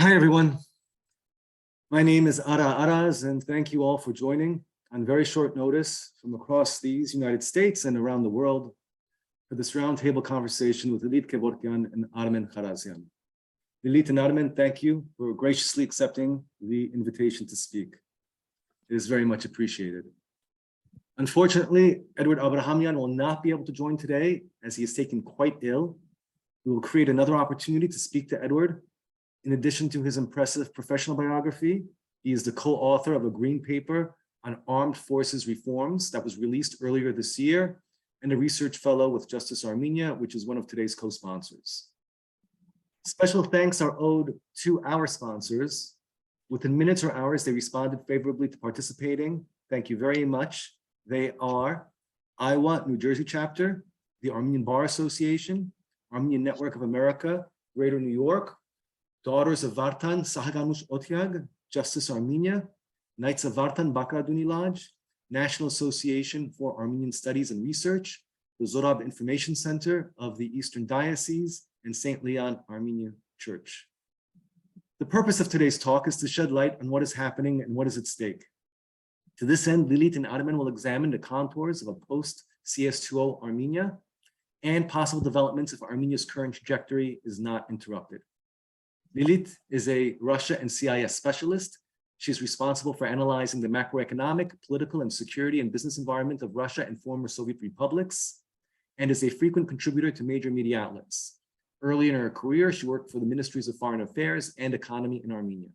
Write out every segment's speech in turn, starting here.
Hi, everyone. My name is Ara Araz, and thank you all for joining on very short notice from across these United States and around the world for this roundtable conversation with Lilit Kevorkian and Armen Kharazian. Lilit and Armen, thank you for graciously accepting the invitation to speak. It is very much appreciated. Unfortunately, Edward Abrahamyan will not be able to join today as he is taken quite ill. We will create another opportunity to speak to Edward. In addition to his impressive professional biography, he is the co-author of a green paper on armed forces reforms that was released earlier this year, and a research fellow with Justice Armenia, which is one of today's co-sponsors. Special thanks are owed to our sponsors. Within minutes or hours, they responded favorably to participating. Thank you very much. They are Iowa, New Jersey chapter, the Armenian Bar Association, Armenian Network of America, Greater New York, Daughters of Vartan Sahaganush Otyag, Justice Armenia, Knights of Vartan Bakraduni Lodge, National Association for Armenian Studies and Research, the Zorab Information Center of the Eastern Diocese, and St. Leon Armenian Church. The purpose of today's talk is to shed light on what is happening and what is at stake. To this end, Lilit and Armen will examine the contours of a post-CSTO Armenia and possible developments if Armenia's current trajectory is not interrupted. Lilit is a Russia and CIS specialist. She is responsible for analyzing the macroeconomic, political, and security and business environment of Russia and former Soviet republics, and is a frequent contributor to major media outlets. Early in her career, she worked for the Ministries of Foreign Affairs and Economy in Armenia.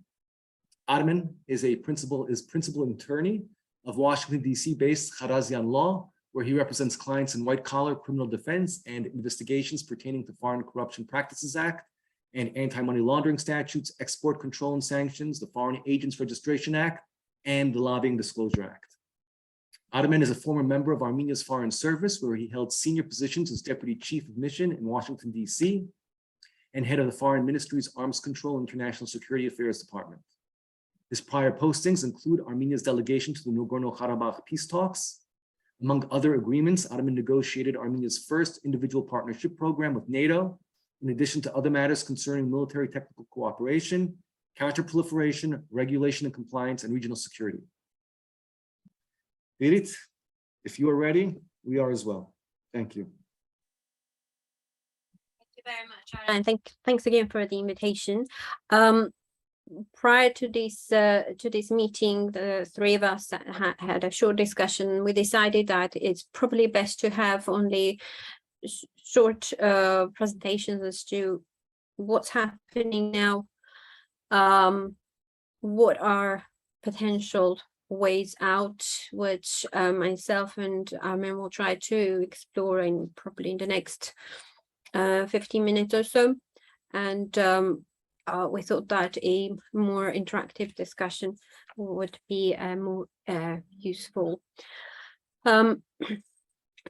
Armen is principal attorney of Washington, D.C.-based Kharazian Law, where he represents clients in white-collar criminal defense and investigations pertaining to Foreign Corruption Practices Act and anti-money laundering statutes, export control and sanctions, the Foreign Agents Registration Act, and the Lobbying Disclosure Act. Armen is a former member of Armenia's Foreign Service, where he held senior positions as Deputy Chief of Mission in Washington, D.C., and head of the Foreign Ministry's Arms Control and International Security Affairs Department. His prior postings include Armenia's delegation to the Nagorno-Karabakh peace talks. Among other agreements, Armen negotiated Armenia's first individual partnership program with NATO, in addition to other matters concerning military technical cooperation, counterproliferation, regulation and compliance, and regional security. Lilit, if you are ready, we are as well. Thank you. Thank you very much, Ara, and thanks again for the invitation. Prior to this meeting, the three of us had a short discussion. We decided that it's probably best to have only short presentations as to what's happening now, what are potential ways out, which myself and Armen will try to explore in probably in the next 15 minutes or so. And we thought that a more interactive discussion would be more useful.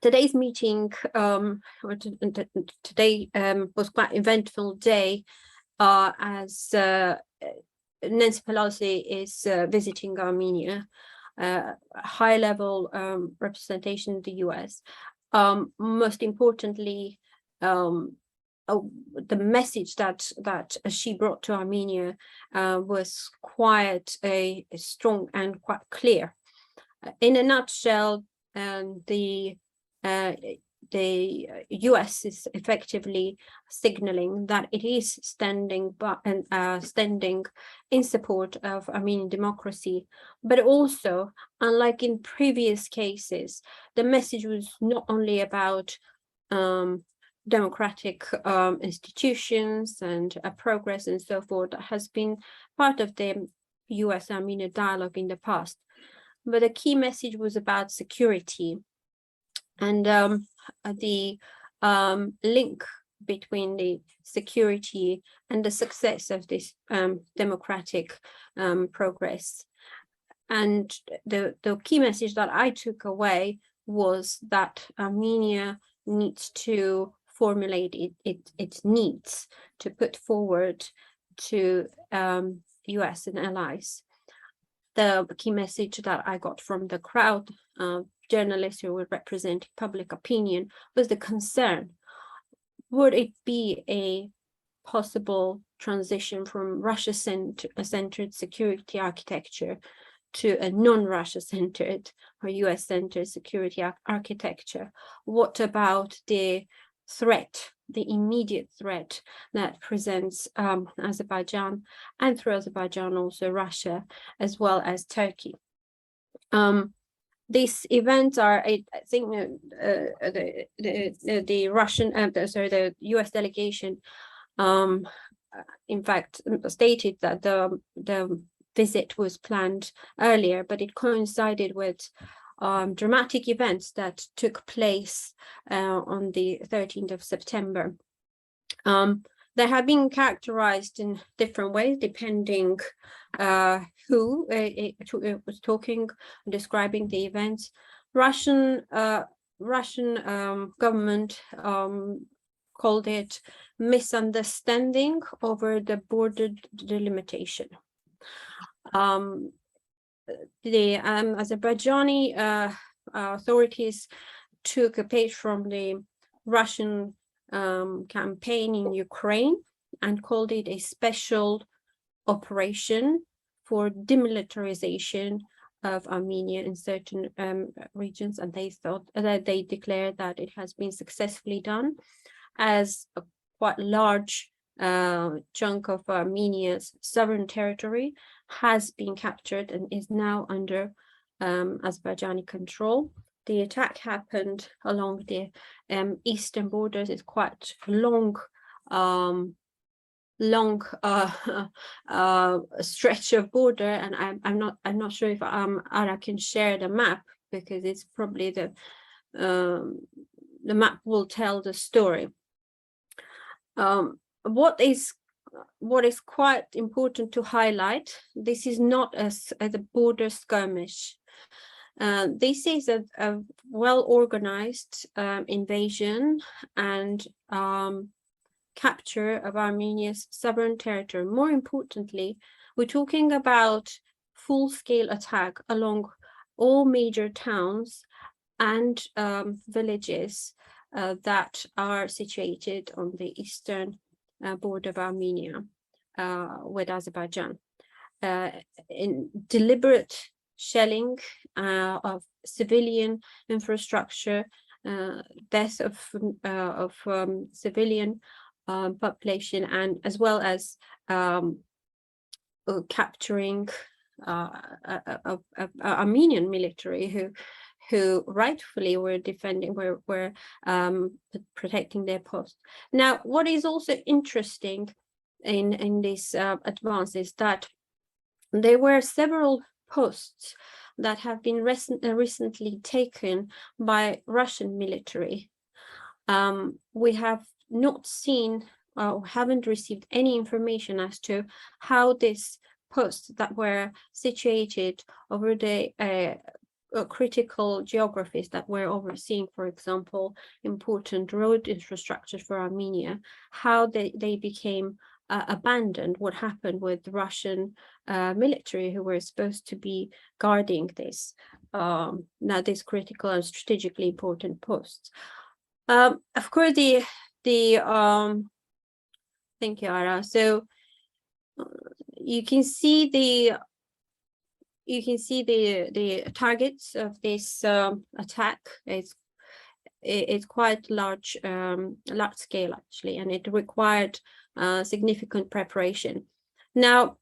Today's meeting, today was quite an eventful day as Nancy Pelosi is visiting Armenia, high-level representation in the US. Most importantly, the message that she brought to Armenia was quite strong and quite clear. In a nutshell, the US is effectively signaling that it is standing in support of Armenian democracy, but also, unlike in previous cases, the message was not only about democratic institutions and progress and so forth that has been part of the US-Armenia dialogue in the past, but the key message was about security. And the link between the security and the success of this democratic progress. And the key message that I took away was that Armenia needs to formulate its needs to put forward to US and allies. The key message that I got from the crowd, journalists who were representing public opinion, was the concern. Would it be a possible transition from Russia-centered security architecture to a non-Russia-centered or US-centered security architecture. What about the threat, the immediate threat that presents Azerbaijan, and through Azerbaijan also Russia, as well as Turkey? These events are, I think, the Russian, the US delegation, in fact, stated that the visit was planned earlier, but it coincided with dramatic events that took place on the 13th of September. They have been characterized in different ways, depending who was talking, describing the events. Russian government called it misunderstanding over the border delimitation. The Azerbaijani authorities took a page from the Russian campaign in Ukraine and called it a special operation for demilitarization of Armenia in certain regions, and they thought that they declared that it has been successfully done, as a quite large chunk of Armenia's sovereign territory has been captured and is now under Azerbaijani control. The attack happened along the eastern borders. It's quite long stretch of border, and I'm not sure if Ara can share the map, because it's probably the map will tell the story. What is quite important to highlight, this is not as a border skirmish. This is a well-organized invasion and capture of Armenia's sovereign territory. More importantly, we're talking about full-scale attack along all major towns and villages that are situated on the eastern border of Armenia with Azerbaijan. In deliberate shelling of civilian infrastructure, death of civilian population, and as well as capturing Armenian military who rightfully were defending, were protecting their post. Now, what is also interesting in this advance is that there were several posts that have been recently taken by Russian military. We have not seen or haven't received any information as to how these posts that were situated over the critical geographies that were overseeing, for example, important road infrastructure for Armenia, how they became abandoned, what happened with the Russian military who were supposed to be guarding this, now these critical and strategically important posts. Of course, thank you, Ara. So you can see the targets of this attack. It's quite large scale actually, and it required significant preparation. Now,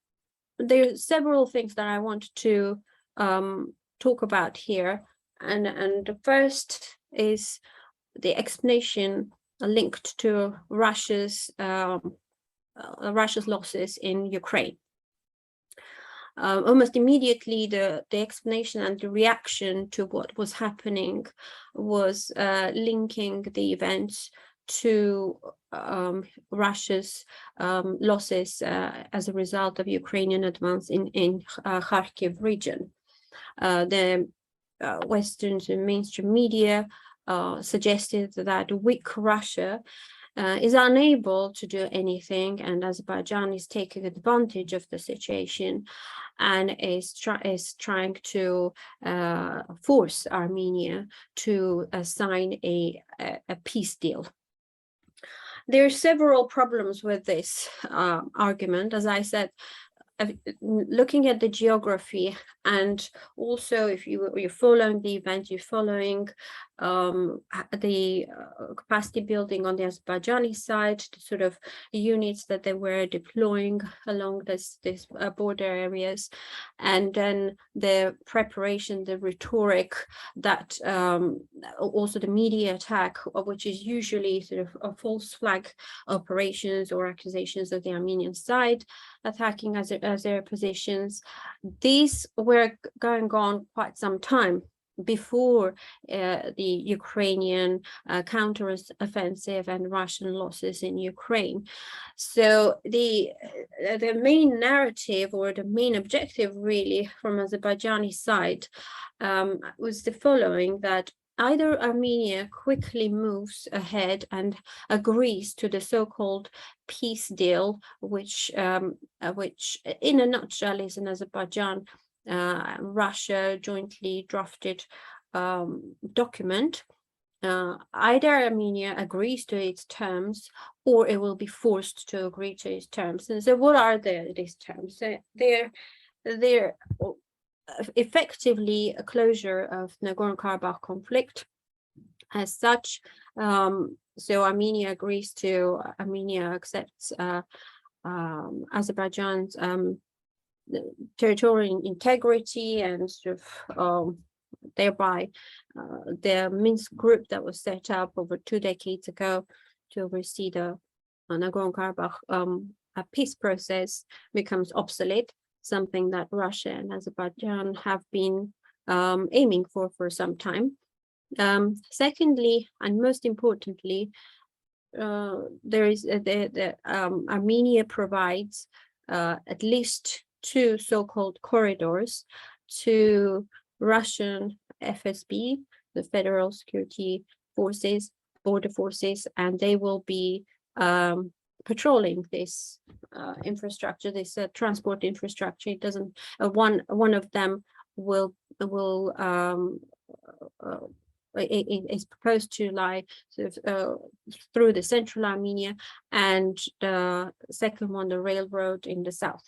there are several things that I want to talk about here, and the first is the explanation linked to Russia's losses in Ukraine. Almost immediately, the explanation and the reaction to what was happening was linking the events to Russia's losses as a result of Ukrainian advance in Kharkiv region. The Western mainstream media suggested that weak Russia is unable to do anything, and Azerbaijan is taking advantage of the situation and is trying to force Armenia to sign a peace deal. There are several problems with this argument. As I said, looking at the geography, and also if you're following the event, you're following the capacity building on the Azerbaijani side, the sort of units that they were deploying along this border areas, and then the preparation, the rhetoric, that also the media attack, which is usually sort of a false flag operations or accusations of the Armenian side attacking their positions. These were going on quite some time before the Ukrainian counter-offensive and Russian losses in Ukraine. So the main narrative, or the main objective really from Azerbaijani side, was the following: that either Armenia quickly moves ahead and agrees to the so-called peace deal, which in a nutshell is an Azerbaijan Russia jointly drafted document. Either Armenia agrees to its terms, or it will be forced to agree to its terms. And so what are these terms? They're effectively a closure of Nagorno-Karabakh conflict as such. So Armenia accepts Azerbaijan's territorial integrity, and sort of thereby the Minsk group that was set up over 2 decades ago to oversee the Nagorno-Karabakh peace process becomes obsolete, something that Russia and Azerbaijan have been aiming for some time. Secondly, and most importantly, there is Armenia provides at least 2 so-called corridors to Russian FSB, the Federal Security Forces, Border Forces, and they will be patrolling this infrastructure, this transport infrastructure. It doesn't. One of them will is proposed to lie sort of through the central Armenia, and the second one, the railroad, in the south.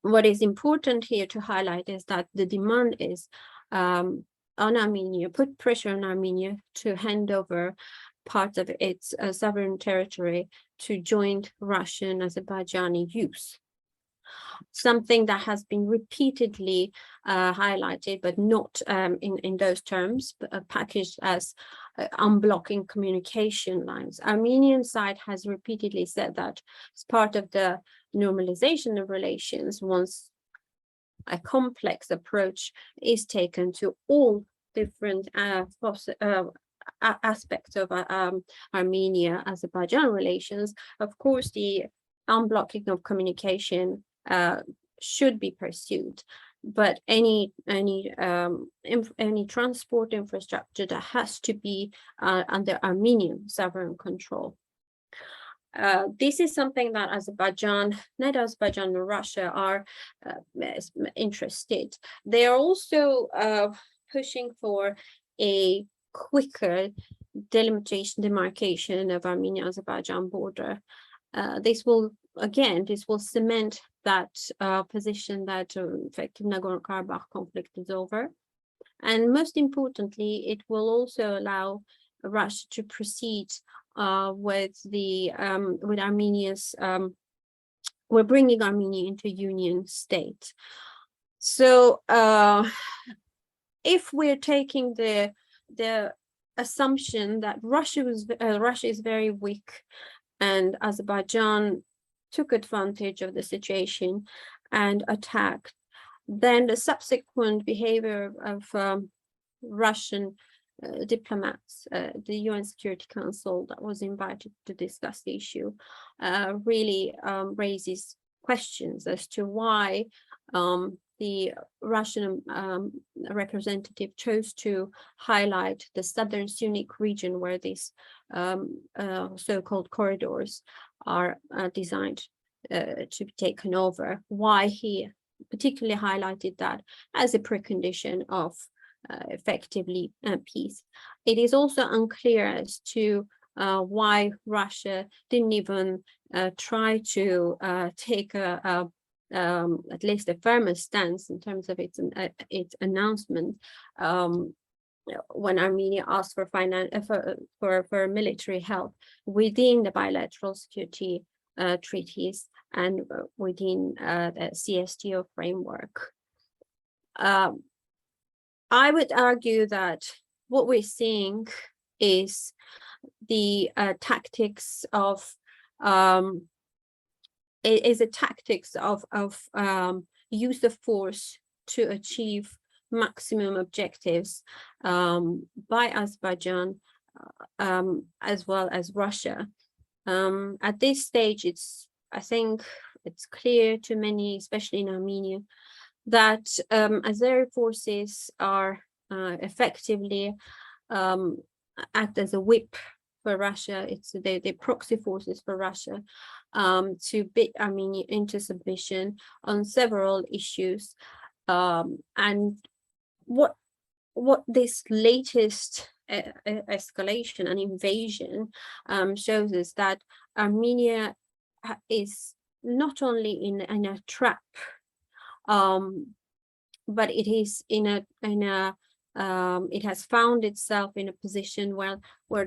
What is important here to highlight is that the demand is on Armenia, put pressure on Armenia to hand over parts of its sovereign territory to joint Russian Azerbaijani use. Something that has been repeatedly highlighted, but not in those terms, but packaged as unblocking communication lines. Armenian side has repeatedly said that as part of the normalization of relations, once a complex approach is taken to all different aspects of Armenia-Azerbaijan relations, of course, the unblocking of communication should be pursued, but any transport infrastructure that has to be under Armenian sovereign control. This is something that Azerbaijan, neither Azerbaijan nor Russia, are interested. They are also pushing for a quicker demarcation of Armenia-Azerbaijan border. This will cement that position that effective Nagorno-Karabakh conflict is over. And most importantly, it will also allow Russia to proceed with Armenia's, we're bringing Armenia into union state. So if we're taking the assumption that Russia is very weak, and Azerbaijan took advantage of the situation and attacked, then the subsequent behavior of Russian diplomats, the UN Security Council that was invited to discuss the issue, really raises questions as to why the Russian representative chose to highlight the southern Sunnic region where these so-called corridors are designed to be taken over, why he particularly highlighted that as a precondition of effectively peace. It is also unclear as to why Russia didn't even try to take at least a firmer stance in terms of its announcement when Armenia asked for military help within the bilateral security treaties and within the CSTO framework. I would argue that what we're seeing is the tactics of use of force to achieve maximum objectives by Azerbaijan as well as Russia. At this stage, I think it's clear to many, especially in Armenia, that Azeri forces are effectively act as a whip for Russia. It's the proxy forces for Russia to beat Armenia into submission on several issues. And what this latest escalation and invasion shows us that Armenia is not only in a trap, but it is it has found itself in a position where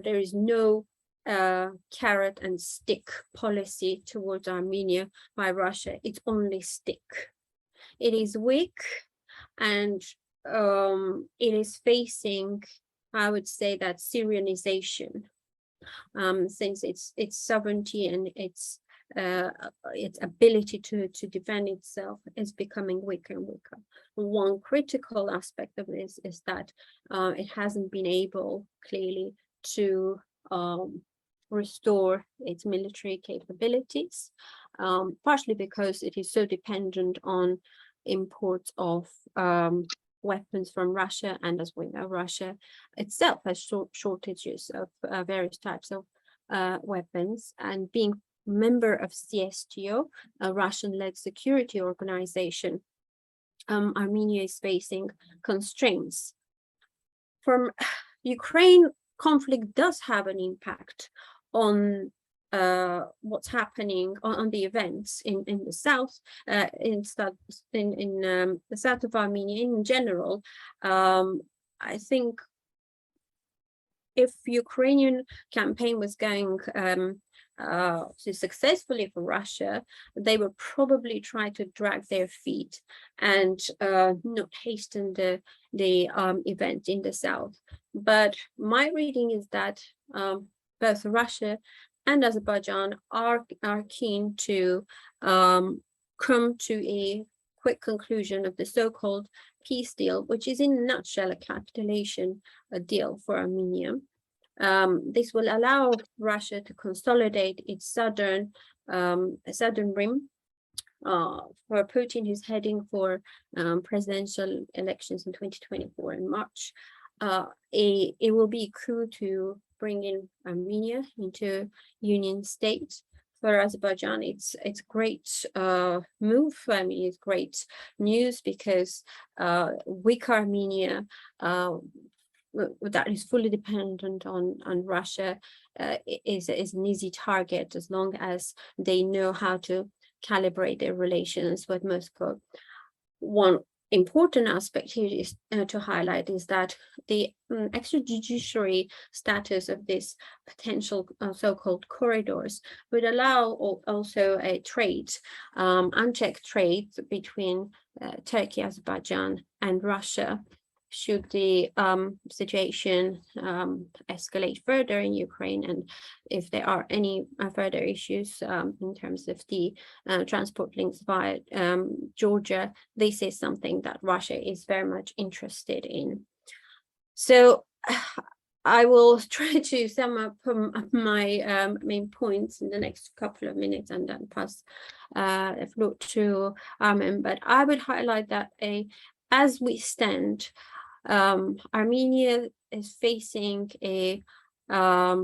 there is no carrot and stick policy towards Armenia by Russia. It's only stick. It is weak, and it is facing, I would say, that Syrianization, since its sovereignty and its ability to defend itself is becoming weaker and weaker. One critical aspect of this is that it hasn't been able clearly to restore its military capabilities, partially because it is so dependent on imports of weapons from Russia, and as we know, Russia itself has shortages of various types of weapons, and being member of CSTO, a Russian-led security organization, Armenia is facing constraints. From Ukraine conflict does have an impact on what's happening on the events in the south, in the south of Armenia in general. I think if Ukrainian campaign was going successfully for Russia, they would probably try to drag their feet and not hasten the event in the south. But my reading is that both Russia and Azerbaijan are keen to come to a quick conclusion of the so-called peace deal, which is in a nutshell a capitulation deal for Armenia. This will allow Russia to consolidate its southern rim. For Putin, who's heading for presidential elections in 2024 in March. It will be a coup to bring in Armenia into union state. For Azerbaijan, it's great move. I mean, it's great news because weak Armenia that is fully dependent on Russia is an easy target as long as they know how to calibrate their relations with Moscow. One important aspect here is to highlight is that the extrajudiciary status of this potential so-called corridors would allow also a trade, unchecked trade between Turkey, Azerbaijan, and Russia. Should the situation escalate further in Ukraine, and if there are any further issues in terms of the transport links via Georgia, this is something that Russia is very much interested in. So I will try to sum up my main points in the next couple of minutes and then pass the floor to Armin. But I would highlight that as we stand, Armenia is facing I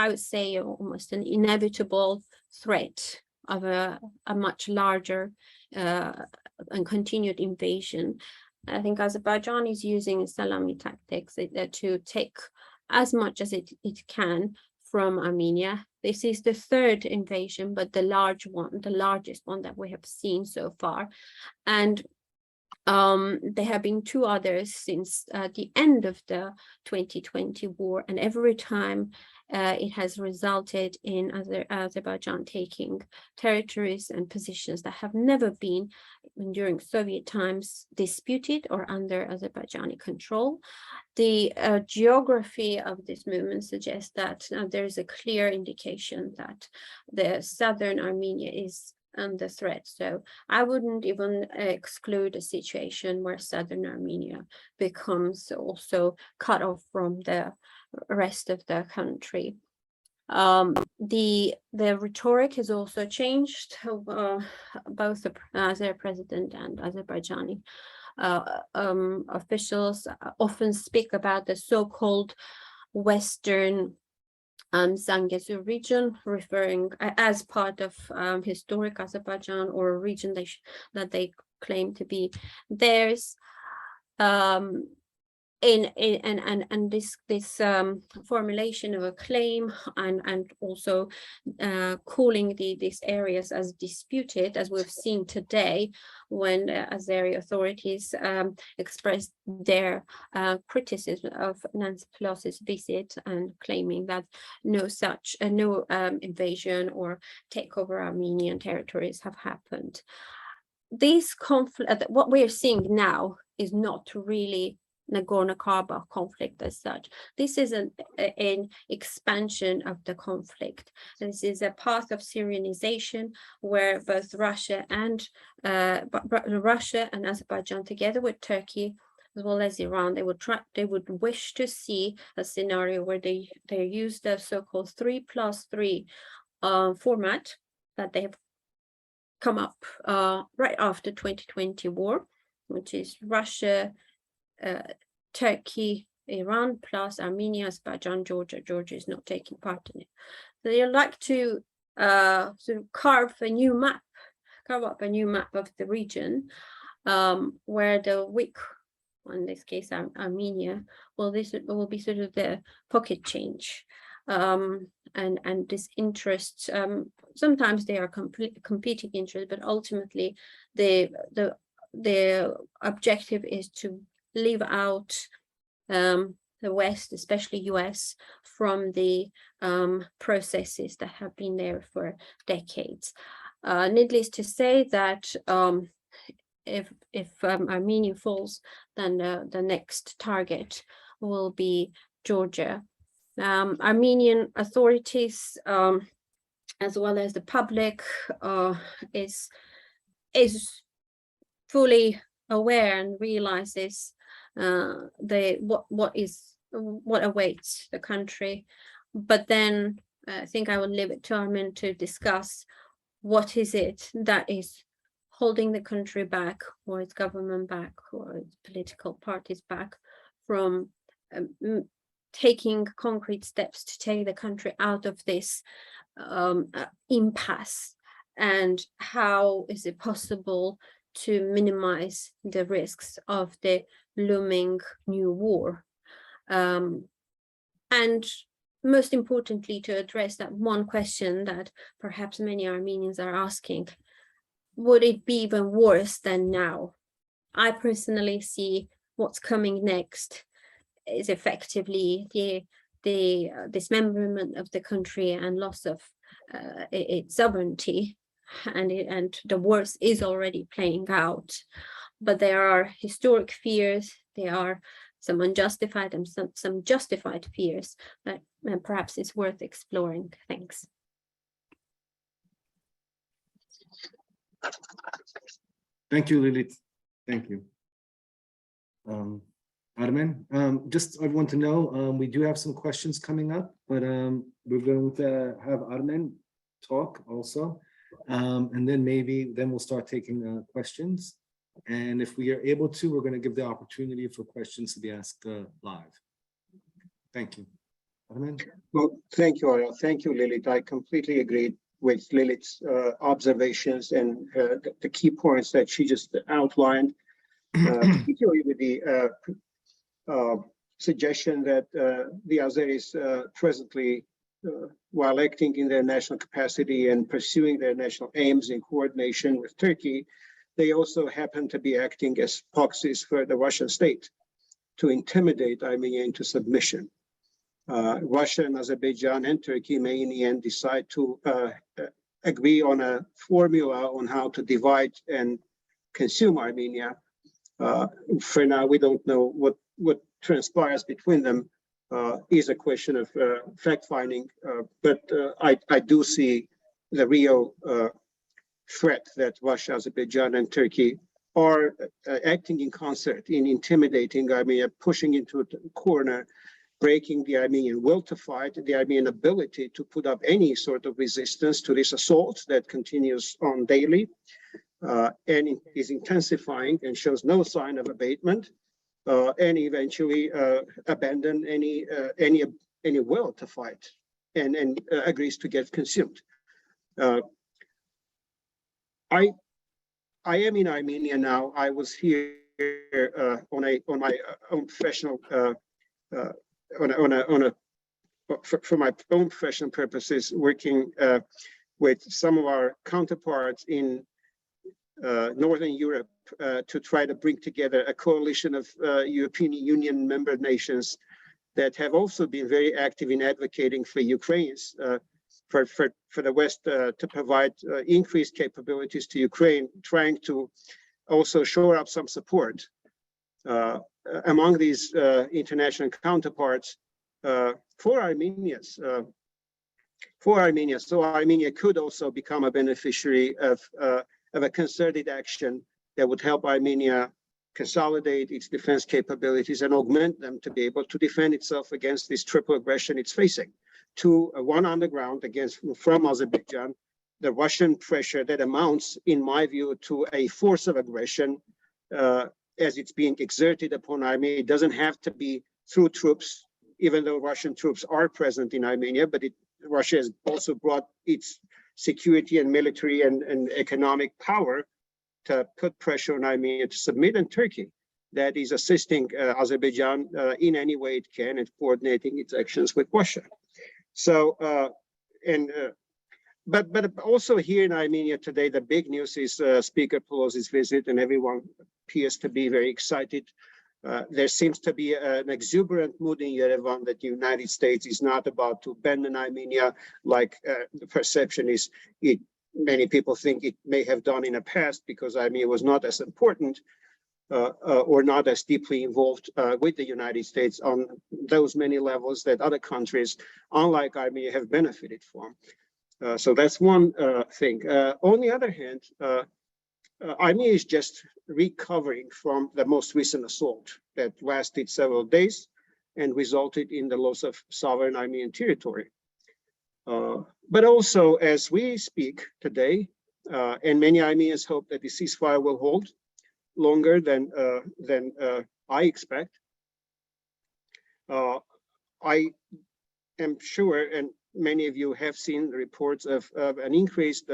would say almost an inevitable threat of a much larger and continued invasion. I think Azerbaijan is using salami tactics to take as much as it can from Armenia. This is the third invasion, but the largest one that we have seen so far. And there have been two others since the end of the 2020 war, and every time it has resulted in Azerbaijan taking territories and positions that have never been, during Soviet times, disputed or under Azerbaijani control. The geography of this movement suggests that there is a clear indication that the southern Armenia is under threat. So I wouldn't even exclude a situation where southern Armenia becomes also cut off from the rest of the country. The rhetoric has also changed. Both the Azeri president and Azerbaijani officials often speak about the so-called Western Zangezur region, referring as part of historic Azerbaijan, or a region that they claim to be theirs. And this formulation of a claim and also calling these areas as disputed, as we've seen today when Azeri authorities expressed their criticism of Nancy Pelosi's visit and claiming that no invasion or takeover Armenian territories have happened. This conflict, what we are seeing now, is not really Nagorno-Karabakh conflict as such. This is an expansion of the conflict. This is a path of Syrianization where both Russia and Azerbaijan, together with Turkey as well as Iran, they would wish to see a scenario where they use the so-called 3+3 format that they have come up right after 2020 war, which is Russia, Turkey, Iran, plus Armenia, Azerbaijan, Georgia. Georgia is not taking part in it. So they like to sort of carve up a new map of the region, where the weak, in this case Armenia, will be sort of the pocket change. And this interest, sometimes they are competing interests, but ultimately the objective is to leave out the West, especially US, from the processes that have been there for decades. Needless to say that if Armenia falls, then the next target will be Georgia. Armenian authorities, as well as the public, is fully aware and realizes what awaits the country. But then I think I will leave it to Armin to discuss what is it that is holding the country back, or its government back, or its political parties back from taking concrete steps to take the country out of this impasse, and how is it possible to minimize the risks of the looming new war, and most importantly, to address that one question that perhaps many Armenians are asking: would it be even worse than now? I personally see what's coming next is effectively the dismemberment of the country and loss of its sovereignty, and the worst is already playing out. But there are historic fears, there are some unjustified and some justified fears that perhaps is worth exploring. Thanks. Thank you, Lilith. Thank you. Armen, just I want to know, we do have some questions coming up, but we're going to have Armen talk also. And then we'll start taking questions. And if we are able to, we're going to give the opportunity for questions to be asked live. Thank you. Armen? Well, thank you, Ara. Thank you, Lilith. I completely agree with Lilith's observations and the key points that she just outlined, particularly with the suggestion that the Azeris presently, while acting in their national capacity and pursuing their national aims in coordination with Turkey, they also happen to be acting as proxies for the Russian state to intimidate Armenia into submission. Russia and Azerbaijan and Turkey may in the end decide to agree on a formula on how to divide and consume Armenia. For now, we don't know what transpires between them. Is a question of fact-finding, but I do see the real threat that Russia, Azerbaijan, and Turkey are acting in concert in intimidating Armenia, pushing into a corner, breaking the Armenian will to fight, the Armenian ability to put up any sort of resistance to this assault that continues on daily and is intensifying and shows no sign of abatement. And eventually abandon any will to fight and agrees to get consumed. I am in Armenia now. I was here on my own professional for my own professional purposes, working with some of our counterparts in Northern Europe to try to bring together a coalition of European Union member nations that have also been very active in advocating for Ukraine's, for the West to provide increased capabilities to Ukraine, trying to also shore up some support among these international counterparts for Armenia. So Armenia could also become a beneficiary of a concerted action that would help Armenia consolidate its defense capabilities and augment them to be able to defend itself against this triple aggression it's facing. One on the ground from Azerbaijan, the Russian pressure that amounts, in my view, to a force of aggression as it's being exerted upon Armenia. It doesn't have to be through troops, even though Russian troops are present in Armenia, but Russia has also brought its security and military and economic power to put pressure on Armenia to submit, and Turkey that is assisting Azerbaijan in any way it can and coordinating its actions with Russia. So, but also here in Armenia today, the big news is Speaker Pelosi's visit, and everyone appears to be very excited. There seems to be an exuberant mood in Yerevan that the United States is not about to abandon Armenia, like the perception is. Many people think it may have done in the past because Armenia was not as important or not as deeply involved with the United States on those many levels that other countries, unlike Armenia, have benefited from. So that's one thing. On the other hand, Armenia is just recovering from the most recent assault that lasted several days and resulted in the loss of sovereign Armenian territory. But also, as we speak today, and many Armenians hope that the ceasefire will hold longer than I expect. I am sure, and many of you have seen the reports of an increased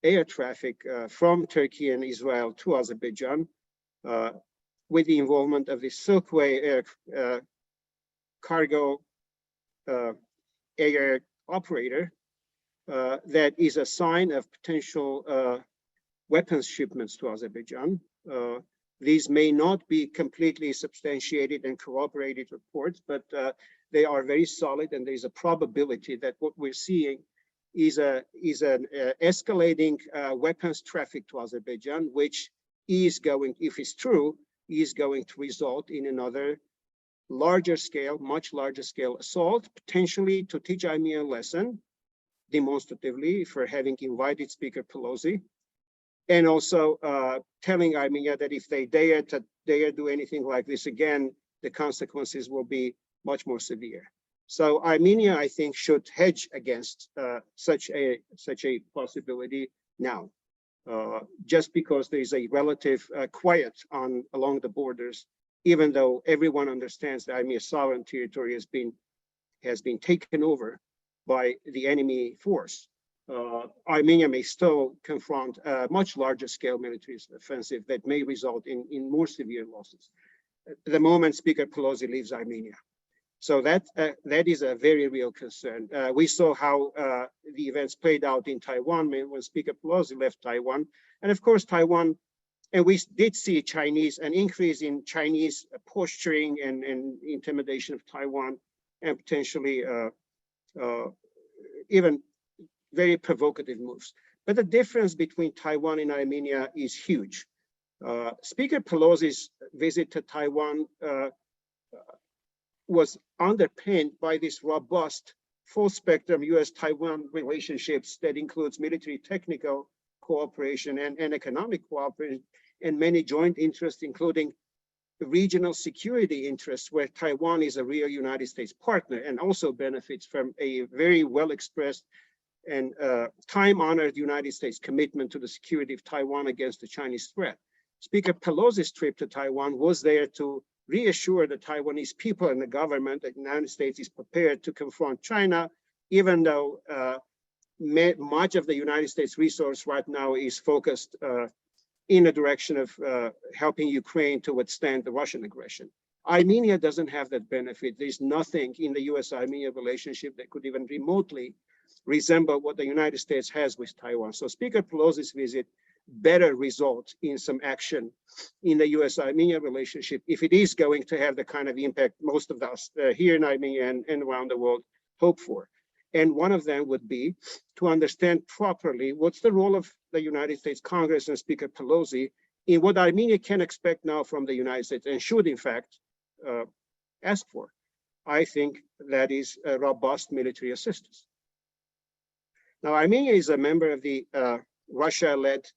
air traffic from Turkey and Israel to Azerbaijan, with the involvement of the Silkway cargo air operator. That is a sign of potential weapons shipments to Azerbaijan. These may not be completely substantiated and corroborated reports, but they are very solid, and there's a probability that what we're seeing is an escalating weapons traffic to Azerbaijan, which is going, if it's true, is going to result in another larger scale, much larger scale assault, potentially to teach Armenia a lesson demonstratively for having invited Speaker Pelosi, and also telling Armenia that if they dare do anything like this again, the consequences will be much more severe. So Armenia, I think, should hedge against such a possibility now, just because there is a relative quiet along the borders, even though everyone understands that Armenia's sovereign territory has been taken over by the enemy force. Armenia may still confront a much larger scale military offensive that may result in more severe losses. the moment Speaker Pelosi leaves Armenia. So that is a very real concern. We saw how the events played out in Taiwan when Speaker Pelosi left Taiwan. And of course, Taiwan, and we did see an increase in Chinese posturing and intimidation of Taiwan, and potentially even very provocative moves. But the difference between Taiwan and Armenia is huge. Speaker Pelosi's visit to Taiwan was underpinned by this robust, full-spectrum US-Taiwan relationships that includes military technical cooperation and economic cooperation, and many joint interests, including regional security interests, where Taiwan is a real United States partner and also benefits from a very well-expressed and time-honored United States commitment to the security of Taiwan against the Chinese threat. Speaker Pelosi's trip to Taiwan was there to reassure the Taiwanese people and the government that the United States is prepared to confront China, even though much of the United States resource right now is focused in the direction of helping Ukraine to withstand the Russian aggression. Armenia doesn't have that benefit. There's nothing in the US-Armenia relationship that could even remotely resemble what the United States has with Taiwan. So Speaker Pelosi's visit better result in some action in the US-Armenia relationship if it is going to have the kind of impact most of us here in Armenia and around the world hope for. And one of them would be to understand properly what's the role of the United States Congress and Speaker Pelosi in what Armenia can expect now from the United States and should in fact ask for. I think that is a robust military assistance. Now, Armenia is a member of the Russia-led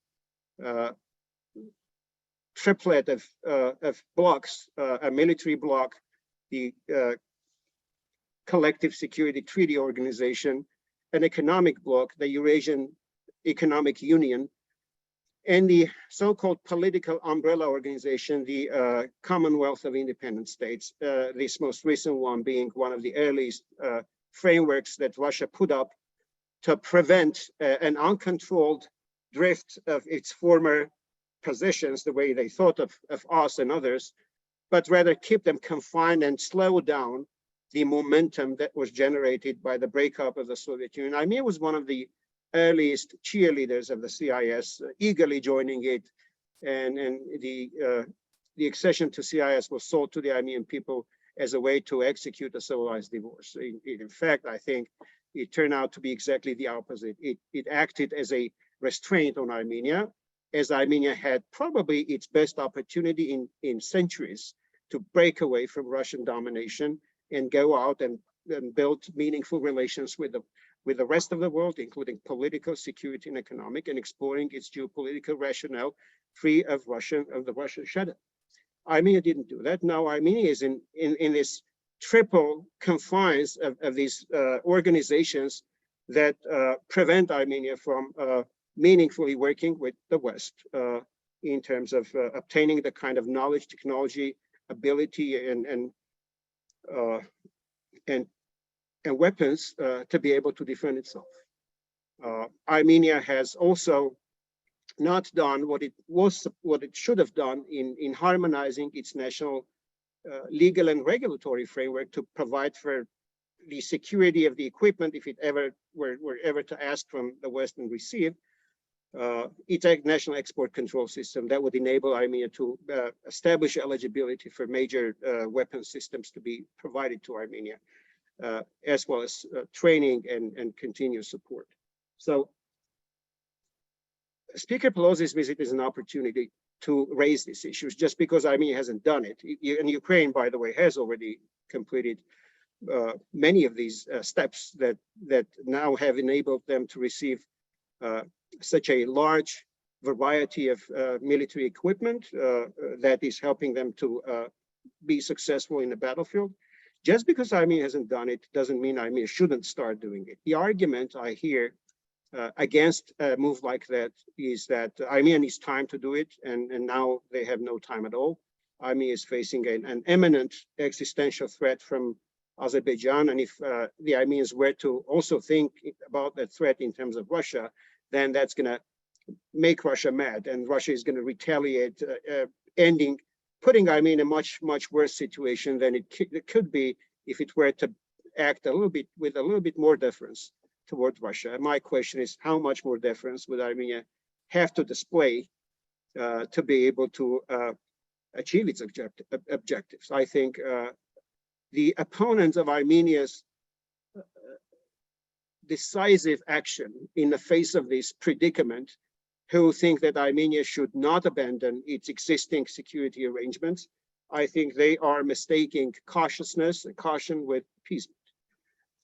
triplet of blocs, a military bloc, the Collective Security Treaty Organization, an economic bloc, the Eurasian Economic Union, and the so-called political umbrella organization, the Commonwealth of Independent States, this most recent one being one of the earliest frameworks that Russia put up to prevent an uncontrolled drift of its former positions, the way they thought of us and others, but rather keep them confined and slow down the momentum that was generated by the breakup of the Soviet Union. Armenia was one of the earliest cheerleaders of the CIS, eagerly joining it, and the accession to CIS was sold to the Armenian people as a way to execute a civilized divorce. In fact, I think it turned out to be exactly the opposite. It acted as a restraint on Armenia, as Armenia had probably its best opportunity in centuries to break away from Russian domination and go out and build meaningful relations with the rest of the world, including political, security, and economic, and exploring its geopolitical rationale free of the Russian shadow. Armenia didn't do that. Now Armenia is in this triple confines of these organizations that prevent Armenia from meaningfully working with the West in terms of obtaining the kind of knowledge, technology, ability, and weapons to be able to defend itself. Armenia has also not done what it should have done in harmonizing its national legal and regulatory framework to provide for the security of the equipment if it ever were ever to ask from the West and receive. It's a national export control system that would enable Armenia to establish eligibility for major weapon systems to be provided to Armenia, as well as training and continuous support. So Speaker Pelosi's visit is an opportunity to raise these issues just because Armenia hasn't done it. And Ukraine, by the way, has already completed many of these steps that now have enabled them to receive such a large variety of military equipment that is helping them to be successful in the battlefield. Just because Armenia hasn't done it doesn't mean Armenia shouldn't start doing it. The argument I hear against a move like that is that Armenia needs time to do it, and now they have no time at all. Armenia is facing an imminent existential threat from Azerbaijan, and if the Armenians were to also think about that threat in terms of Russia, then that's going to make Russia mad, and Russia is going to retaliate, ending putting Armenia in a much worse situation than it could be if it were to act with a little bit more deference towards Russia. My question is, how much more deference would Armenia have to display to be able to achieve its objectives? I think the opponents of Armenia's decisive action in the face of this predicament, who think that Armenia should not abandon its existing security arrangements, I think they are mistaking cautiousness and caution with appeasement.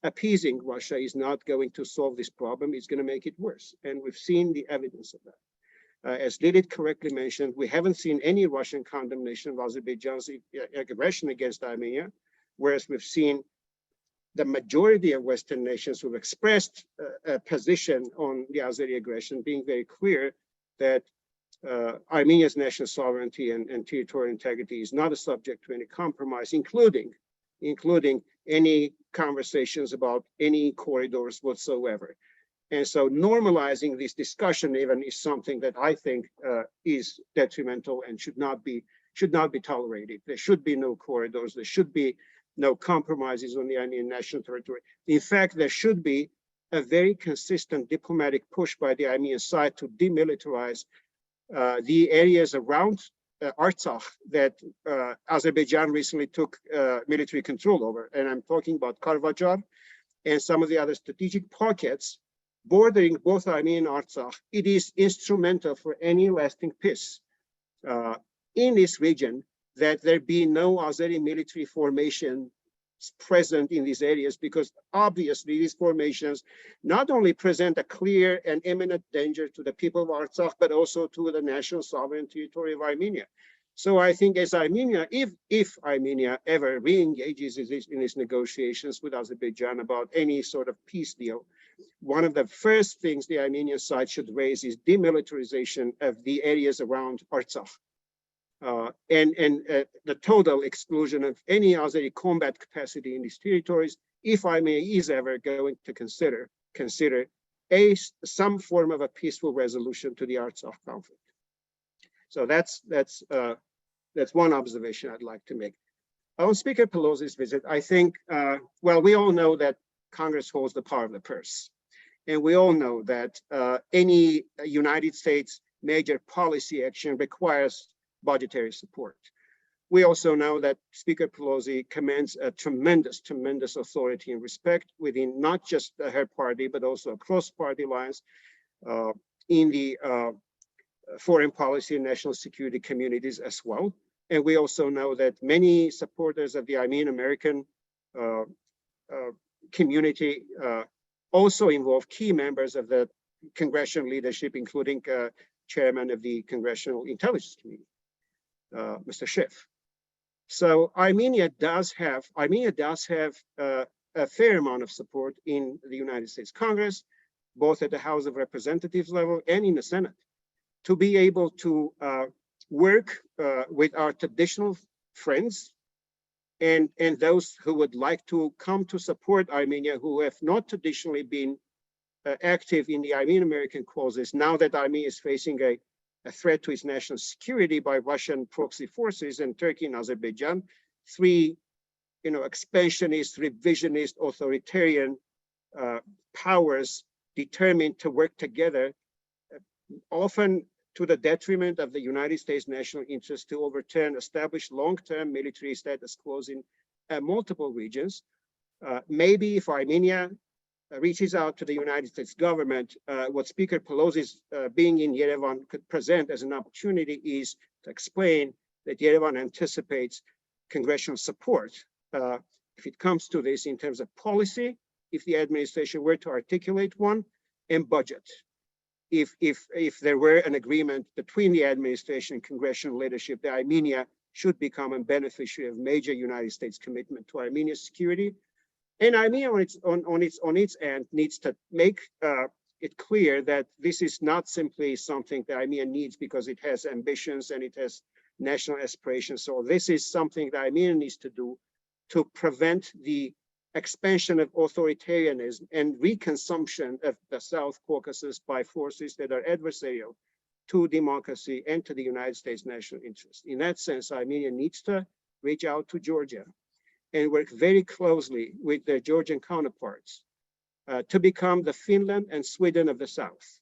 Appeasing Russia is not going to solve this problem, it's going to make it worse. And we've seen the evidence of that. As Lilith correctly mentioned, we haven't seen any Russian condemnation of Azerbaijan's aggression against Armenia, whereas we've seen the majority of Western nations who've expressed a position on the Azeri aggression being very clear that Armenia's national sovereignty and territorial integrity is not a subject to any compromise, including any conversations about any corridors whatsoever. And so normalizing this discussion even is something that I think is detrimental and should not be tolerated. There should be no corridors. There should be no compromises on the Armenian national territory. In fact, there should be a very consistent diplomatic push by the Armenian side to demilitarize the areas around Artsakh that Azerbaijan recently took military control over. And I'm talking about Karvajar and some of the other strategic pockets bordering both Armenia and Artsakh. It is instrumental for any lasting peace in this region that there be no Azeri military formations present in these areas, because obviously these formations not only present a clear and imminent danger to the people of Artsakh, but also to the national sovereign territory of Armenia. So I think as Armenia, if Armenia ever re-engages in these negotiations with Azerbaijan about any sort of peace deal, one of the first things the Armenian side should raise is demilitarization of the areas around Artsakh. And the total exclusion of any Azeri combat capacity in these territories, if Armenia is ever going to consider some form of a peaceful resolution to the Artsakh conflict. So that's one observation I'd like to make. On Speaker Pelosi's visit, I think, well, we all know that Congress holds the power of the purse. And we all know that any United States major policy action requires budgetary support. We also know that Speaker Pelosi commands a tremendous authority and respect within not just her party, but also across party lines in the foreign policy and national security communities as well. And we also know that many supporters of the Armenian American community also involve key members of the congressional leadership, including chairman of the Congressional Intelligence Committee, Mr. Schiff. So Armenia does have a fair amount of support in the United States Congress, both at the House of Representatives level and in the Senate, to be able to work with our traditional friends and those who would like to come to support Armenia, who have not traditionally been active in the Armenian American causes. Now that Armenia is facing a threat to its national security by Russian proxy forces and Turkey and Azerbaijan, three, expansionist, revisionist, authoritarian powers determined to work together, often to the detriment of the United States national interest, to overturn established long-term military status quo in multiple regions. Maybe if Armenia reaches out to the United States government, what Speaker Pelosi's being in Yerevan could present as an opportunity is to explain that Yerevan anticipates congressional support if it comes to this in terms of policy, if the administration were to articulate one, and budget. If there were an agreement between the administration and congressional leadership that Armenia should become a beneficiary of major United States commitment to Armenia's security. And Armenia on its end needs to make it clear that this is not simply something that Armenia needs because it has ambitions and it has national aspirations. So this is something that Armenia needs to do to prevent the expansion of authoritarianism and reconsumption of the South Caucasus by forces that are adversarial to democracy and to the United States national interest. In that sense, Armenia needs to reach out to Georgia and work very closely with their Georgian counterparts to become the Finland and Sweden of the South.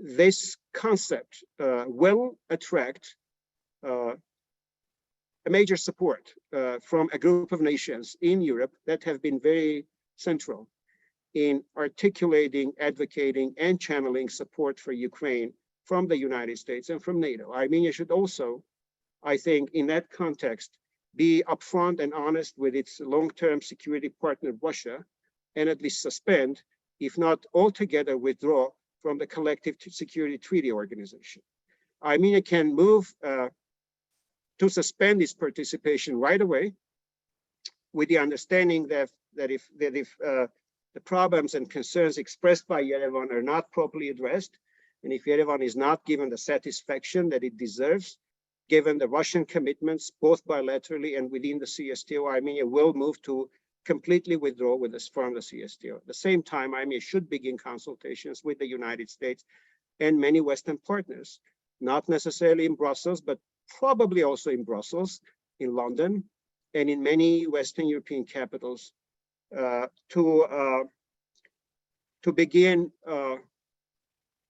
This concept will attract a major support from a group of nations in Europe that have been very central in articulating, advocating, and channeling support for Ukraine from the United States and from NATO. Armenia should also, I think, in that context, be upfront and honest with its long-term security partner, Russia, and at least suspend, if not altogether withdraw from the Collective Security Treaty Organization. Armenia can move to suspend its participation right away, with the understanding that if the problems and concerns expressed by Yerevan are not properly addressed, and if Yerevan is not given the satisfaction that it deserves, given the Russian commitments, both bilaterally and within the CSTO, Armenia will move to completely withdraw from the CSTO. At the same time, Armenia should begin consultations with the United States and many Western partners, not necessarily in Brussels, but probably also in Brussels, in London, and in many Western European capitals, to begin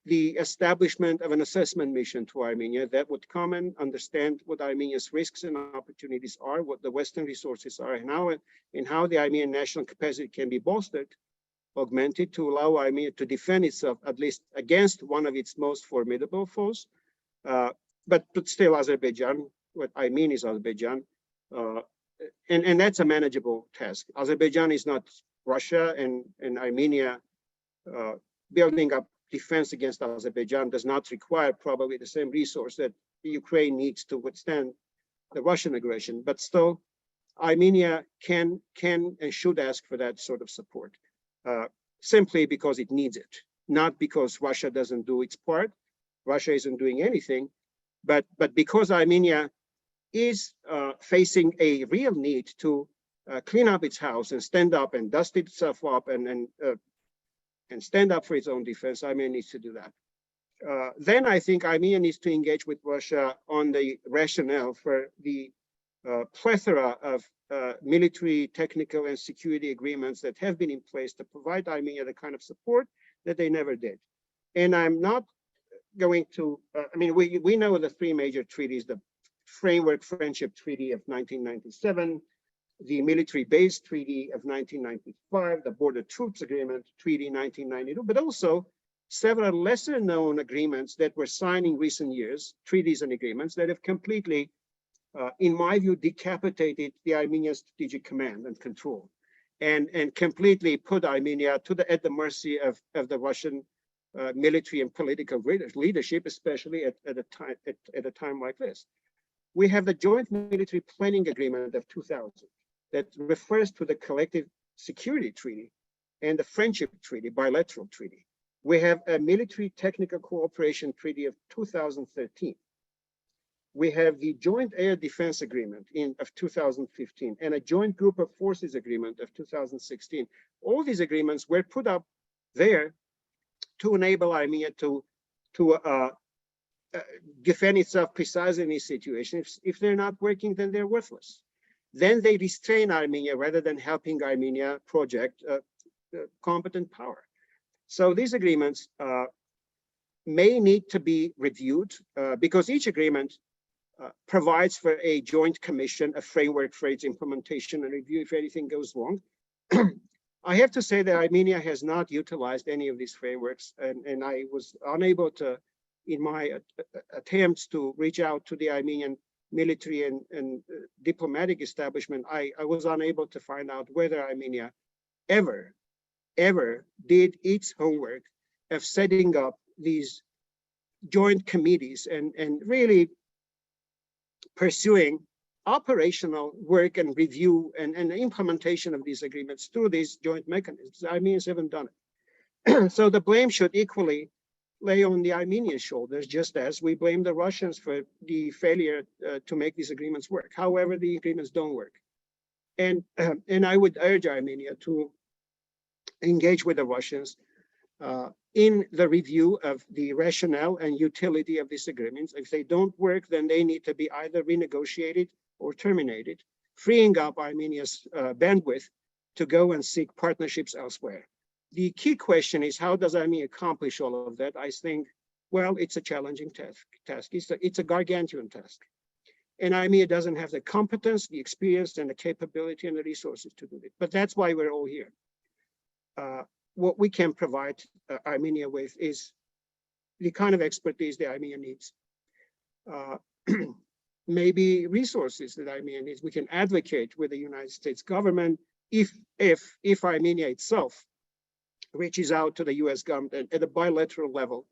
the establishment of an assessment mission to Armenia that would come and understand what Armenia's risks and opportunities are, what the Western resources are, and how the Armenian national capacity can be bolstered, augmented, to allow Armenia to defend itself at least against one of its most formidable foes. But still Azerbaijan, what I mean is Azerbaijan, and that's a manageable task. Azerbaijan is not Russia, and Armenia building up defense against Azerbaijan does not require probably the same resource that Ukraine needs to withstand the Russian aggression. But still, Armenia can and should ask for that sort of support, simply because it needs it, not because Russia doesn't do its part. Russia isn't doing anything, but because Armenia is facing a real need to clean up its house and stand up and dust itself up and stand up for its own defense. Armenia needs to do that. Then I think Armenia needs to engage with Russia on the rationale for the plethora of military, technical, and security agreements that have been in place to provide Armenia the kind of support that they never did. And I'm not going to, we know the three major treaties: the Framework Friendship Treaty of 1997, the Military Base Treaty of 1995, the Border Troops Agreement Treaty 1992, but also several lesser known agreements that were signed in recent years, treaties and agreements that have completely, in my view, decapitated the Armenian strategic command and control, and completely put Armenia at the mercy of the Russian military and political leadership, especially at a time like this. We have the Joint Military Planning Agreement of 2000 that refers to the Collective Security Treaty and the Friendship Treaty, bilateral treaty. We have a Military Technical Cooperation Treaty of 2013. We have the Joint Air Defense Agreement of 2015 and a Joint Group of Forces Agreement of 2016. All these agreements were put up there to enable Armenia to defend itself precisely in this situation. If they're not working, then they're worthless. Then they restrain Armenia rather than helping Armenia project competent power. So these agreements may need to be reviewed because each agreement provides for a joint commission, a framework for its implementation and review if anything goes wrong. I have to say that Armenia has not utilized any of these frameworks, and I was unable to, in my attempts to reach out to the Armenian military and diplomatic establishment, I was unable to find out whether Armenia ever did its homework of setting up these joint committees and really pursuing operational work and review and implementation of these agreements through these joint mechanisms. The Armenians haven't done it. So the blame should equally lay on the Armenian shoulders, just as we blame the Russians for the failure to make these agreements work. However, the agreements don't work. And I would urge Armenia to engage with the Russians in the review of the rationale and utility of these agreements. If they don't work, then they need to be either renegotiated or terminated, freeing up Armenia's bandwidth to go and seek partnerships elsewhere. The key question is, how does Armenia accomplish all of that? I think, well, it's a challenging task. It's a gargantuan task. And Armenia doesn't have the competence, the experience, and the capability and the resources to do it. But that's why we're all here. What we can provide Armenia with is the kind of expertise that Armenia needs. Maybe resources that Armenia needs. We can advocate with the United States government if Armenia itself reaches out to the US government at a bilateral level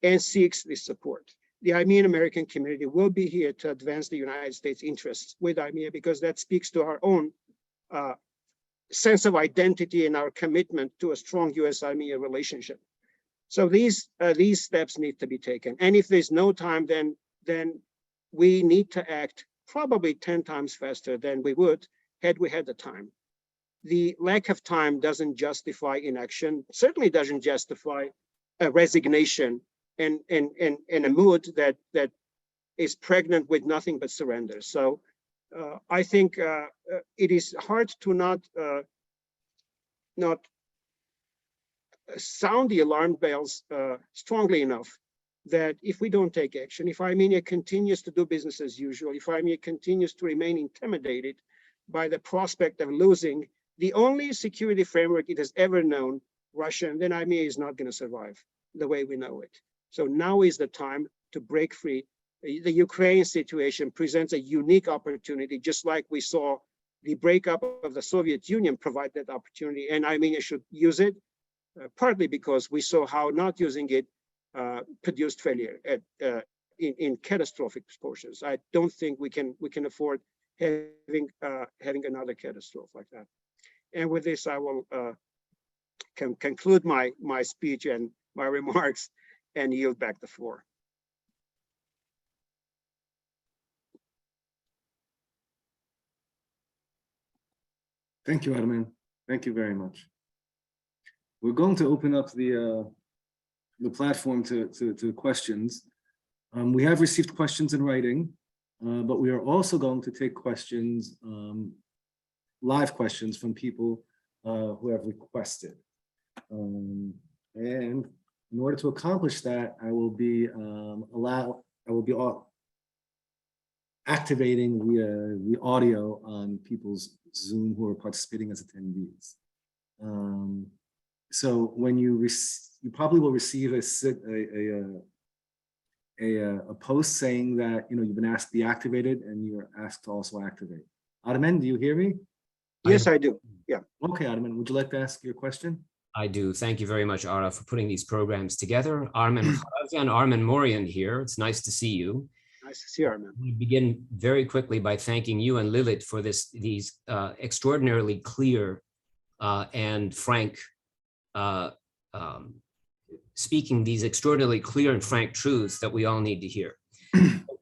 and seeks this support. The Armenian American community will be here to advance the United States interests with Armenia, because that speaks to our own sense of identity and our commitment to a strong US-Armenia relationship. So these steps need to be taken. And if there's no time, then we need to act probably 10 times faster than we would had we had the time. The lack of time doesn't justify inaction, certainly doesn't justify a resignation and a mood that is pregnant with nothing but surrender. So I think it is hard to not sound the alarm bells strongly enough that if we don't take action, if Armenia continues to do business as usual, if Armenia continues to remain intimidated by the prospect of losing the only security framework it has ever known, Russia, then Armenia is not going to survive the way we know it. So now is the time to break free. The Ukraine situation presents a unique opportunity, just like we saw the breakup of the Soviet Union provide that opportunity, and Armenia should use it, partly because we saw how not using it produced failure in catastrophic proportions. I don't think we can afford having another catastrophe like that. And with this, I will conclude my speech and my remarks and yield back the floor. Thank you, Armen. Thank you very much. We're going to open up the platform to questions. We have received questions in writing, but we are also going to take questions, live questions from people who have requested. And in order to accomplish that, I will be activating the audio on people's Zoom who are participating as attendees. So when you probably will receive a post saying that you've been asked to be activated, and you're asked to also activate. Armen, do you hear me? Yes, I do. Yeah. Okay, Armen, would you like to ask your question? I do. Thank you very much, Ara, for putting these programs together. Armen and Armen Morian here. It's nice to see you. Nice to see you, Armen. We begin very quickly by thanking you and Lilith for these extraordinarily clear and frank speaking these extraordinarily clear and frank truths that we all need to hear.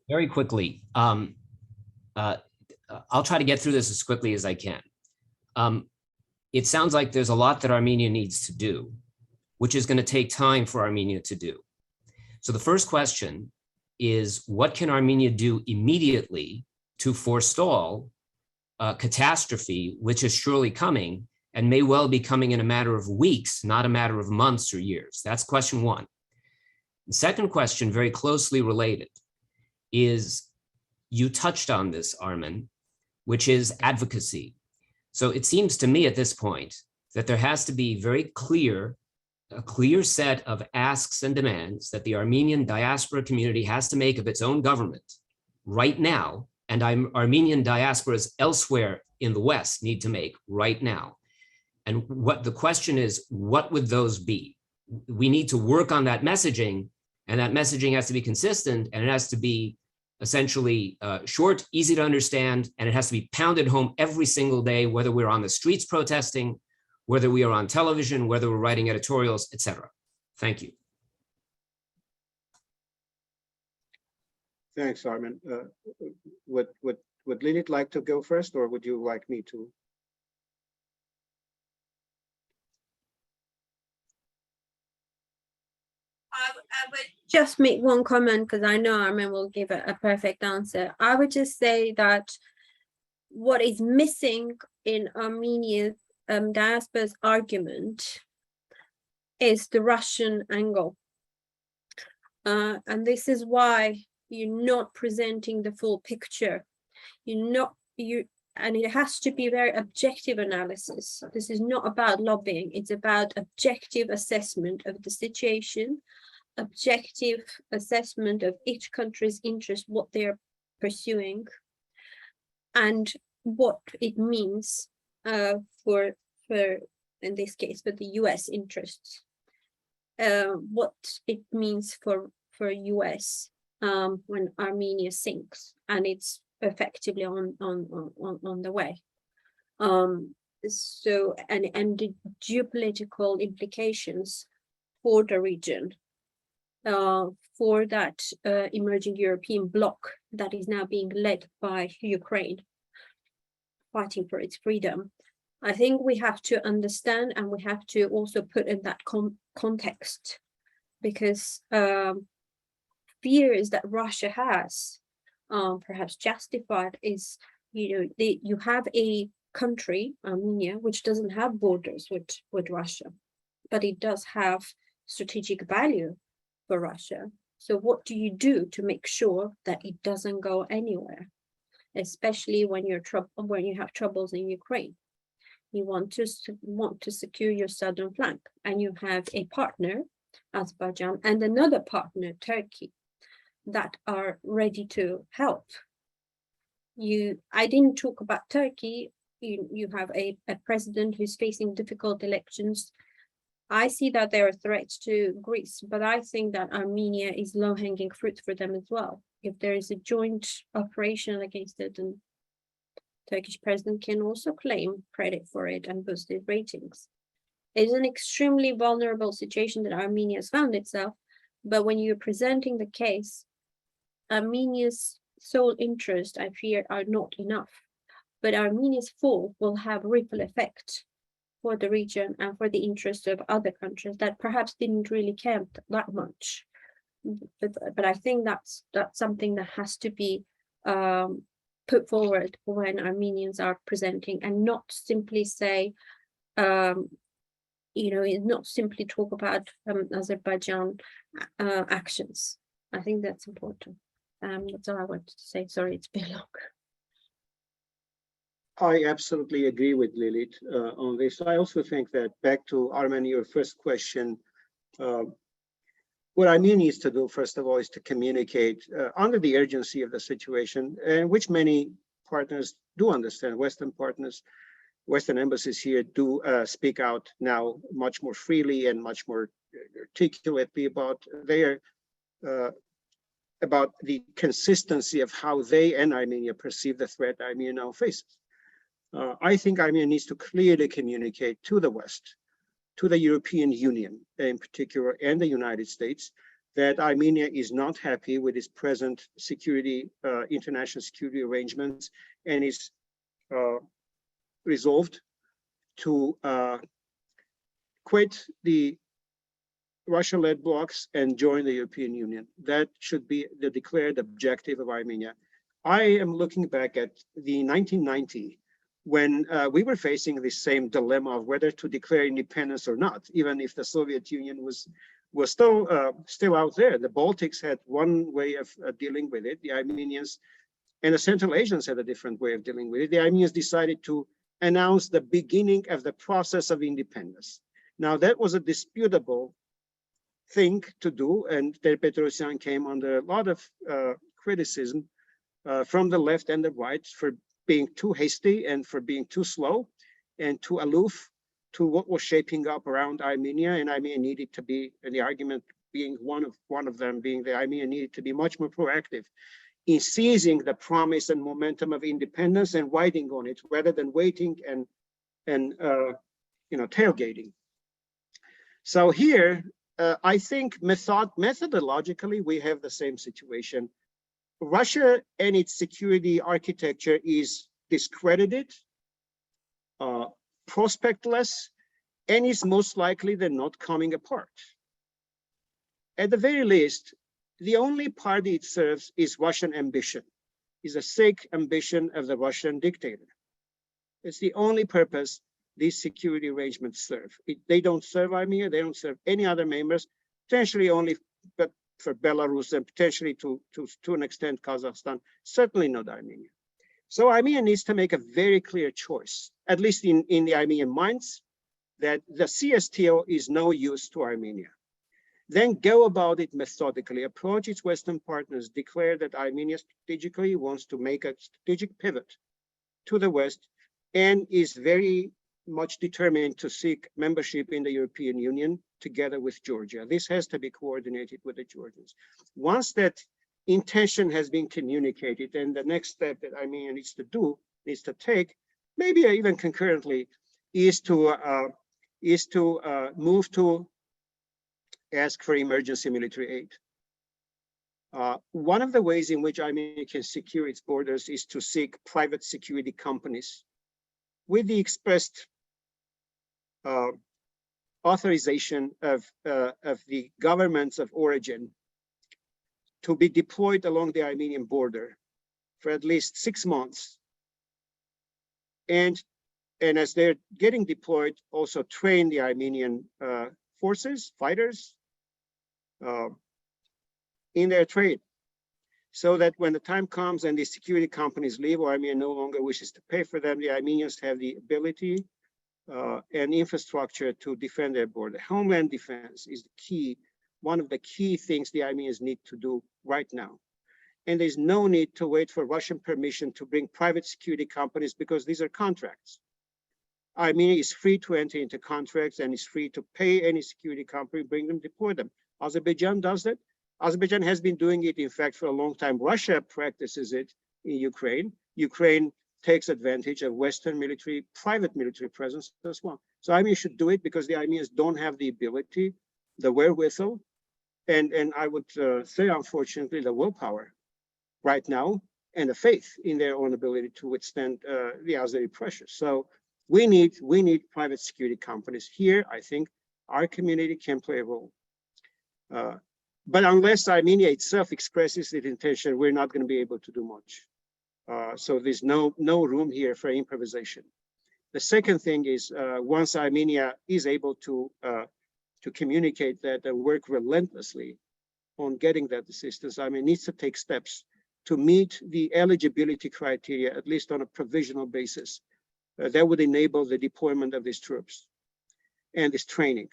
Very quickly, I'll try to get through this as quickly as I can. It sounds like there's a lot that Armenia needs to do, which is going to take time for Armenia to do. So the first question is, what can Armenia do immediately to forestall a catastrophe, which is surely coming and may well be coming in a matter of weeks, not a matter of months or years? That's question one. The second question, very closely related, is you touched on this, Armen, which is advocacy. So it seems to me at this point that there has to be a clear set of asks and demands that the Armenian diaspora community has to make of its own government right now, and Armenian diasporas elsewhere in the West need to make right now. And what the question is, what would those be? We need to work on that messaging, and that messaging has to be consistent, and it has to be essentially short, easy to understand, and it has to be pounded home every single day, whether we're on the streets protesting, whether we are on television, whether we're writing editorials, etc. Thank you. Thanks, Armen. Would Lilith like to go first, or would you like me to? just make one comment because I know Armin will give a perfect answer. I would just say that what is missing in Armenia's diaspora's argument is the Russian angle. And this is why you're not presenting the full picture. And it has to be very objective analysis. This is not about lobbying. It's about objective assessment of the situation, objective assessment of each country's interest, what they're pursuing, and what it means for in this case for the US interests, what it means for US when Armenia sinks and it's effectively on the way. So and the geopolitical implications for the region, for that emerging European bloc that is now being led by Ukraine, fighting for its freedom. I think we have to understand, and we have to also put in that context, because fears that Russia has, perhaps justified, is, you have a country, Armenia, which doesn't have borders with Russia, but it does have strategic value for Russia. So what do you do to make sure that it doesn't go anywhere, especially when you have troubles in Ukraine? You want to secure your southern flank, and you have a partner, Azerbaijan, and another partner, Turkey, that are ready to help. I didn't talk about Turkey. You have a president who's facing difficult elections. I see that there are threats to Greece, but I think that Armenia is low-hanging fruit for them as well. If there is a joint operation against it, then Turkish president can also claim credit for it and boost his ratings. It's an extremely vulnerable situation that Armenia has found itself, but when you're presenting the case, Armenia's sole interest, I fear, are not enough. But Armenia's fall will have ripple effect for the region and for the interest of other countries that perhaps didn't really care that much. But I think that's something that has to be put forward when Armenians are presenting, and not simply say, not simply talk about Azerbaijan actions. I think that's important. That's all I wanted to say. Sorry, it's been long. I absolutely agree with Lilith on this. I also think that, back to Armenia, your first question, what Armenia needs to do, first of all, is to communicate under the urgency of the situation, and which many partners do understand. Western partners, Western embassies here do speak out now much more freely and much more articulately about the consistency of how they and Armenia perceive the threat Armenia now faces. I think Armenia needs to clearly communicate to the West, to the European Union in particular, and the United States, that Armenia is not happy with its present international security arrangements, and is resolved to quit the Russia-led blocs and join the European Union. That should be the declared objective of Armenia. I am looking back at the 1990, when we were facing the same dilemma of whether to declare independence or not, even if the Soviet Union was still out there. The Baltics had one way of dealing with it. The Armenians and the Central Asians had a different way of dealing with it. The Armenians decided to announce the beginning of the process of independence. Now, that was a disputable thing to do, and Petrosyan came under a lot of criticism from the left and the right for being too hasty and for being too slow and too aloof to what was shaping up around Armenia. And Armenia needed to be, and the argument being one of them being that Armenia needed to be much more proactive in seizing the promise and momentum of independence and riding on it, rather than waiting and tailgating. So here, I think methodologically we have the same situation. Russia and its security architecture is discredited, prospectless, and is most likely than not coming apart. At the very least, the only party it serves is Russian ambition, is a sick ambition of the Russian dictator. It's the only purpose these security arrangements serve. They don't serve Armenia, they don't serve any other members, potentially only but for Belarus and potentially to an extent Kazakhstan, certainly not Armenia. So Armenia needs to make a very clear choice, at least in the Armenian minds, that the CSTO is no use to Armenia. Then go about it methodically, approach its Western partners, declare that Armenia strategically wants to make a strategic pivot to the West and is very much determined to seek membership in the European Union together with Georgia. This has to be coordinated with the Georgians. Once that intention has been communicated, and the next step that Armenia needs to take, maybe even concurrently, is to move to ask for emergency military aid. One of the ways in which Armenia can secure its borders is to seek private security companies with the expressed authorization of the governments of origin to be deployed along the Armenian border for at least 6 months. And as they're getting deployed, also train the Armenian forces, fighters, in their trade, so that when the time comes and the security companies leave, or Armenia no longer wishes to pay for them, the Armenians have the ability and infrastructure to defend their border. Homeland defense is the key, one of the key things the Armenians need to do right now. And there's no need to wait for Russian permission to bring private security companies, because these are contracts. Armenia is free to enter into contracts and is free to pay any security company, bring them, deploy them. Azerbaijan does that. Azerbaijan has been doing it, in fact, for a long time. Russia practices it in Ukraine. Ukraine takes advantage of Western military, private military presence as well. So Armenia should do it because the Armenians don't have the ability, the wherewithal, and I would say, unfortunately, the willpower right now, and the faith in their own ability to withstand the Azeri pressure. So we need private security companies here. I think our community can play a role. But unless Armenia itself expresses its intention, we're not going to be able to do much. So there's no room here for improvisation. The second thing is, once Armenia is able to communicate that and work relentlessly on getting that assistance, Armenia needs to take steps to meet the eligibility criteria, at least on a provisional basis, that would enable the deployment of these troops and this training.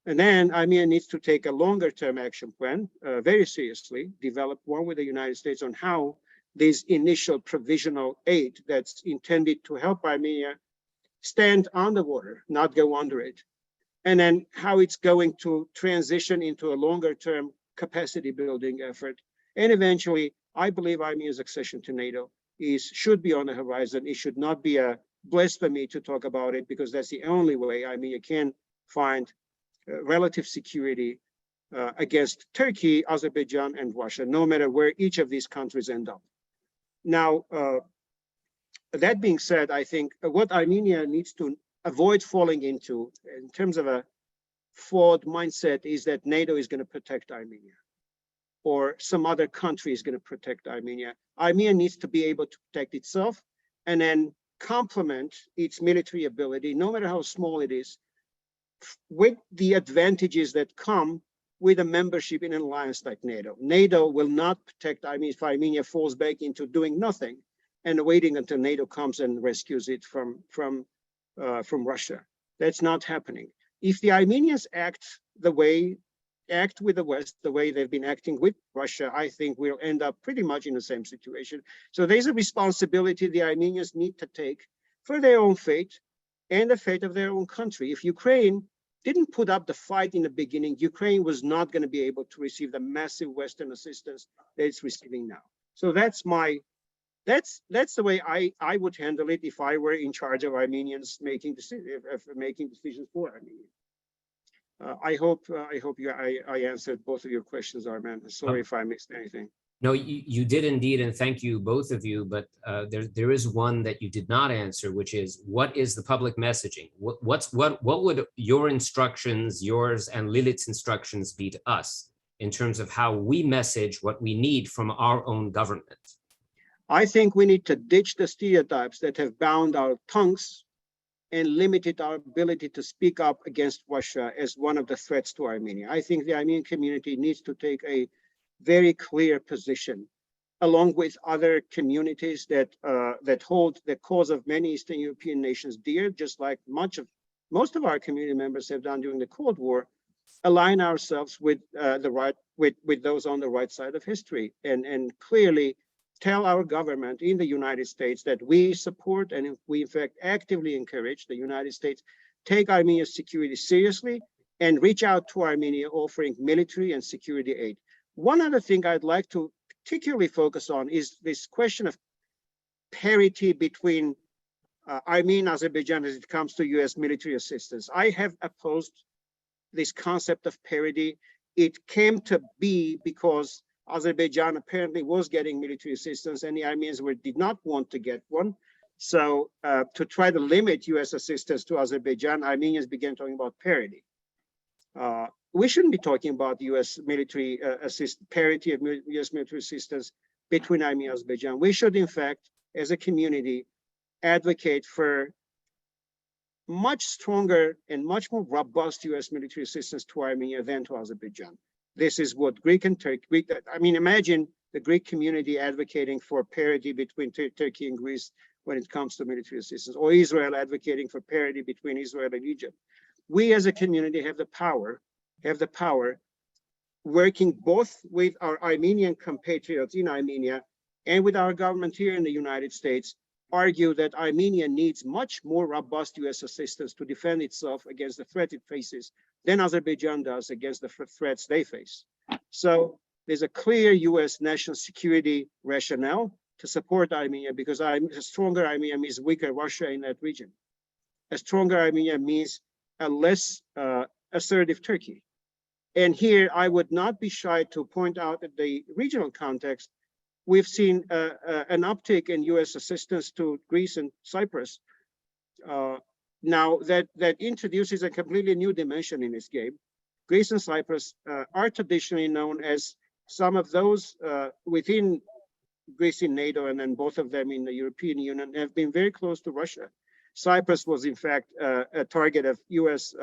And then Armenia needs to take a longer term action plan very seriously, develop one with the United States on how this initial provisional aid that's intended to help Armenia stand on the water, not go under it. And then how it's going to transition into a longer term capacity building effort. And eventually, I believe Armenia's accession to NATO should be on the horizon. It should not be a blasphemy to talk about it, because that's the only way Armenia can find relative security against Turkey, Azerbaijan, and Russia, no matter where each of these countries end up. Now, that being said, I think what Armenia needs to avoid falling into in terms of a flawed mindset is that NATO is going to protect Armenia, or some other country is going to protect Armenia. Armenia needs to be able to protect itself and then complement its military ability, no matter how small it is, with the advantages that come with a membership in an alliance like NATO. NATO will not protect Armenia if Armenia falls back into doing nothing and waiting until NATO comes and rescues it from Russia. That's not happening. If the Armenians act with the West the way they've been acting with Russia, I think we'll end up pretty much in the same situation. So there's a responsibility the Armenians need to take for their own fate and the fate of their own country. If Ukraine didn't put up the fight in the beginning, Ukraine was not going to be able to receive the massive Western assistance that it's receiving now. So that's the way I would handle it if I were in charge of Armenians making decisions for Armenia. I hope I answered both of your questions, Arman. Sorry if I missed anything. No, you did indeed, and thank you, both of you, but there is one that you did not answer, which is, what is the public messaging? What would your instructions, yours and Lilith's instructions be to us in terms of how we message what we need from our own government? I think we need to ditch the stereotypes that have bound our tongues and limited our ability to speak up against Russia as one of the threats to Armenia. I think the Armenian community needs to take a very clear position, along with other communities that hold the cause of many Eastern European nations dear, just like most of our community members have done during the Cold War, align ourselves with with those on the right side of history, and clearly tell our government in the United States that we support and we in fact actively encourage the United States take Armenia's security seriously and reach out to Armenia offering military and security aid. One other thing I'd like to particularly focus on is this question of parity between Armenia and Azerbaijan as it comes to US military assistance. I have opposed this concept of parity. It came to be because Azerbaijan apparently was getting military assistance and the Armenians did not want to get one. So to try to limit US assistance to Azerbaijan, Armenians began talking about parity. We shouldn't be talking about US military parity of US military assistance between Armenia and Azerbaijan. We should, in fact, as a community, advocate for much stronger and much more robust US military assistance to Armenia than to Azerbaijan. This is what Greek and Turkey, imagine the Greek community advocating for parity between Turkey and Greece when it comes to military assistance, or Israel advocating for parity between Israel and Egypt. We as a community have the power, working both with our Armenian compatriots in Armenia and with our government here in the United States, argue that Armenia needs much more robust US assistance to defend itself against the threat it faces than Azerbaijan does against the threats they face. So there's a clear US national security rationale to support Armenia, because a stronger Armenia means weaker Russia in that region. A stronger Armenia means a less assertive Turkey. And here I would not be shy to point out that the regional context, we've seen an uptick in US assistance to Greece and Cyprus. Now that introduces a completely new dimension in this game. Greece and Cyprus are traditionally known as some of those within Greece in NATO, and then both of them in the European Union, have been very close to Russia. Cyprus was in fact a target of US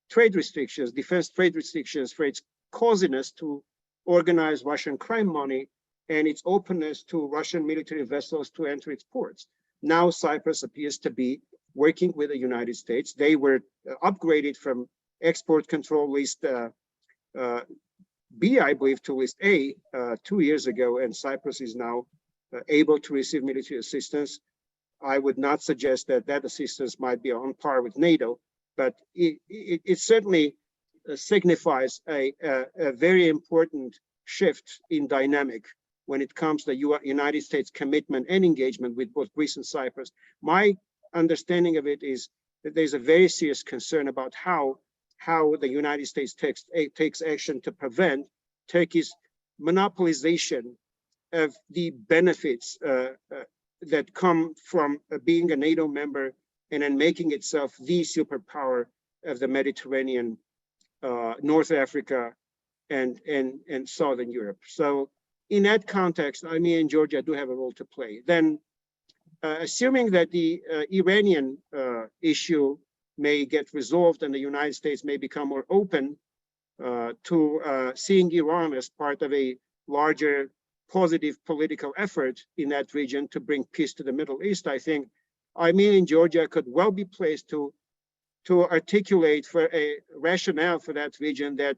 trade restrictions, defense trade restrictions, for its coziness to organize Russian crime money and its openness to Russian military vessels to enter its ports. Now Cyprus appears to be working with the United States. They were upgraded from export control list B, I believe, to list A 2 years ago, and Cyprus is now able to receive military assistance. I would not suggest that that assistance might be on par with NATO, but it certainly signifies a very important shift in dynamic when it comes to the United States commitment and engagement with both Greece and Cyprus. My understanding of it is that there's a very serious concern about how the United States takes action to prevent Turkey's monopolization of the benefits that come from being a NATO member and then making itself the superpower of the Mediterranean, North Africa, and Southern Europe. So in that context, Armenia and Georgia do have a role to play. Then, assuming that the Iranian issue may get resolved and the United States may become more open to seeing Iran as part of a larger positive political effort in that region to bring peace to the Middle East, I think Armenia and Georgia could well be placed to articulate for a rationale for that region that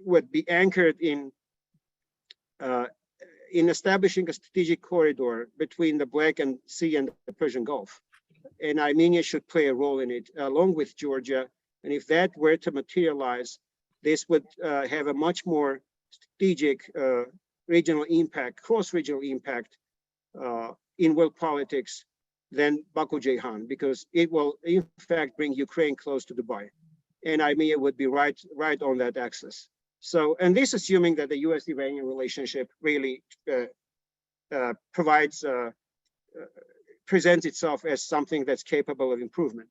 would be anchored in establishing a strategic corridor between the Black Sea and the Persian Gulf. And Armenia should play a role in it, along with Georgia. And if that were to materialize, this would have a much more strategic regional impact, cross-regional impact in world politics than Baku-Ceyhan, because it will in fact bring Ukraine close to Dubai. And Armenia would be right on that axis. So, and this assuming that the US-Iranian relationship really presents itself as something that's capable of improvement.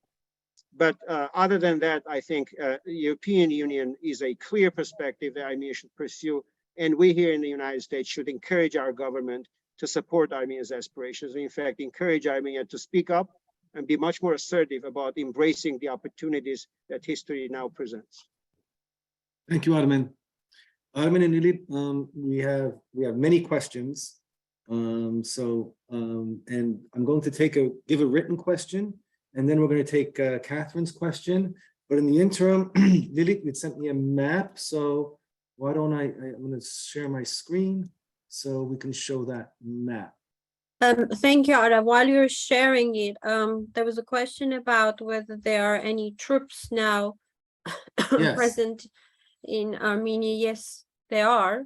But other than that, I think European Union is a clear perspective that Armenia should pursue. And we here in the United States should encourage our government to support Armenia's aspirations. In fact, encourage Armenia to speak up and be much more assertive about embracing the opportunities that history now presents. Thank you, Armen. Armen and Lili, we have many questions. And I'm going to give a written question, and then we're going to take Catherine's question. But in the interim, Lili, you sent me a map, so why don't I'm going to share my screen so we can show that map. Thank you, Ara. While you're sharing it, there was a question about whether there are any troops now Yes. present in Armenia. Yes, there are.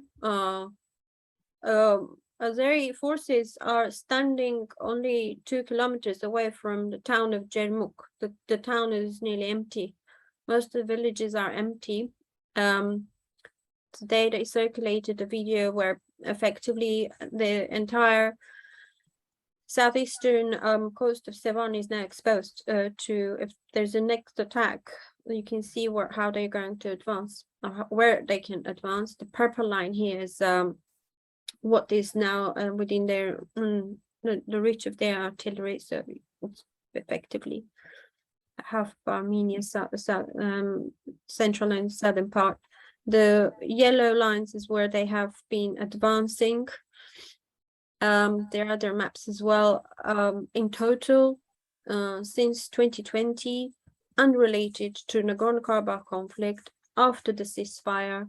Azeri forces are standing only 2 kilometers away from the town of Jermuk. The town is nearly empty. Most of the villages are empty. Today they circulated a video where effectively the entire southeastern coast of Sevan is now exposed to, if there's a next attack, you can see how they're going to advance, or where they can advance. The purple line here is what is now within their the reach of their artillery, so it's effectively half of Armenia, central and southern part. The yellow lines is where they have been advancing. There are other maps as well. In total, since 2020, unrelated to Nagorno-Karabakh conflict, after the ceasefire,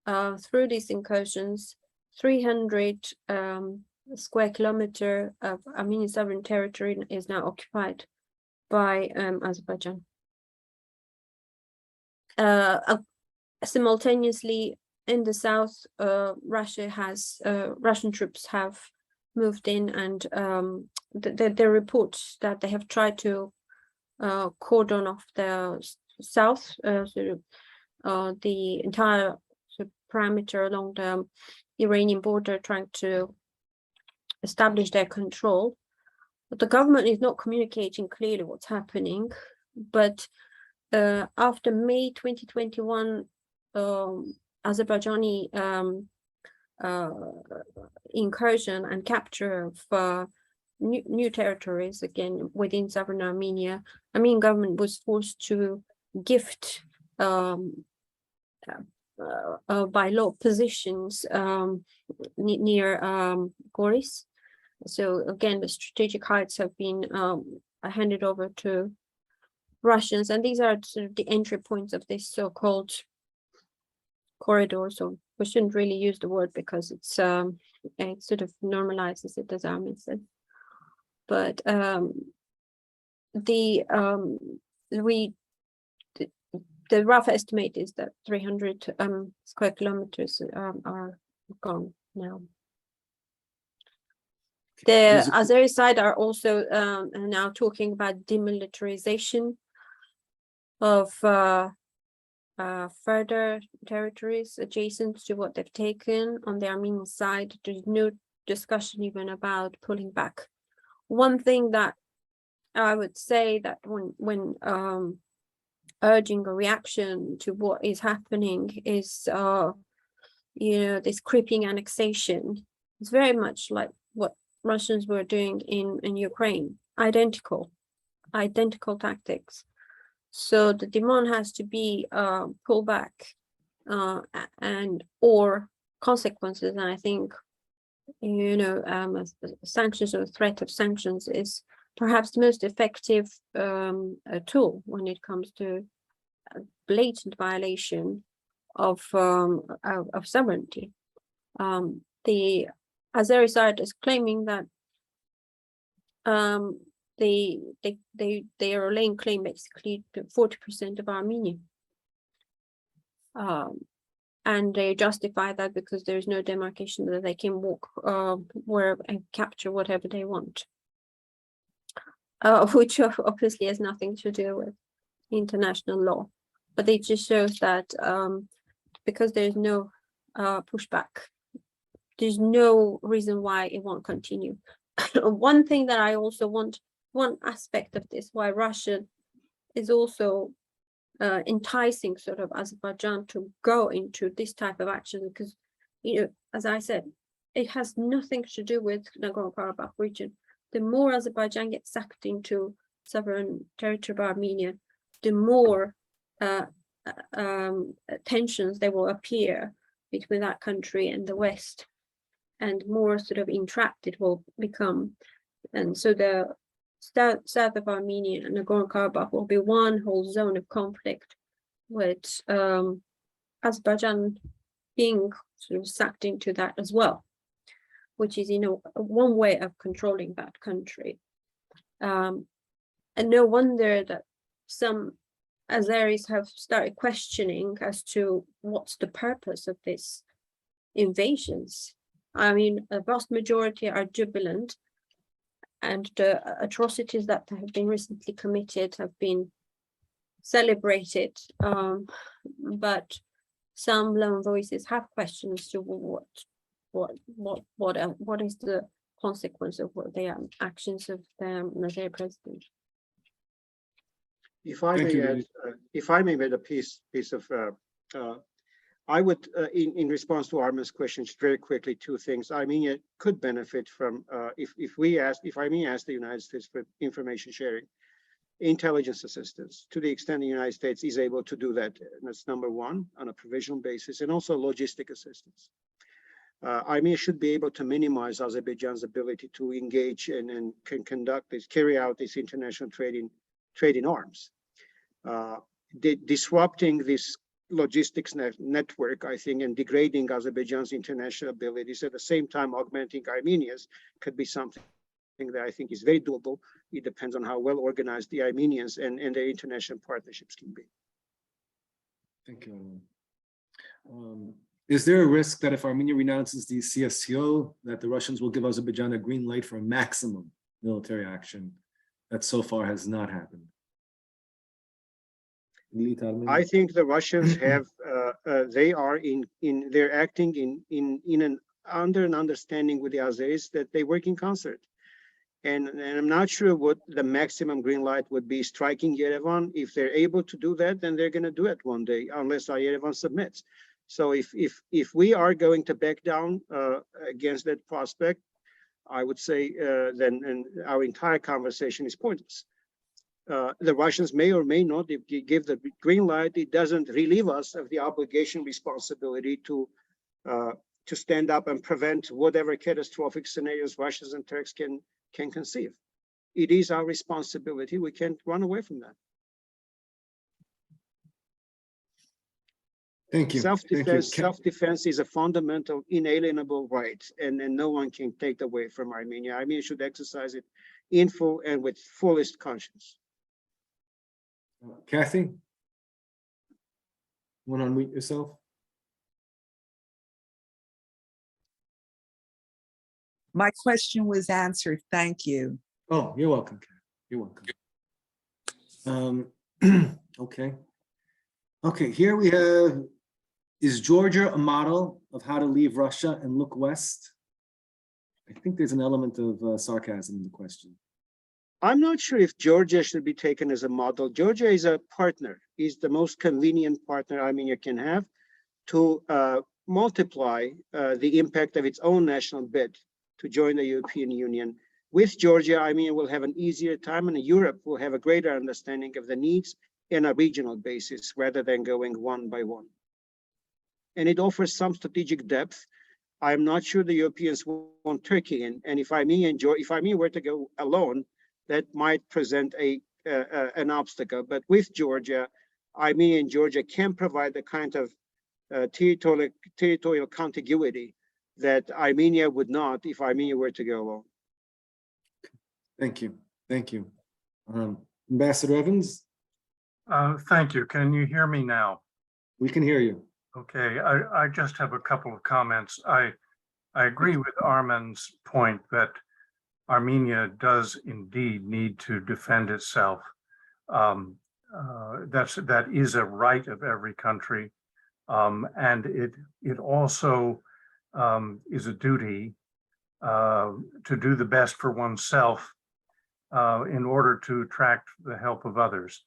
through these incursions, 300 square kilometer of Armenian sovereign territory is now occupied by Azerbaijan. Simultaneously, in the south, Russian troops have moved in, and the reports that they have tried to cordon off the south, the entire parameter along the Iranian border, trying to establish their control. But the government is not communicating clearly what's happening. But after May 2021, Azerbaijani incursion and capture of new territories, again within southern Armenia, Armenian government was forced to gift by law positions near Goris. So again, the strategic heights have been handed over to Russians, and these are sort of the entry points of this so-called corridor. So we shouldn't really use the word because it sort of normalizes it, as Armin said. But the rough estimate is that 300 square kilometers are gone now. The Azeri side are also now talking about demilitarization of further territories adjacent to what they've taken. On the Armenian side, there's no discussion even about pulling back. One thing that I would say that when urging a reaction to what is happening is, this creeping annexation. It's very much like what Russians were doing in Ukraine, identical tactics. So the demand has to be pulled back and or consequences. And I think, sanctions or threat of sanctions is perhaps the most effective tool when it comes to blatant violation of sovereignty. The Azeri side is claiming that they are laying claim basically to 40% of Armenia, and they justify that because there is no demarcation, that they can walk where and capture whatever they want, which obviously has nothing to do with international law. But it just shows that because there is no pushback, there's no reason why it won't continue. One thing that I also want, one aspect of this, why Russia is also enticing sort of Azerbaijan to go into this type of action because, as I said, it has nothing to do with Nagorno-Karabakh region. The more Azerbaijan gets sucked into sovereign territory of Armenia, the more tensions there will appear between that country and the West, and more sort of entrapped it will become. And so the south of Armenia and Nagorno-Karabakh will be one whole zone of conflict, with Azerbaijan being sort of sucked into that as well, which is, one way of controlling that country. And no wonder that some Azeris have started questioning as to what's the purpose of these invasions. I mean, a vast majority are jubilant, and the atrocities that have been recently committed have been celebrated, but some lone voices have questions as to what is the consequence of what their actions of their president. If I Thank may you, add, if I may add a piece of, I would, in response to Armin's questions, very quickly, two things. Armenia could benefit from, if Armenia asked the United States for information sharing, intelligence assistance, to the extent the United States is able to do that. And that's number one, on a provisional basis, and also logistic assistance. Armenia should be able to minimize Azerbaijan's ability to engage and can carry out this international trade in arms. Disrupting this logistics network, I think, and degrading Azerbaijan's international abilities, at the same time augmenting Armenia's, could be something that I think is very doable. It depends on how well organized the Armenians and their international partnerships can be. Thank you. Is there a risk that if Armenia renounces the CSTO, that the Russians will give Azerbaijan a green light for maximum military action that so far has not happened? I think the Russians have, they're acting under an understanding with the Azeris that they work in concert. And I'm not sure what the maximum green light would be, striking Yerevan. If they're able to do that, then they're going to do it one day, unless Yerevan submits. So if we are going to back down against that prospect, I would say then our entire conversation is pointless. The Russians may or may not give the green light. It doesn't relieve us of the obligation, responsibility to stand up and prevent whatever catastrophic scenarios Russians and Turks can conceive. It is our responsibility. We can't run away from that. Thank you. Self-defense is a fundamental, inalienable right, and no one can take away from Armenia. Armenia should exercise it in full and with fullest conscience. Kathy, you want to unmute yourself? My question was answered. Thank you. Oh, you're welcome, Kathy. You're welcome. Okay, here we have, is Georgia a model of how to leave Russia and look west? I think there's an element of sarcasm in the question. I'm not sure if Georgia should be taken as a model. Georgia is a partner, is the most convenient partner Armenia can have to multiply the impact of its own national bid to join the European Union. With Georgia, Armenia will have an easier time, and Europe will have a greater understanding of the needs in a regional basis rather than going one by one. And it offers some strategic depth. I'm not sure the Europeans want Turkey in, and if Armenia were to go alone, that might present an obstacle. But with Georgia, Armenia and Georgia can provide the kind of territorial contiguity that Armenia would not if Armenia were to go alone. Thank you. Thank you. Ambassador Evans? Thank you. Can you hear me now? We can hear you. Okay, I just have a couple of comments. I agree with Armin's point that Armenia does indeed need to defend itself. That is a right of every country, and it also is a duty to do the best for oneself in order to attract the help of others.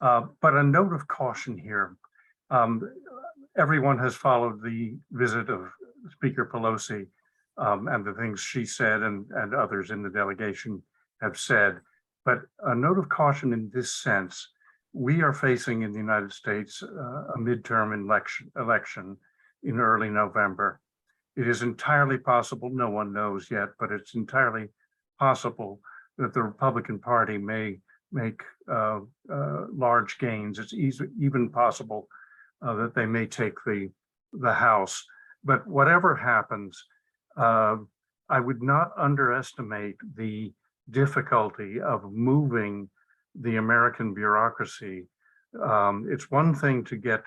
But a note of caution here. Everyone has followed the visit of Speaker Pelosi and the things she said and others in the delegation have said. But a note of caution in this sense, we are facing in the United States a midterm election in early November. It is entirely possible, no one knows yet, but it's entirely possible that the Republican Party may make large gains. It's even possible that they may take the House. But whatever happens, I would not underestimate the difficulty of moving the American bureaucracy. It's one thing to get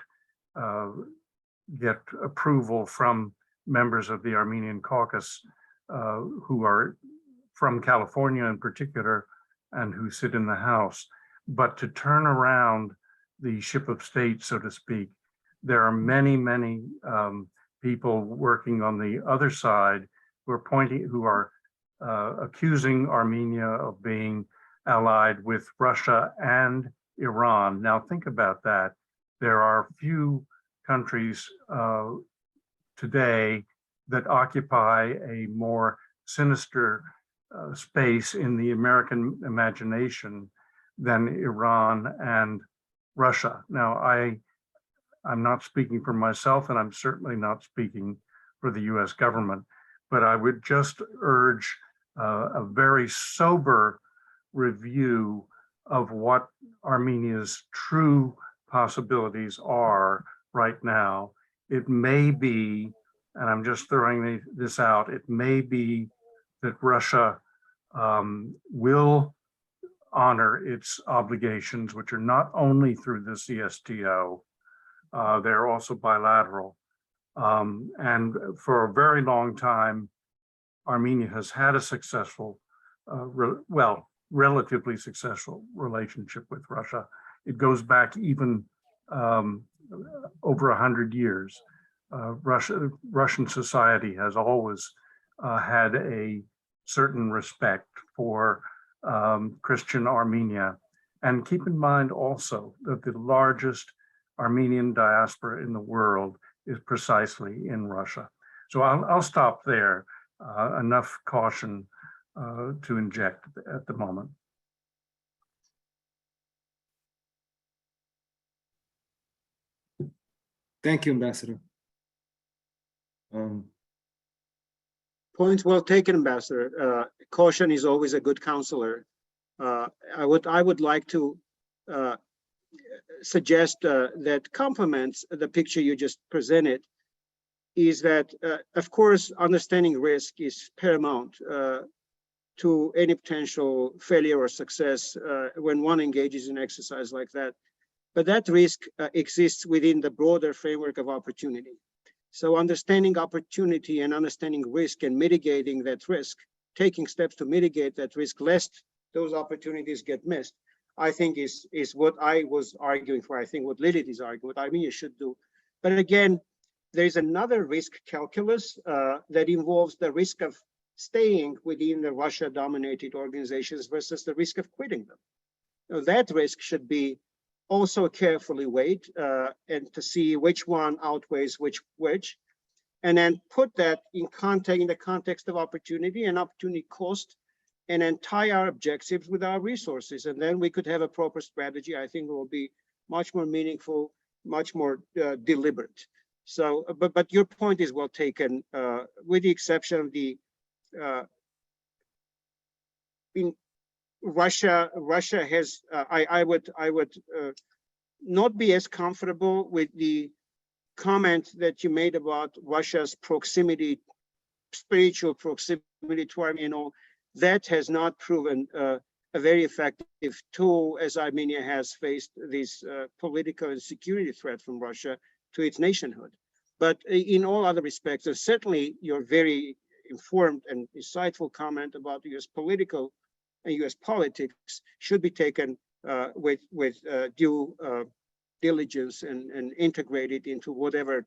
approval from members of the Armenian caucus who are from California in particular and who sit in the House, but to turn around the ship of state, so to speak, there are many people working on the other side who are accusing Armenia of being allied with Russia and Iran. Now think about that. There are few countries today that occupy a more sinister space in the American imagination than Iran and Russia. Now, I'm not speaking for myself, and I'm certainly not speaking for the US government, but I would just urge a very sober review of what Armenia's true possibilities are right now. It may be, and I'm just throwing this out, it may be that Russia will honor its obligations, which are not only through the CSTO, they're also bilateral. And for a very long time, Armenia has had a successful, relatively successful relationship with Russia. It goes back even over 100 years. Russian society has always had a certain respect for Christian Armenia. And keep in mind also that the largest Armenian diaspora in the world is precisely in Russia. So I'll stop there. Enough caution to inject at the moment. Thank you, Ambassador. Points well taken, Ambassador. Caution is always a good counselor. I would like to suggest that complements the picture you just presented is that, of course, understanding risk is paramount to any potential failure or success when one engages in exercise like that. But that risk exists within the broader framework of opportunity. So understanding opportunity and understanding risk and mitigating that risk, taking steps to mitigate that risk lest those opportunities get missed, I think is what I was arguing for. I think what Lilith is arguing, what Armenia should do. But again, there is another risk calculus that involves the risk of staying within the Russia-dominated organizations versus the risk of quitting them. Now, that risk should be also carefully weighed and to see which one outweighs which, and then put that in the context of opportunity and opportunity cost, and then tie our objectives with our resources. And then we could have a proper strategy. I think it will be much more meaningful, much more deliberate. So, but your point is well taken, with the exception of the in Russia has, I would not be as comfortable with the comment that you made about Russia's proximity, spiritual proximity to Armenia. That has not proven a very effective tool, as Armenia has faced this political and security threat from Russia to its nationhood. But in all other respects, certainly your very informed and insightful comment about US political and US politics should be taken with due diligence and integrated into whatever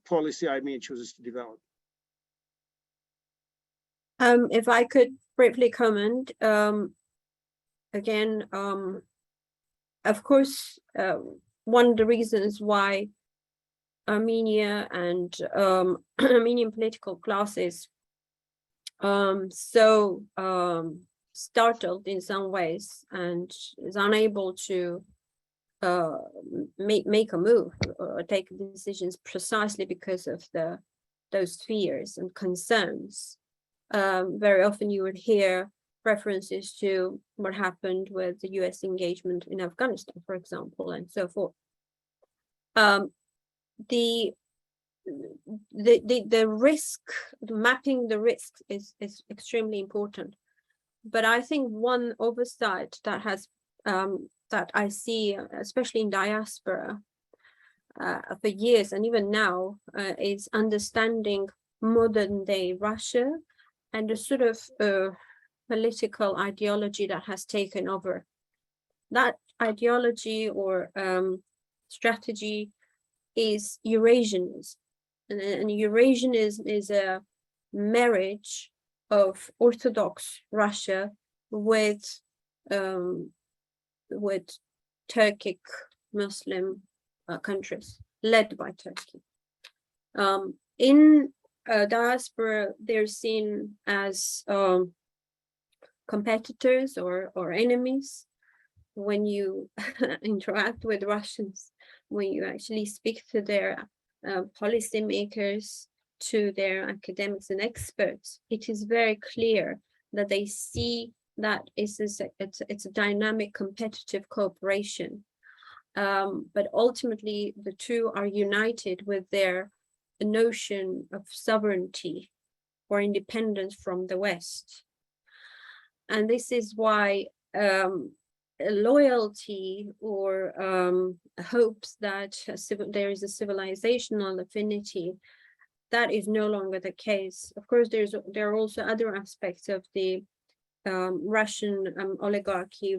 policy Armenia chooses to develop. If I could briefly comment, again, of course, one of the reasons why Armenia and Armenian political classes so startled in some ways and is unable to make a move or take decisions precisely because of those fears and concerns. Very often you would hear references to what happened with the US engagement in Afghanistan, for example, and so forth. The risk, mapping the risks is extremely important. But I think one oversight that has that I see, especially in diaspora, for years and even now, is understanding modern day Russia and the sort of political ideology that has taken over. That ideology or strategy is Eurasianism. And Eurasianism is a marriage of Orthodox Russia with Turkic Muslim countries led by Turkey. In diaspora, they're seen as competitors or enemies. When you interact with Russians, when you actually speak to their policymakers, to their academics and experts, it is very clear that they see that it's a dynamic competitive cooperation. But ultimately, the two are united with their notion of sovereignty or independence from the West. And this is why loyalty or hopes that there is a civilizational affinity, that is no longer the case. Of course, there are also other aspects of the Russian oligarchy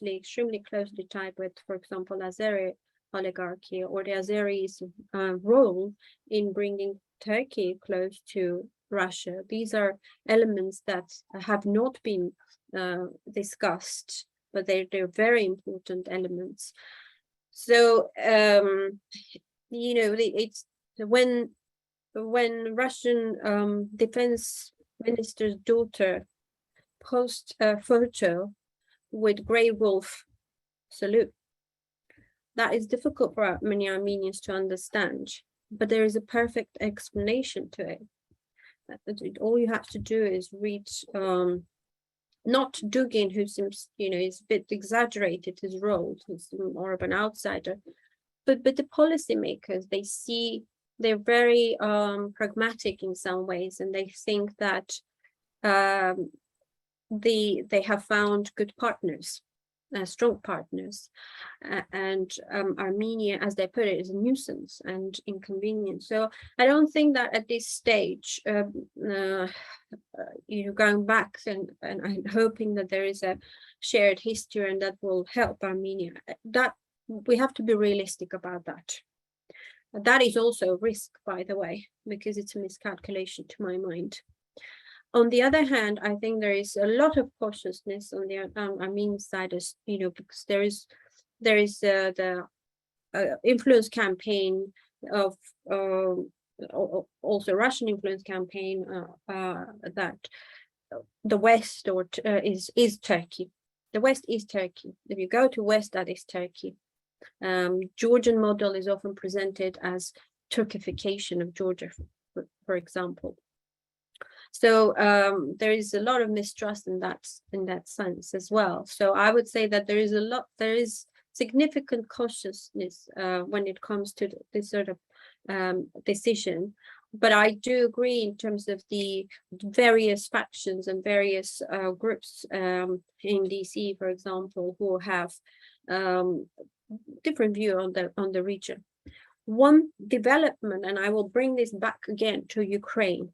extremely closely tied with, for example, Azeri oligarchy or the Azeris' role in bringing Turkey close to Russia. These are elements that have not been discussed, but they're very important elements. So, it's when Russian defense minister's daughter posts a photo with Grey Wolf salute, that is difficult for many Armenians to understand, but there is a perfect explanation to it. All you have to do is read, not Dugin, who seems, is a bit exaggerated his role, he's more of an outsider, but the policymakers, they're very pragmatic in some ways, and they think that they have found good partners, strong partners, and Armenia, as they put it, is a nuisance and inconvenience. So I don't think that at this stage, going back and I'm hoping that there is a shared history and that will help Armenia. That we have to be realistic about that. That is also a risk, by the way, because it's a miscalculation to my mind. On the other hand, I think there is a lot of cautiousness on the Armenian side, because there is the influence campaign of also Russian influence campaign that the West is Turkey. The West is Turkey. If you go to West, that is Turkey. Georgian model is often presented as Turkification of Georgia, for example. So there is a lot of mistrust in that sense as well. So I would say that there is significant cautiousness when it comes to this sort of decision. But I do agree in terms of the various factions and various groups in DC, for example, who have different view on the region. One development, and I will bring this back again to Ukraine,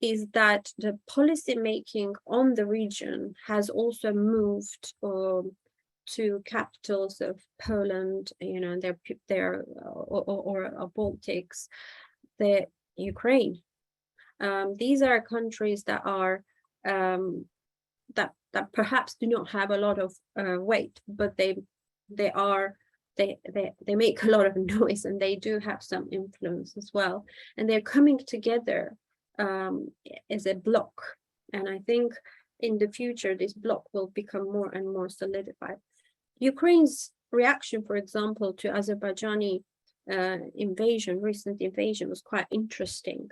is that the policy making on the region has also moved to capitals of Poland, their Baltics, the Ukraine. These are countries that are that that perhaps do not have a lot of weight, but they make a lot of noise, and they do have some influence as well. And they're coming together as a bloc. And I think in the future, this bloc will become more and more solidified. Ukraine's reaction, for example, to Azerbaijani recent invasion was quite interesting.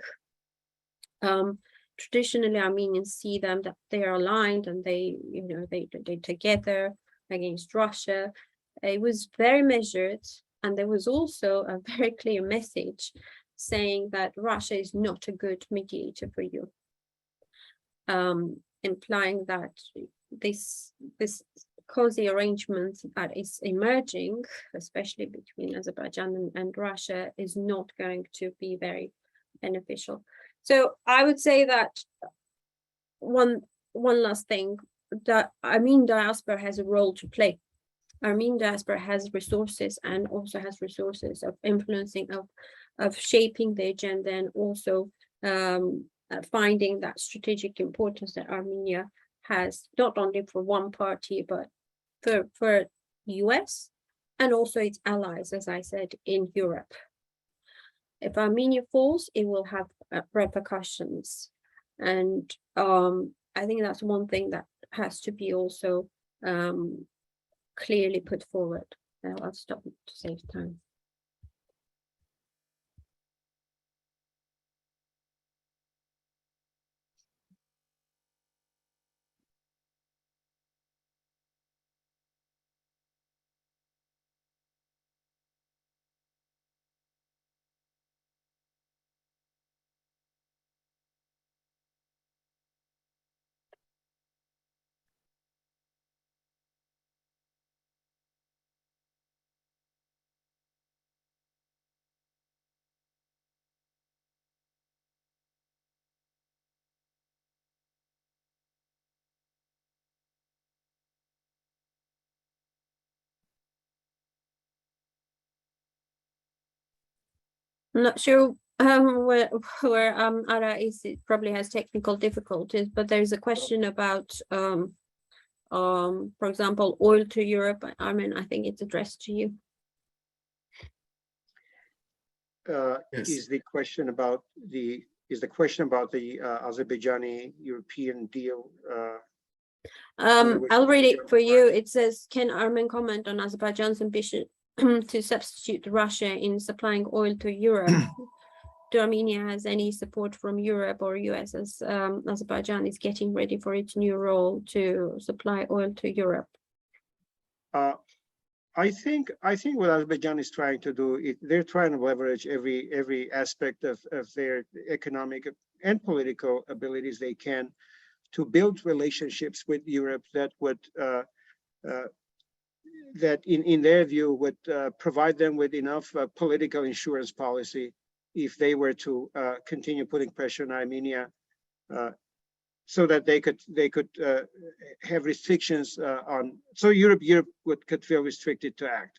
Traditionally, Armenians see them that they are aligned and they together against Russia. It was very measured, and there was also a very clear message saying that Russia is not a good mediator for you, implying that this cozy arrangement that is emerging, especially between Azerbaijan and Russia, is not going to be very beneficial. So I would say that one last thing, that Armenian diaspora has a role to play. Armenian diaspora has resources, and also has resources of influencing, of shaping the agenda, and also finding that strategic importance that Armenia has, not only for one party, but for US and also its allies, as I said, in Europe. If Armenia falls, it will have repercussions. And I think that's one thing that has to be also clearly put forward. I'll stop to save time. I'm not sure where Ara is. It probably has technical difficulties, but there's a question about for example, oil to Europe. Armin, I think it's addressed to you. Yes. Is the question about the Azerbaijani European deal? I'll read it for you. It says, can Armin comment on Azerbaijan's ambition to substitute Russia in supplying oil to Europe? Do Armenia has any support from Europe or US as Azerbaijan is getting ready for its new role to supply oil to Europe? I think what Azerbaijan is trying to do is they're trying to leverage every aspect of their economic and political abilities they can to build relationships with Europe that would that in their view would provide them with enough political insurance policy if they were to continue putting pressure on Armenia, so that they could have restrictions on, so Europe could feel restricted to act.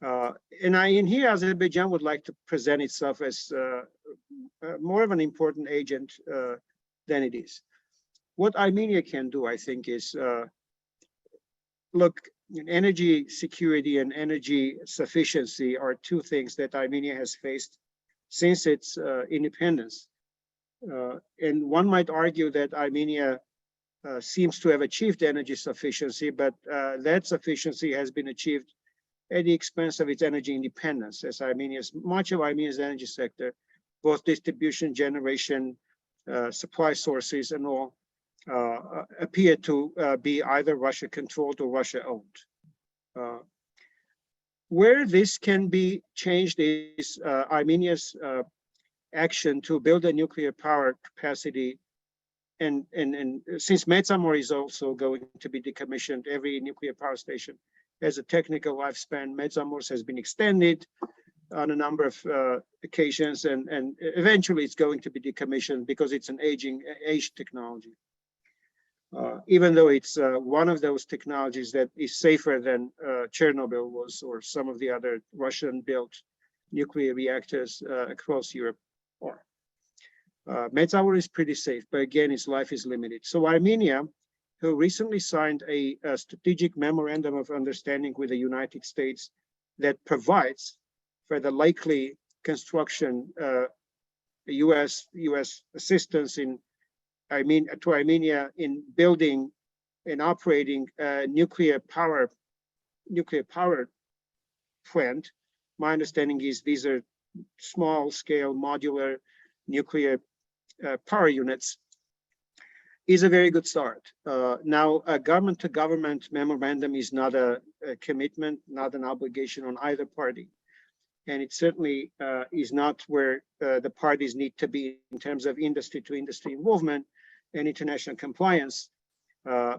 And in here, Azerbaijan would like to present itself as more of an important agent than it is. What Armenia can do, I think, is look, energy security and energy sufficiency are two things that Armenia has faced since its independence. And one might argue that Armenia seems to have achieved energy sufficiency, but that sufficiency has been achieved at the expense of its energy independence, as much of Armenia's energy sector, both distribution, generation, supply sources, and all, appear to be either Russia-controlled or Russia-owned. Where this can be changed is Armenia's action to build a nuclear power capacity, and since Metsamor is also going to be decommissioned, every nuclear power station has a technical lifespan. Metsamor has been extended on a number of occasions, and eventually it's going to be decommissioned because it's an aged technology. Even though it's one of those technologies that is safer than Chernobyl was, or some of the other Russian-built nuclear reactors across Europe. Metsamor is pretty safe, but again, its life is limited. So Armenia who recently signed a strategic memorandum of understanding with the United States that provides for the likely construction U.S. assistance to Armenia in building and operating a nuclear power plant. My understanding is these are small scale modular nuclear power units, is a very good start. Now, a government to government memorandum is not a commitment, not an obligation on either party. And it certainly is not where the parties need to be in terms of industry to industry involvement and international compliance,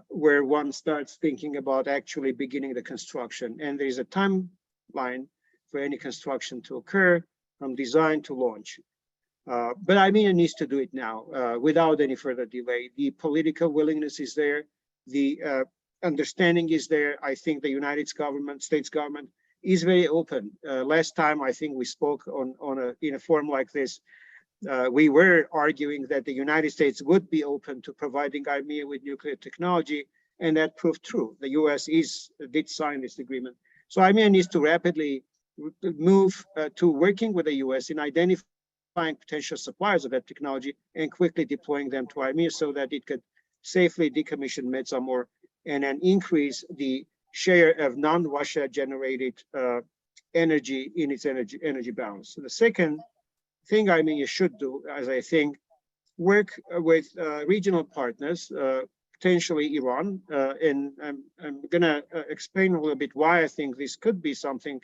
where one starts thinking about actually beginning the construction. And there is a timeline for any construction to occur from design to launch. But Armenia needs to do it now without any further delay. The political willingness is there. The understanding is there. I think the United States government is very open. Last time I think we spoke in a forum like this, we were arguing that the United States would be open to providing Armenia with nuclear technology, and that proved true. The US did sign this agreement. So Armenia needs to rapidly move to working with the US in identifying potential suppliers of that technology and quickly deploying them to Armenia so that it could safely decommission Metsamor and then increase the share of non-Russia generated energy in its energy balance. So the second thing Armenia should do, as I think, work with regional partners, potentially Iran, and I'm gonna explain a little bit why I think this could be something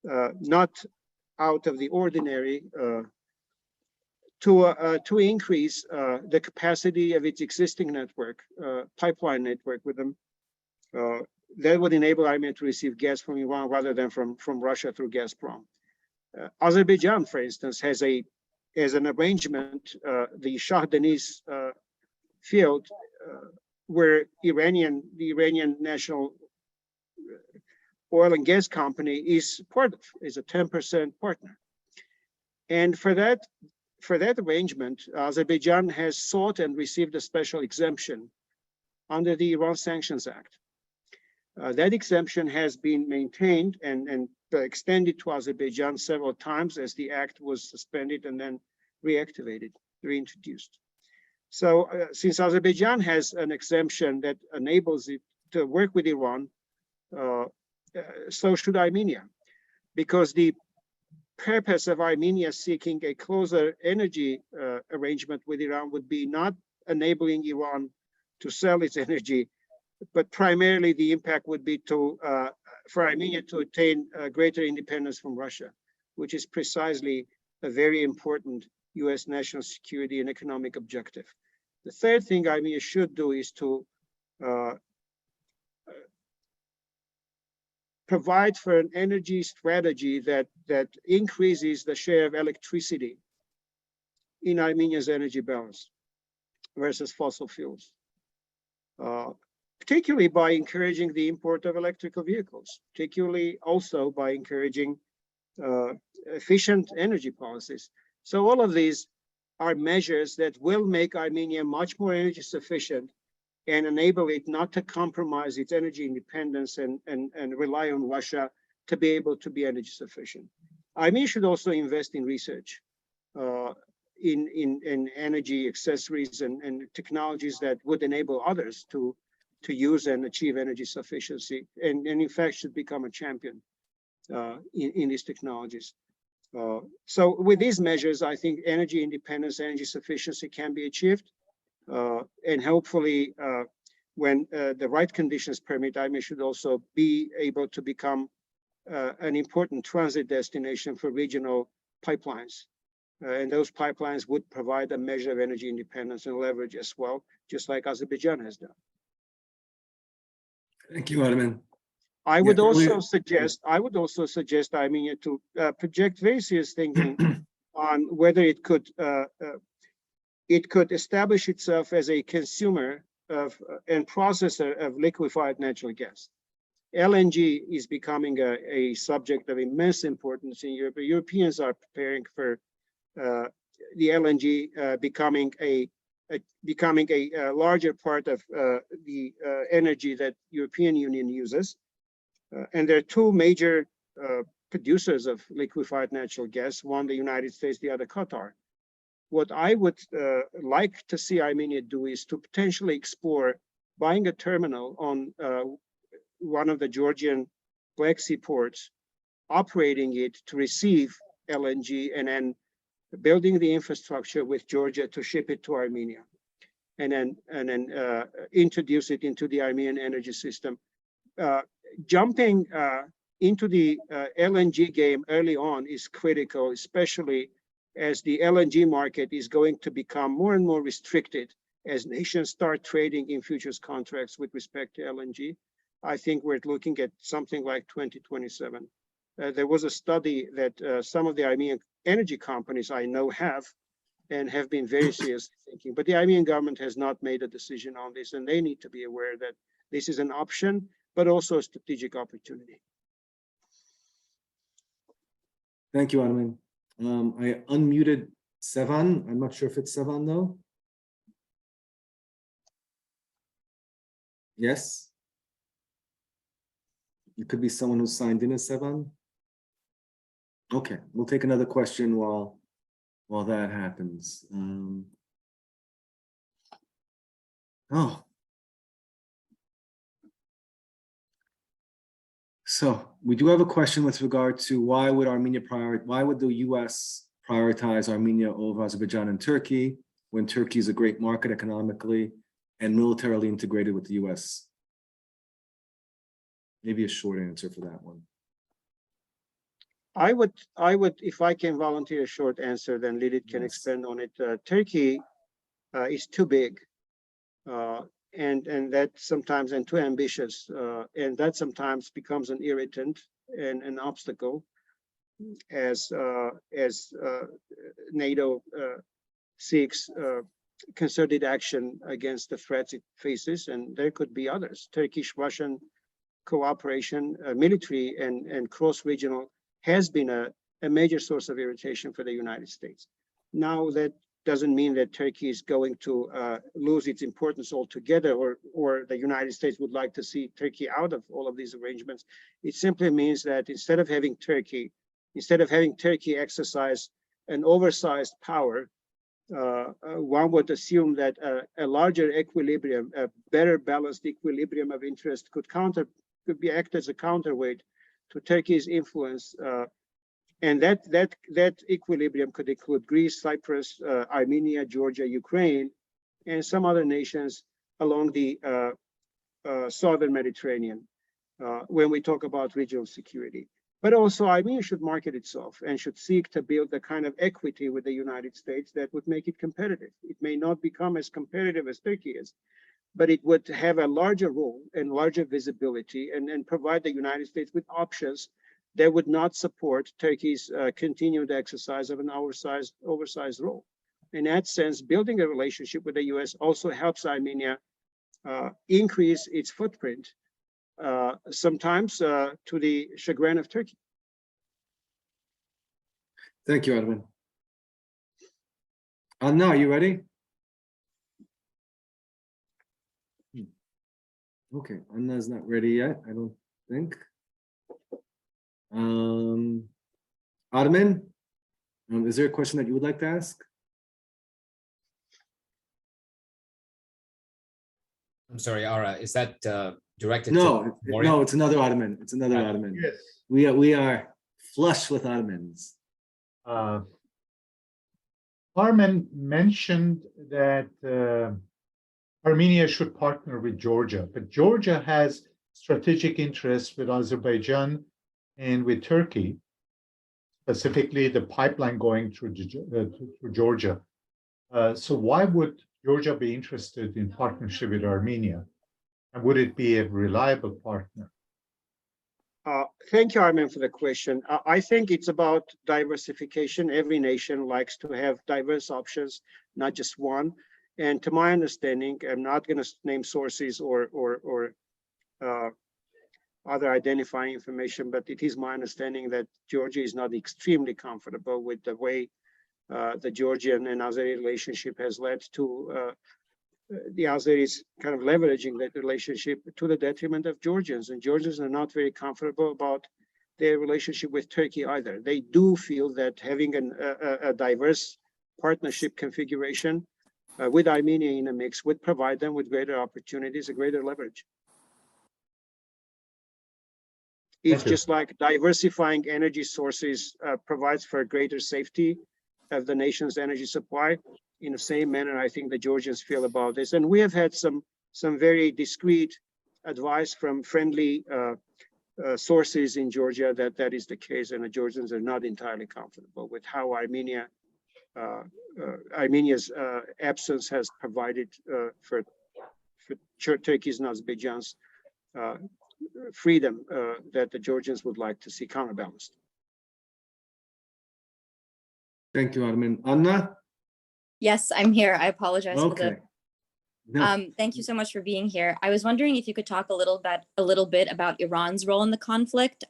not out of the ordinary, to increase the capacity of its existing network, pipeline network with them. That would enable Armenia to receive gas from Iran rather than from Russia through Gazprom. Azerbaijan, for instance, has an arrangement, the Shah Deniz field, where the Iranian National Oil and Gas Company is a 10% partner. And for that arrangement, Azerbaijan has sought and received a special exemption under the Iran Sanctions Act. That exemption has been maintained and extended to Azerbaijan several times as the act was suspended and then reactivated, reintroduced. So since Azerbaijan has an exemption that enables it to work with Iran, so should Armenia, because the purpose of Armenia seeking a closer energy arrangement with Iran would be not enabling Iran to sell its energy, but primarily the impact would be for Armenia to attain greater independence from Russia, which is precisely a very important US national security and economic objective. The third thing Armenia should do is to provide for an energy strategy that increases the share of electricity in Armenia's energy balance versus fossil fuels, particularly by encouraging the import of electrical vehicles, particularly also by encouraging efficient energy policies. So all of these are measures that will make Armenia much more energy sufficient and enable it not to compromise its energy independence and rely on Russia to be able to be energy sufficient. Armenia should also invest in research, in energy accessories and technologies that would enable others to use and achieve energy sufficiency, and in fact should become a champion in these technologies. So with these measures, I think energy independence, energy sufficiency can be achieved. And hopefully, when the right conditions permit, Armenia should also be able to become an important transit destination for regional pipelines. And those pipelines would provide a measure of energy independence and leverage as well, just like Azerbaijan has done. Thank you, Armen. I would also suggest Armenia to project very serious thinking on whether it could establish itself as a consumer of and processor of liquefied natural gas. LNG is becoming a subject of immense importance in Europe. Europeans are preparing for the LNG becoming a becoming a larger part of the energy that European Union uses. And there are two major producers of liquefied natural gas, one the United States, the other Qatar. What I would like to see Armenia do is to potentially explore buying a terminal on one of the Georgian Black Sea ports, operating it to receive LNG, and then building the infrastructure with Georgia to ship it to Armenia, and then introduce it into the Armenian energy system. Jumping into the LNG game early on is critical, especially as the LNG market is going to become more and more restricted as nations start trading in futures contracts with respect to LNG. I think we're looking at something like 2027. There was a study that some of the Armenian energy companies I know have been very seriously thinking, but the Armenian government has not made a decision on this, and they need to be aware that this is an option, but also a strategic opportunity. Thank you, Armin. I unmuted Sevan. I'm not sure if it's Sevan though. Yes. It could be someone who's signed in as Sevan. Okay, we'll take another question while that happens. So we do have a question with regard to why would the US prioritize Armenia over Azerbaijan and Turkey when Turkey is a great market economically and militarily integrated with the US? Maybe a short answer for that one. I would, if I can volunteer a short answer, then Lidit can expand on it. Turkey is too big, and that sometimes, and too ambitious, and that sometimes becomes an irritant and an obstacle as NATO seeks concerted action against the threats it faces, and there could be others. Turkish-Russian cooperation, military and cross-regional, has been a major source of irritation for the United States. Now, that doesn't mean that Turkey is going to lose its importance altogether, or the United States would like to see Turkey out of all of these arrangements. It simply means that instead of having Turkey exercise an oversized power, one would assume that a larger equilibrium, a better balanced equilibrium of interest could act as a counterweight to Turkey's influence, and that equilibrium could include Greece, Cyprus, Armenia, Georgia, Ukraine, and some other nations along the southern Mediterranean when we talk about regional security. But also Armenia should market itself and should seek to build the kind of equity with the United States that would make it competitive. It may not become as competitive as Turkey is, but it would have a larger role and larger visibility, and provide the United States with options that would not support Turkey's continued exercise of an oversized role. In that sense, building a relationship with the US also helps Armenia increase its footprint, sometimes to the chagrin of Turkey. Thank you, Edwin. Anna, are you ready? Okay, Anna's not ready yet, I don't think. Armin, is there a question that you would like to ask? I'm sorry, Ara, is that directed No, to no, it's another Ottoman. It's another Ottoman. Yes. We are flush with Ottomans. Armin mentioned that Armenia should partner with Georgia, but Georgia has strategic interests with Azerbaijan and with Turkey, specifically the pipeline going through Georgia. So why would Georgia be interested in partnership with Armenia? And would it be a reliable partner? Thank you, Armin, for the question. I think it's about diversification. Every nation likes to have diverse options, not just one. And to my understanding, I'm not going to name sources or other identifying information, but it is my understanding that Georgia is not extremely comfortable with the way the Georgian and Azeri relationship has led to the Azeris kind of leveraging that relationship to the detriment of Georgians, and Georgians are not very comfortable about their relationship with Turkey either. They do feel that having a diverse partnership configuration with Armenia in a mix would provide them with greater opportunities, a greater leverage. It's Thank you. just like diversifying energy sources provides for greater safety of the nation's energy supply. In the same manner, I think the Georgians feel about this. And we have had some very discreet advice from friendly sources in Georgia that is the case, and the Georgians are not entirely comfortable with how Armenia's absence has provided for Turkey's and Azerbaijan's freedom that the Georgians would like to see counterbalanced. Thank you, Armin. Anna? Yes, I'm here. I apologize for Okay. the. No, Thank you so much for being here. I was wondering if you could talk a little bit about Iran's role in the conflict.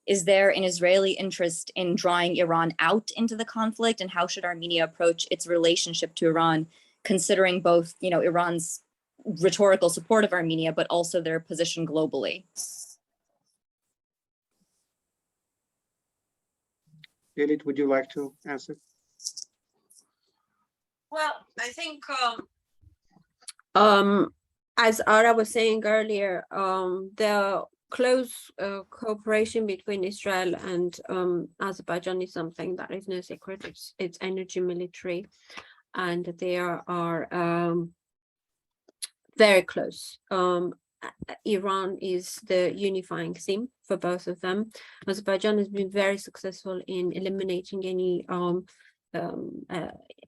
Is there an Israeli interest in drawing Iran out into the conflict, and how should Armenia approach its relationship to Iran, considering both, Iran's rhetorical support of Armenia, but also their position globally? Lilith, would you like to answer? Well, I think as Ara was saying earlier, the close cooperation between Israel and Azerbaijan is something that is no secret. It's energy military, and they are very close. Iran is the unifying theme for both of them. Azerbaijan has been very successful in eliminating any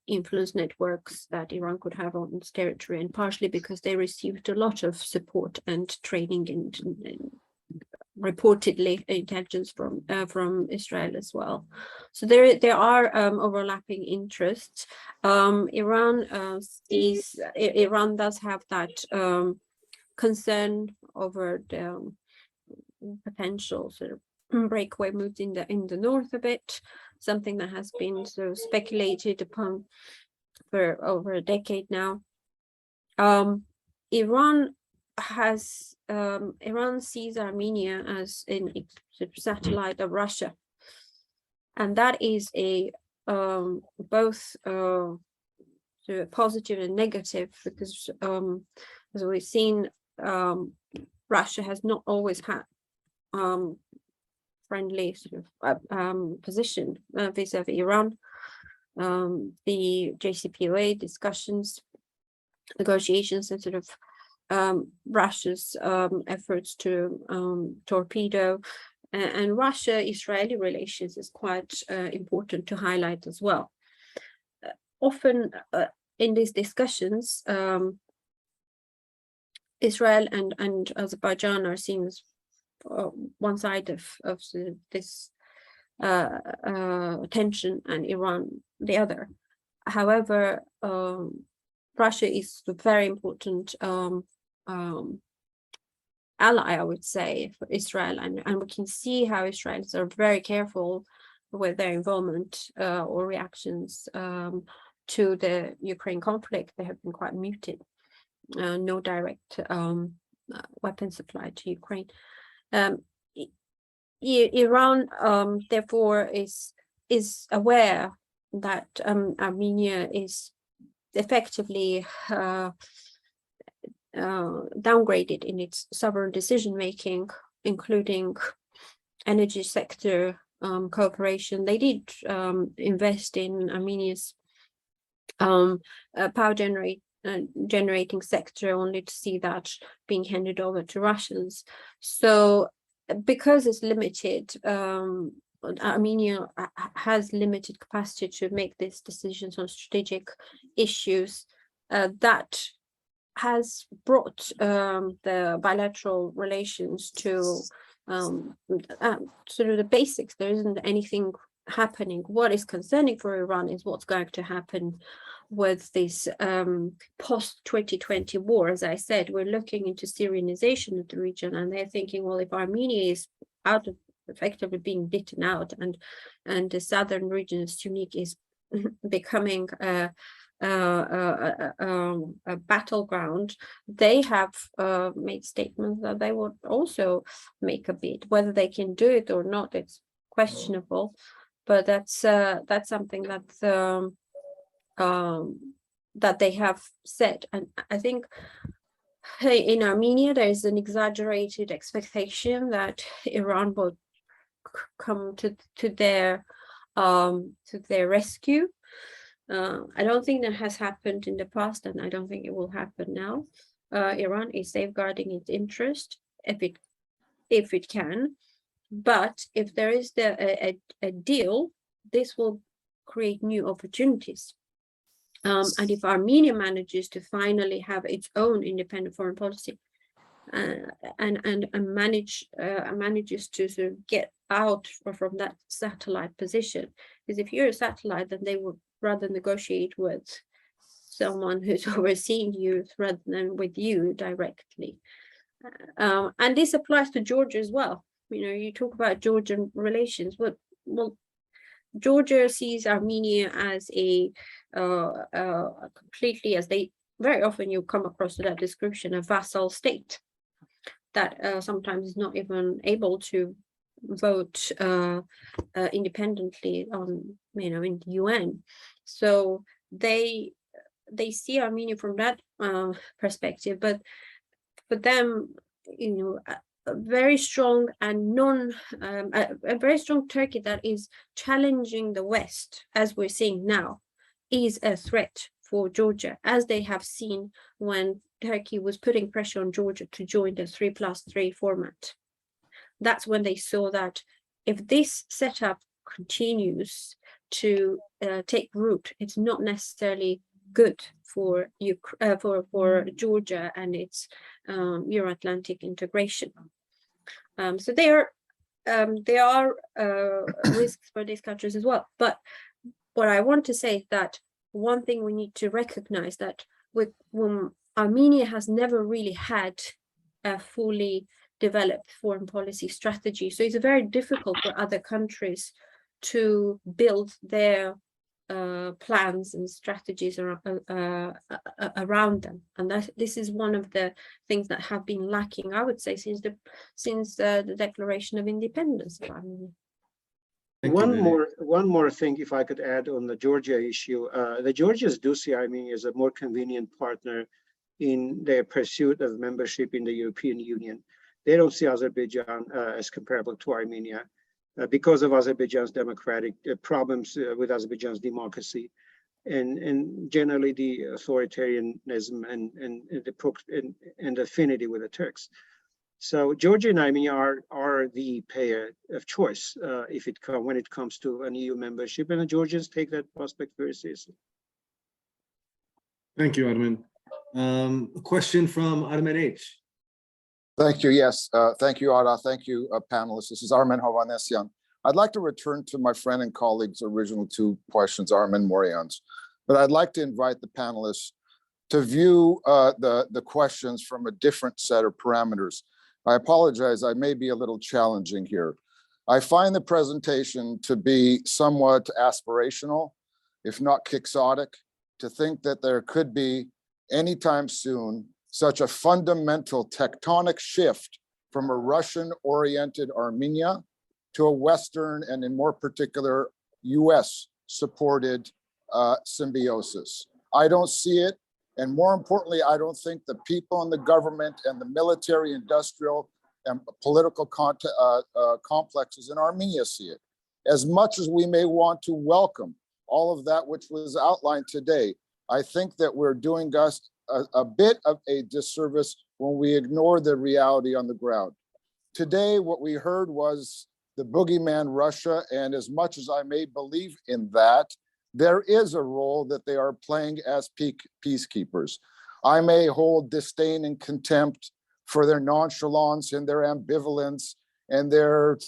influence networks that Iran could have on its territory, and partially because they received a lot of support and training and reportedly intelligence from Israel as well. So there are overlapping interests. Iran does have that concern over the potential sort of breakaway moves in the north a bit, something that has been sort of speculated upon for over a decade now. Iran sees Armenia as a satellite of Russia, and that is a both sort of positive and negative, because as we've seen, Russia has not always had friendly sort of position vis-a-vis Iran. The JCPOA discussions, negotiations, and sort of Russia's efforts to torpedo and Russia-Israeli relations is quite important to highlight as well. Often in these discussions, Israel and Azerbaijan are seen as one side of this tension, and Iran the other. However, Russia is a very important ally, I would say, for Israel, and we can see how Israelis are very careful with their involvement or reactions to the Ukraine conflict. They have been quite muted. No direct weapon supply to Ukraine. Iran, therefore, is aware that Armenia is effectively downgraded in its sovereign decision making, including energy sector cooperation. They did invest in Armenia's power generating sector, only to see that being handed over to Russians. So because it's limited, Armenia has limited capacity to make these decisions on strategic issues. That has brought the bilateral relations to sort of the basics. There isn't anything happening. What is concerning for Iran is what's going to happen with this post-2020 war. As I said, we're looking into Syrianization of the region, and they're thinking, well, if Armenia is out of effectively being beaten out, and the southern region of Sunni is becoming a battleground, they have made statements that they would also make a bid. Whether they can do it or not, it's questionable. But that's something that that they have said, and I think in Armenia there is an exaggerated expectation that Iran will come to their rescue. I don't think that has happened in the past, and I don't think it will happen now. Iran is safeguarding its interest if it can, but if there is a deal, this will create new opportunities. And if Armenia manages to finally have its own independent foreign policy, and manages to sort of get out from that satellite position, because if you're a satellite, then they would rather negotiate with someone who's overseeing you rather than with you directly. And this applies to Georgia as well. You know, you talk about Georgian relations, but well, Georgia sees Armenia as a completely, as they very often you come across that description, a vassal state that sometimes is not even able to vote independently on, you know, in the UN. So they see Armenia from that perspective, but for them, you know, a very strong and a very strong Turkey that is challenging the West, as we're seeing now, is a threat for Georgia, as they have seen when Turkey was putting pressure on Georgia to join the 3+3 format. That's when they saw that if this setup continues to take root, it's not necessarily good for Georgia and its Euro-Atlantic integration. So there are risks for these countries as well. But what I want to say is that one thing we need to recognize that when Armenia has never really had a fully developed foreign policy strategy, so it's very difficult for other countries to build their plans and strategies around them, and this is one of the things that have been lacking, I would say, since the declaration of independence of Armenia. One more thing, if I could add on the Georgia issue. The Georgians do see Armenia as a more convenient partner in their pursuit of membership in the European Union. They don't see Azerbaijan as comparable to Armenia because of Azerbaijan's democratic problems with Azerbaijan's democracy, and generally the authoritarianism and affinity with the Turks. So Georgia and Armenia are the pair of choice when it comes to an EU membership, and the Georgians take that prospect very seriously. Thank you, Armen. A question from Armen H. Thank you. Yes. Thank you, Ara. Thank you, panelists. This is Armen Hovanesyan. I'd like to return to my friend and colleague's original two questions, Armen Morian's, but I'd like to invite the panelists to view the questions from a different set of parameters. I apologize, I may be a little challenging here. I find the presentation to be somewhat aspirational, if not quixotic, to think that there could be anytime soon such a fundamental tectonic shift from a Russian-oriented Armenia to a Western, and in more particular, US-supported symbiosis. I don't see it. And more importantly, I don't think the people in the government and the military, industrial, and political complexes in Armenia see it. As much as we may want to welcome all of that which was outlined today, I think that we're doing us a bit of a disservice when we ignore the reality on the ground. Today, what we heard was the boogeyman Russia, and as much as I may believe in that, there is a role that they are playing as peacekeepers. I may hold disdain and contempt for their nonchalance and their ambivalence and their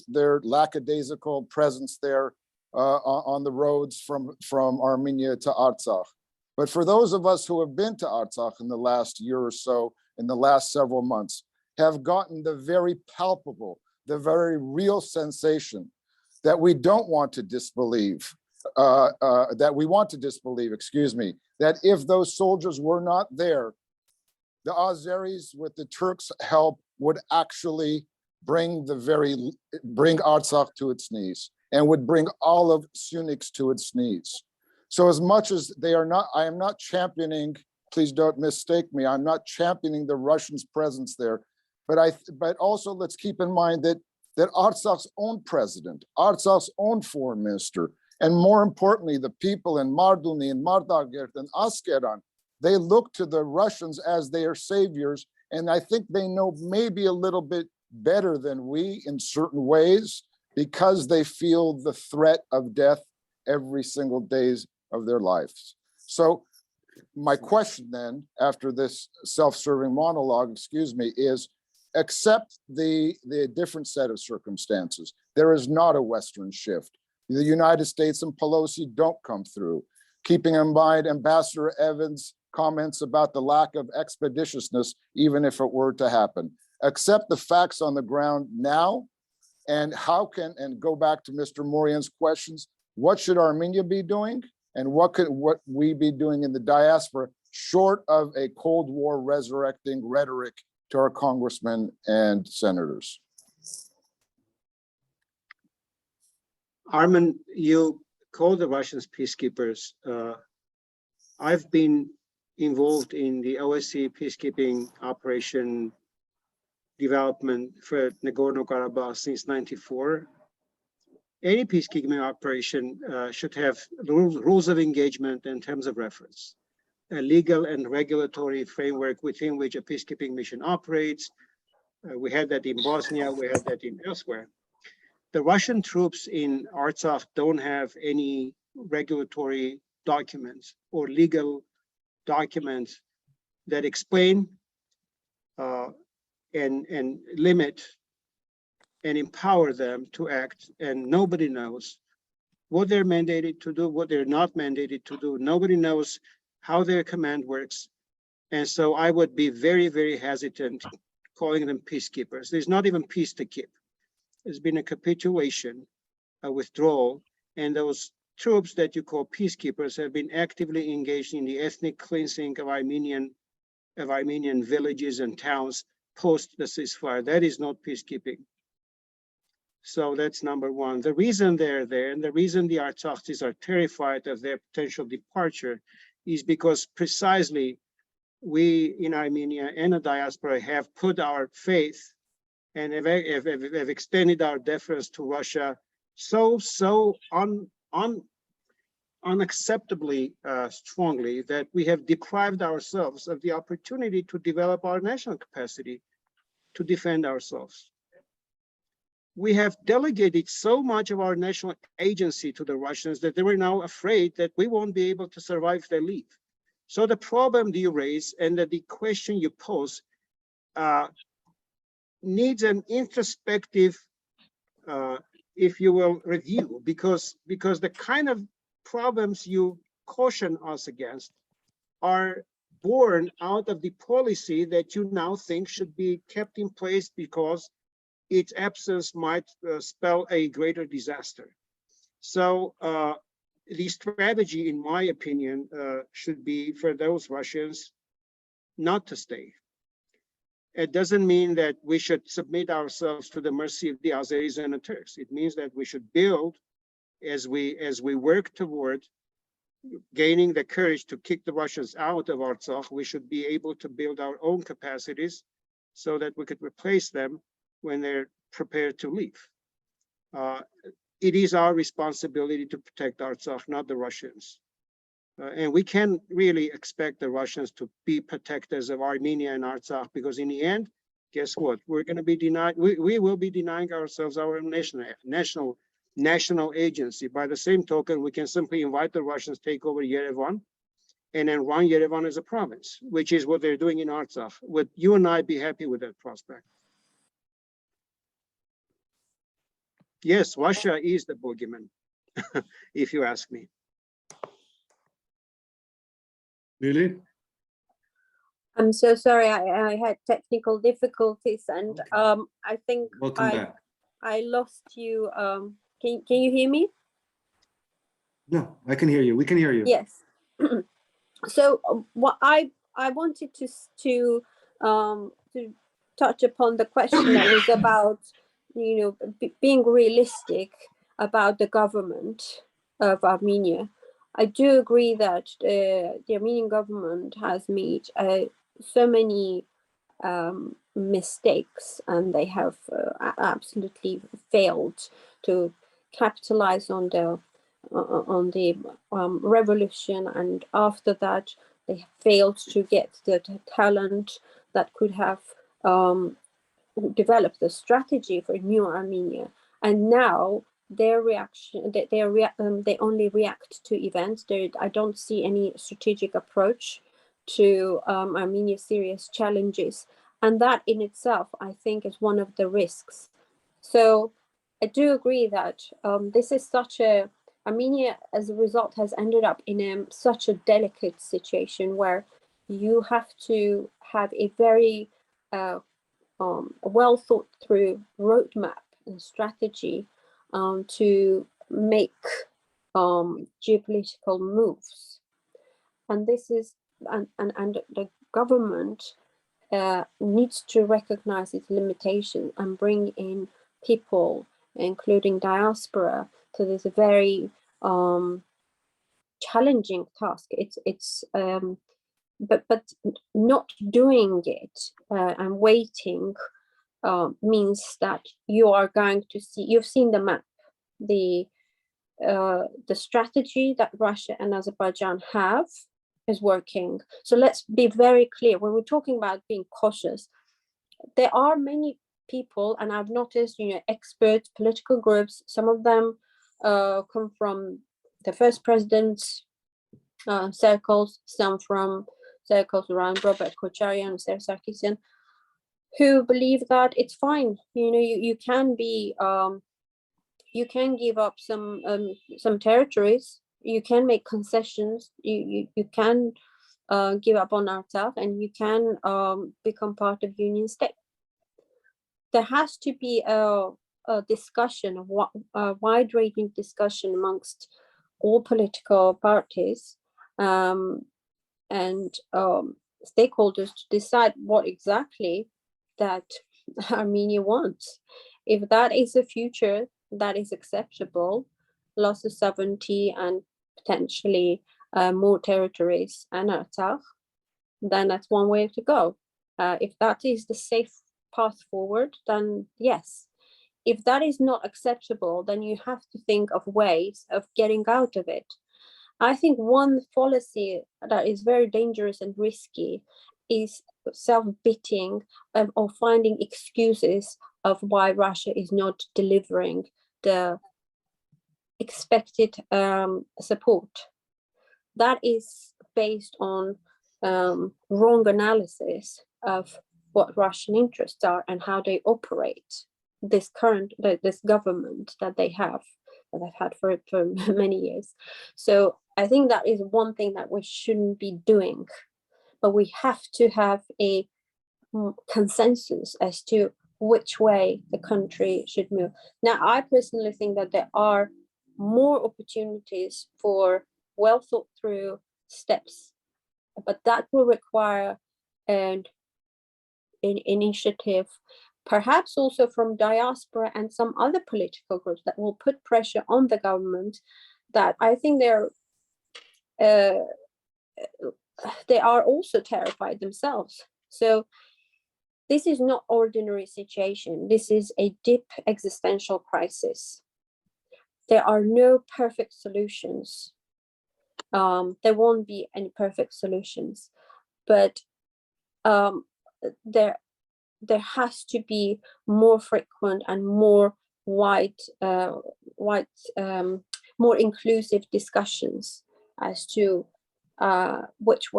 lackadaisical presence there on the roads from Armenia to Artsakh. But for those of us who have been to Artsakh in the last year or so, in the last several months, have gotten the very palpable, the very real sensation that we don't want to disbelieve that we want to disbelieve, excuse me, that if those soldiers were not there, the Azeris, with the Turks' help, would actually bring Artsakh to its knees and would bring all of Sunniks to its knees. So as much as they are not, I am not championing, please don't mistake me, I'm not championing the Russians' presence there, but also let's keep in mind that Artsakh's own president, Artsakh's own foreign minister, and more importantly, the people in Marduni and Mardagert and Askeran, they look to the Russians as their saviors. And I think they know maybe a little bit better than we in certain ways, because they feel the threat of death every single days of their lives. So my question then, after this self-serving monologue, excuse me, is accept the different set of circumstances. There is not a Western shift. The United States and Pelosi don't come through. Keeping in mind Ambassador Evans' comments about the lack of expeditiousness, even if it were to happen. Accept the facts on the ground now, and and go back to Mr. Morian's questions, what should Armenia be doing? And what could we be doing in the diaspora, short of a Cold War resurrecting rhetoric to our congressmen and senators? Armen, you call the Russians peacekeepers. I've been involved in the OSCE peacekeeping operation development for Nagorno-Karabakh since '94. Any peacekeeping operation should have rules of engagement and terms of reference, a legal and regulatory framework within which a peacekeeping mission operates. We had that in Bosnia, we had that in elsewhere. The Russian troops in Artsakh don't have any regulatory documents or legal documents that explain and limit and empower them to act, and nobody knows what they're mandated to do, what they're not mandated to do. Nobody knows how their command works. And so I would be very, very hesitant calling them peacekeepers. There's not even peace to keep. There's been a capitulation, a withdrawal, and those troops that you call peacekeepers have been actively engaged in the ethnic cleansing of Armenian villages and towns post the ceasefire. That is not peacekeeping. So that's number one. The reason they're there and the reason the Artsakhis are terrified of their potential departure is because precisely we in Armenia and the diaspora have put our faith and have extended our deference to Russia so unacceptably strongly that we have deprived ourselves of the opportunity to develop our national capacity to defend ourselves. We have delegated so much of our national agency to the Russians that they were now afraid that we won't be able to survive if they leave. So the problem you raise and the question you pose needs an introspective, if you will, review, because the kind of problems you caution us against are born out of the policy that you now think should be kept in place because its absence might spell a greater disaster. So the strategy, in my opinion, should be for those Russians not to stay. It doesn't mean that we should submit ourselves to the mercy of the Azeris and the Turks. It means that we should build, as we work toward gaining the courage to kick the Russians out of Artsakh, we should be able to build our own capacities so that we could replace them when they're prepared to leave. It is our responsibility to protect Artsakh, not the Russians. And we can't really expect the Russians to be protectors of Armenia and Artsakh, because in the end, guess what? We're going to be denied. We will be denying ourselves our national agency. By the same token, we can simply invite the Russians to take over Yerevan and then run Yerevan as a province, which is what they're doing in Artsakh. Would you and I be happy with that prospect? Yes, Russia is the boogeyman, if you ask me. Lily? I'm so sorry, I had technical difficulties, and I think Welcome back. I lost you. Can you hear me? No, I can hear you. We can hear you. Yes. So what I wanted to touch upon the question that was about, being realistic about the government of Armenia. I do agree that the Armenian government has made so many mistakes, and they have absolutely failed to capitalize on the revolution, and after that they failed to get the talent that could have developed the strategy for new Armenia. And now their reaction, they only react to events. I don't see any strategic approach to Armenia's serious challenges, and that in itself I think is one of the risks. So I do agree that this is Armenia, as a result, has ended up in such a delicate situation where you have to have a very well thought through roadmap and strategy to make geopolitical moves. And this is, and the government needs to recognize its limitations and bring in people, including diaspora, to this very challenging task. But not doing it and waiting means that you are going to see. You've seen the map, the strategy that Russia and Azerbaijan have is working. So let's be very clear when we're talking about being cautious. There are many people, and I've noticed, experts, political groups, some of them come from the first president's circles, some from circles around Robert Kocharian and Sarah Sarkisian, who believe that it's fine. You can be, you can give up some territories, you can make concessions, you can give up on Artsakh, and you can become part of Union State. There has to be a discussion, a wide-ranging discussion amongst all political parties and stakeholders to decide what exactly that Armenia wants. If that is a future that is acceptable, loss of sovereignty and potentially more territories and Artsakh, then that's one way to go. If that is the safe path forward, then yes. If that is not acceptable, then you have to think of ways of getting out of it. I think one policy that is very dangerous and risky is self-biting or finding excuses of why Russia is not delivering the expected support. That is based on wrong analysis of what Russian interests are and how they operate this government that they've had for many years. So I think that is one thing that we shouldn't be doing, but we have to have a consensus as to which way the country should move. Now, I personally think that there are more opportunities for well thought through steps, but that will require an initiative, perhaps also from diaspora and some other political groups that will put pressure on the government, that I think they are also terrified themselves. So this is not ordinary situation. This is a deep existential crisis. There are no perfect solutions. There won't be any perfect solutions, but there has to be more frequent and more more inclusive discussions as to which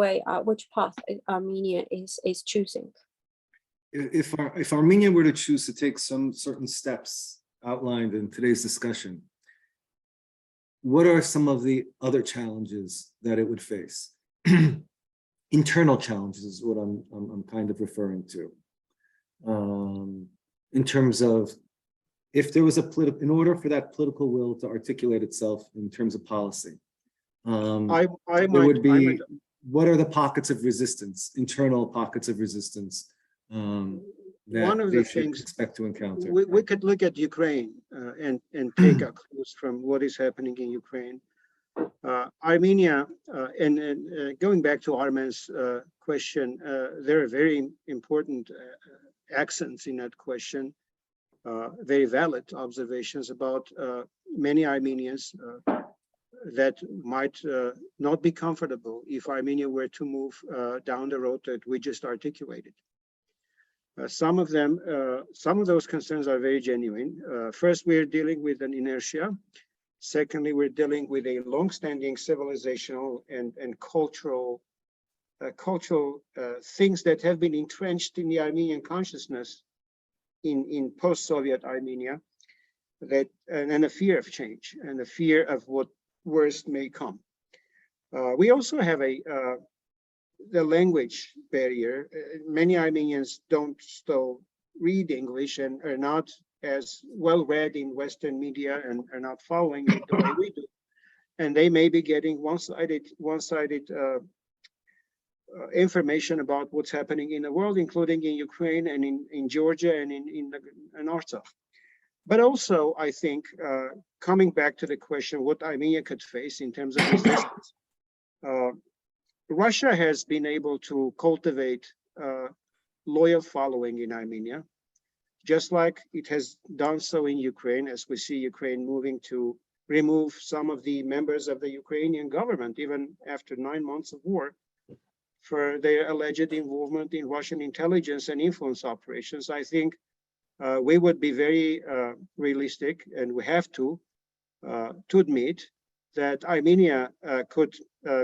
path Armenia is choosing. If Armenia were to choose to take some certain steps outlined in today's discussion, what are some of the other challenges that it would face? Internal challenges is what I'm kind of referring to. In terms of if there was a in order for that political will to articulate itself in terms of policy, I there might, would I be, might, what are the pockets of resistance, internal pockets of resistance that one of they the should things expect to encounter? we could look at Ukraine and take our clues from what is happening in Ukraine. Armenia, and going back to Armen's question, there are very important accents in that question, very valid observations about many Armenians that might not be comfortable if Armenia were to move down the road that we just articulated. Some of those concerns are very genuine. First, we're dealing with an inertia. Secondly, we're dealing with a long-standing civilizational and cultural things that have been entrenched in the Armenian consciousness in post-Soviet Armenia, that and a fear of change and a fear of what worst may come. We also have the language barrier. Many Armenians don't still read English and are not as well read in Western media and are not following it the way we do. And they may be getting one-sided information about what's happening in the world, including in Ukraine and in Georgia and in Artsakh. But also, I think, coming back to the question, what Armenia could face in terms of resistance, Russia has been able to cultivate loyal following in Armenia, just like it has done so in Ukraine, as we see Ukraine moving to remove some of the members of the Ukrainian government, even after 9 months of war, for their alleged involvement in Russian intelligence and influence operations. I think we would be very realistic, and we have to admit that Armenia could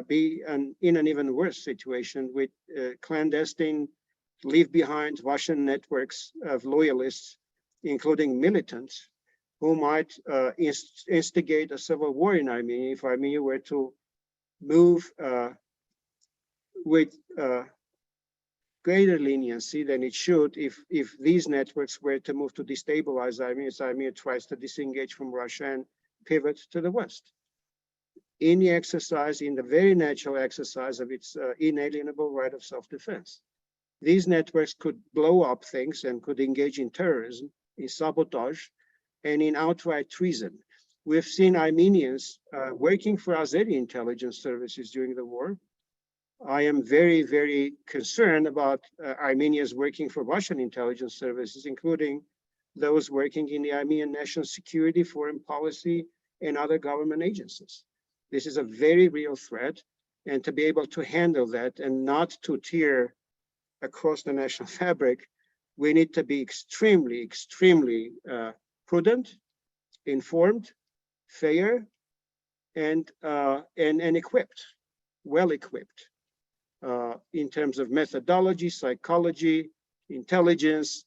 be in an even worse situation with clandestine, leave behind Russian networks of loyalists, including militants, who might instigate a civil war in Armenia if Armenia were to move with greater leniency than it should if these networks were to move to destabilize Armenia as Armenia tries to disengage from Russia and pivot to the West. In the very natural exercise of its inalienable right of self-defense. These networks could blow up things and could engage in terrorism, in sabotage, and in outright treason. We've seen Armenians working for Azeri intelligence services during the war. I am very, very concerned about Armenians working for Russian intelligence services, including those working in the Armenian national security, foreign policy, and other government agencies. This is a very real threat, and to be able to handle that and not to tear across the national fabric, we need to be extremely, extremely prudent, informed, fair, and equipped, well equipped in terms of methodology, psychology, intelligence,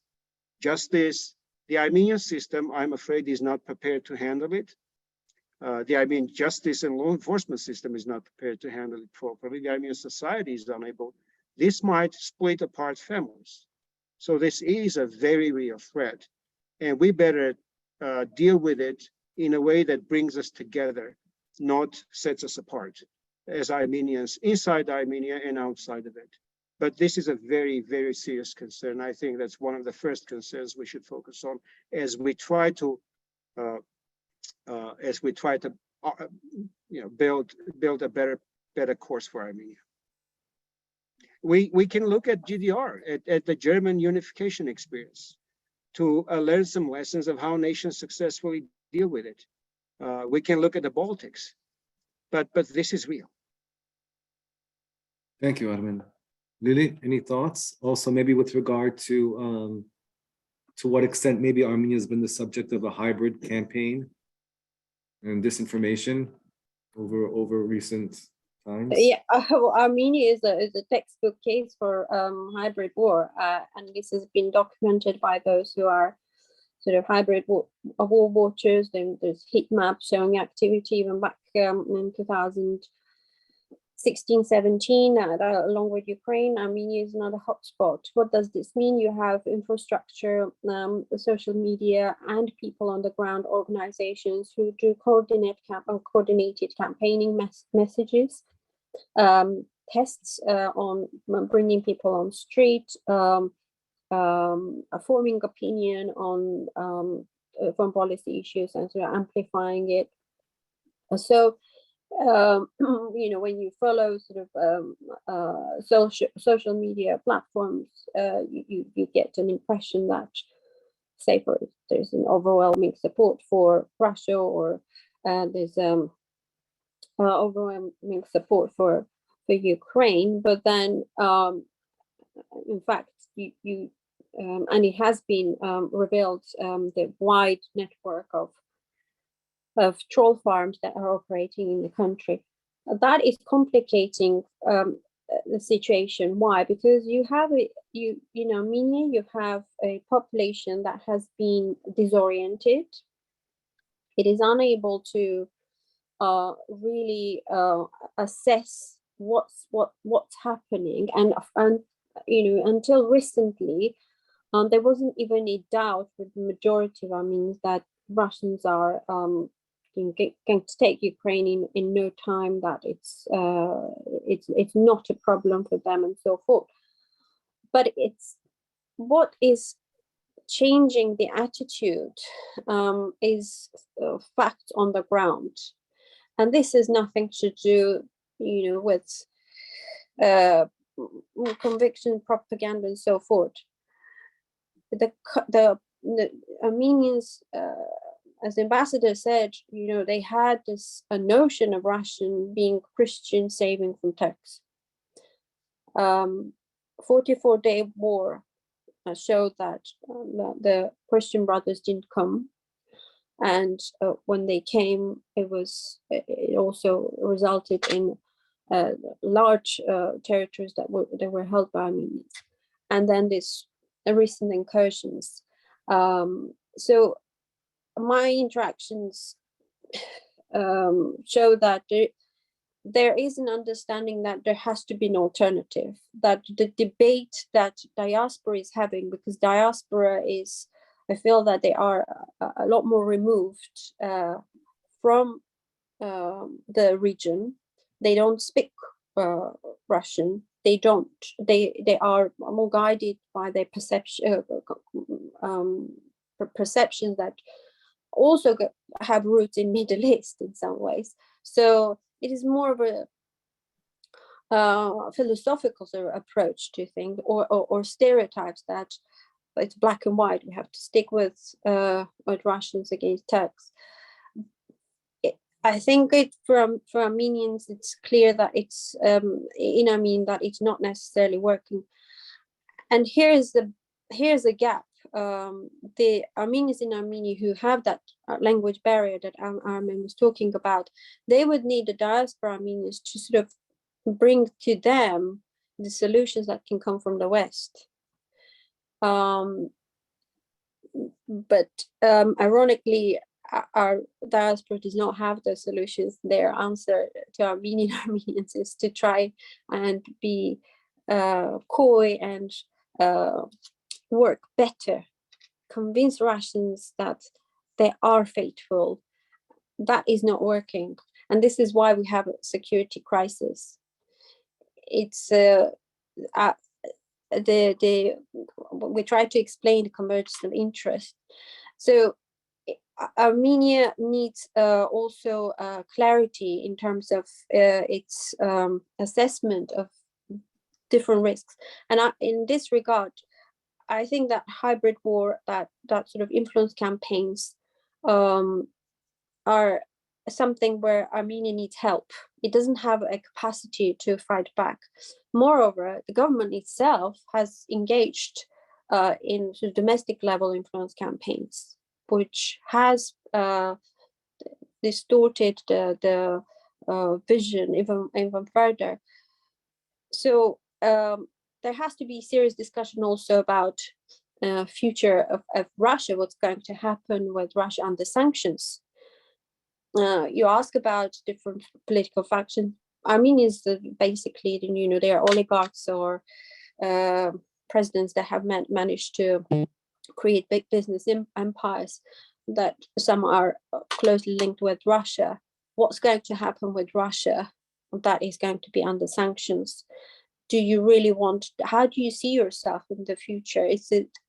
justice. The Armenian system, I'm afraid, is not prepared to handle it. The Armenian justice and law enforcement system is not prepared to handle it properly. The Armenian society is unable. This might split apart families. So this is a very real threat, and we better deal with it in a way that brings us together, not sets us apart as Armenians inside Armenia and outside of it. But this is a very, very serious concern. I think that's one of the first concerns we should focus on as we try to build a better course for Armenia. We can look at GDR, at the German unification experience, to learn some lessons of how nations successfully deal with it. We can look at the Baltics, but this is real. Thank you, Armen. Lily, any thoughts? Also, maybe with regard to what extent maybe Armenia has been the subject of a hybrid campaign and disinformation over recent times? Yeah, well, Armenia is a textbook case for hybrid war, and this has been documented by those who are sort of hybrid war watchers. There's heat maps showing activity even back in 2016 1617, along with Ukraine, Armenia is not a hotspot. What does this mean? You have infrastructure, social media, and people on the ground, organizations who do coordinated campaigning messages, tests on bringing people on street, forming opinion on foreign policy issues, and sort of amplifying it. So, you know, when you follow sort of social media platforms, you get an impression that, say, there's an overwhelming support for Russia, or there's overwhelming support for Ukraine, but then in fact you and it has been revealed, the wide network of troll farms that are operating in the country. That is complicating the situation. Why? Because you have in Armenia, you have a population that has been disoriented. It is unable to really assess what's happening, and you know, until recently, there wasn't even a doubt with the majority of Armenians that Russians are going to take Ukraine in no time, that it's not a problem for them, and so forth. But it's what is changing the attitude is facts on the ground, and this has nothing to do, you know, with conviction, propaganda, and so forth. The Armenians, as the ambassador said, you know, they had a notion of Russian being Christian saving from Turks. 44-day war showed that the Christian brothers didn't come, and when they came, it also resulted in large territories that were held by Armenians, and then this recent incursions. So my interactions show that there is an understanding that there has to be an alternative, that the debate that diaspora is having, because diaspora is, I feel that they are a lot more removed from the region. They don't speak Russian. They are more guided by their perceptions that also have roots in Middle East in some ways. So it is more of a philosophical sort of approach to things, or stereotypes that it's black and white. We have to stick with Russians against Turks. I think for Armenians, it's clear that it's in Armenia that it's not necessarily working. And here's a gap. The Armenians in Armenia who have that language barrier that Armin was talking about, they would need the diaspora Armenians to sort of bring to them the solutions that can come from the West. But ironically, our diaspora does not have the solutions. Their answer to Armenians is to try and be coy and work better, convince Russians that they are faithful. That is not working, and this is why we have a security crisis. It's we try to explain the convergence of interest. So Armenia needs also clarity in terms of its assessment of different risks, and in this regard, I think that hybrid war, that sort of influence campaigns are something where Armenia needs help. It doesn't have a capacity to fight back. Moreover, the government itself has engaged in sort of domestic level influence campaigns, which has distorted the vision even further. So there has to be serious discussion also about future of Russia, what's going to happen with Russia under sanctions. You ask about different political factions. Armenians, basically, they are oligarchs or presidents that have managed to create big business empires, that some are closely linked with Russia. What's going to happen with Russia that is going to be under sanctions? Do you really how do you see yourself in the future?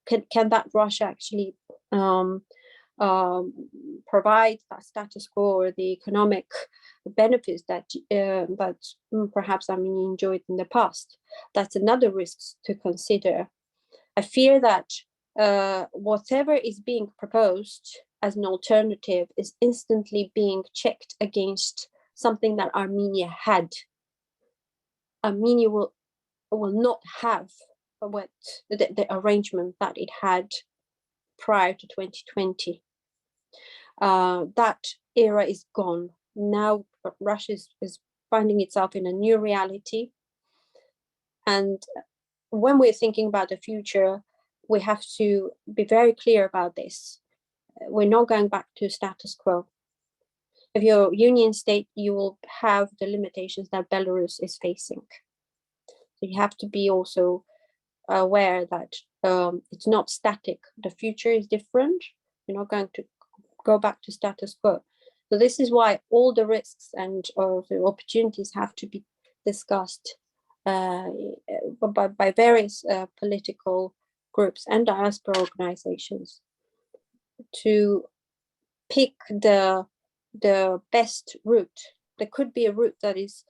Can that Russia actually provide that status quo or the economic benefits that perhaps Armenia enjoyed in the past? That's another risk to consider. I fear that whatever is being proposed as an alternative is instantly being checked against something that Armenia had. Armenia will not have what the arrangement that it had prior to 2020. That era is gone. Now Russia is finding itself in a new reality. And when we're thinking about the future, we have to be very clear about this. We're not going back to status quo. If you're a union state, you will have the limitations that Belarus is facing. So you have to be also aware that it's not static. The future is different. You're not going to go back to status quo. So this is why all the risks and the opportunities have to be discussed by various political groups and diaspora organizations to pick the best route. There could be a route that is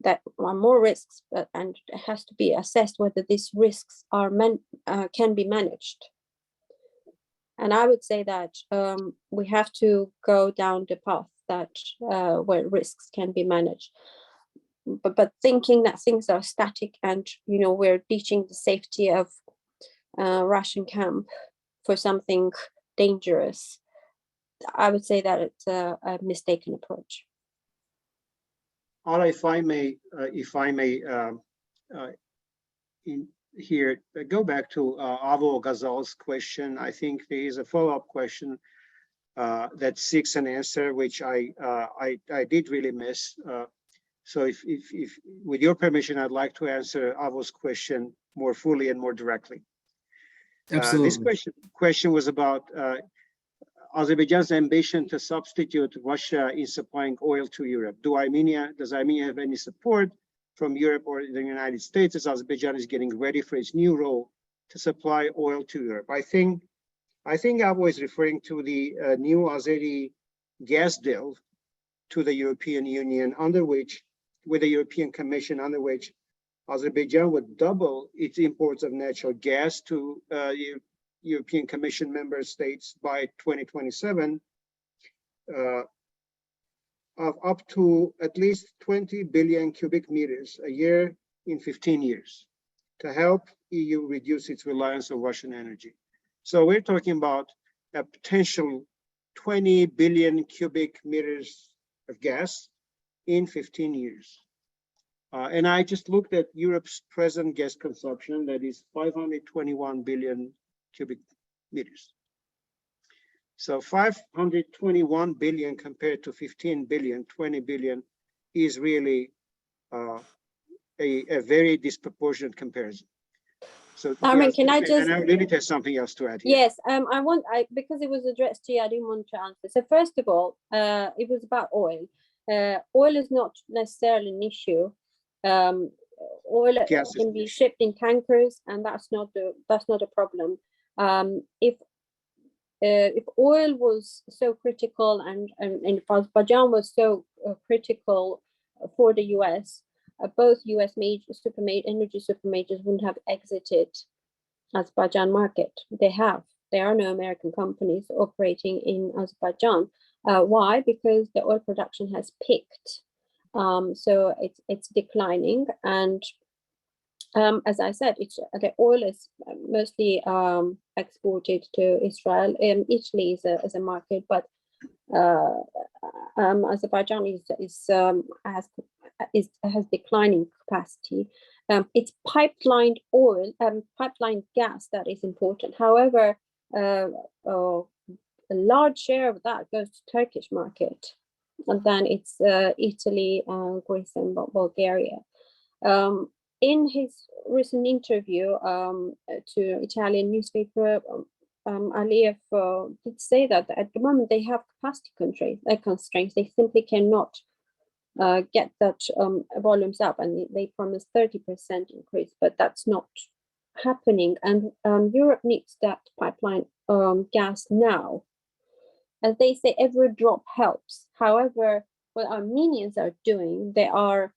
that are more risks, and it has to be assessed whether these risks are can be managed. And I would say that we have to go down the path that where risks can be managed. But thinking that things are static and we're ditching the safety of Russian camp for something dangerous, I would say that it's a mistaken approach. Ara, if I may, go back to Avo Ghazal's question. I think there is a follow-up question that seeks an answer, which I did really miss. So if with your permission, I'd like to answer Avo's question more fully and more directly. Absolutely. This question was about Azerbaijan's ambition to substitute Russia in supplying oil to Europe. Does Armenia have any support from Europe or the United States as Azerbaijan is getting ready for its new role to supply oil to Europe? I think Avo is referring to the new Azeri gas deal to the European Union, with the European Commission, under which Azerbaijan would double its imports of natural gas to European Commission member states by 2027, of up to at least 20 billion cubic meters a year in 15 years to help EU reduce its reliance on Russian energy. So we're talking about a potential 20 billion cubic meters of gas in 15 years. And I just looked at Europe's present gas consumption, that is 521 billion cubic meters. So 521 billion compared to 15 billion, 20 billion is really a very disproportionate comparison. So Armin, yes, can I just... And I really have something else to add here. Yes, because it was addressed to you, I didn't want to answer. So first of all, it was about oil. Oil is not necessarily an issue. Oil can be shipped in tankers, and that's not a problem. If oil was so critical and if Azerbaijan was so critical for the US, both US energy super majors wouldn't have exited Azerbaijan market. There are no American companies operating in Azerbaijan. Why? Because the oil production has peaked. So it's declining, and as I said, the oil is mostly exported to Israel. Italy is a market, but Azerbaijan has declining capacity. It's pipelined oil, pipelined gas that is important. However, a large share of that goes to Turkish market. and then it's Italy, Greece, and Bulgaria. In his recent interview to Italian newspaper, Aliyev did say that at the moment they have capacity constraints. They simply cannot get that volumes up, and they promised 30% increase, but that's not happening. And Europe needs that pipeline gas now. As they say, every drop helps. However, what Armenians are doing, they are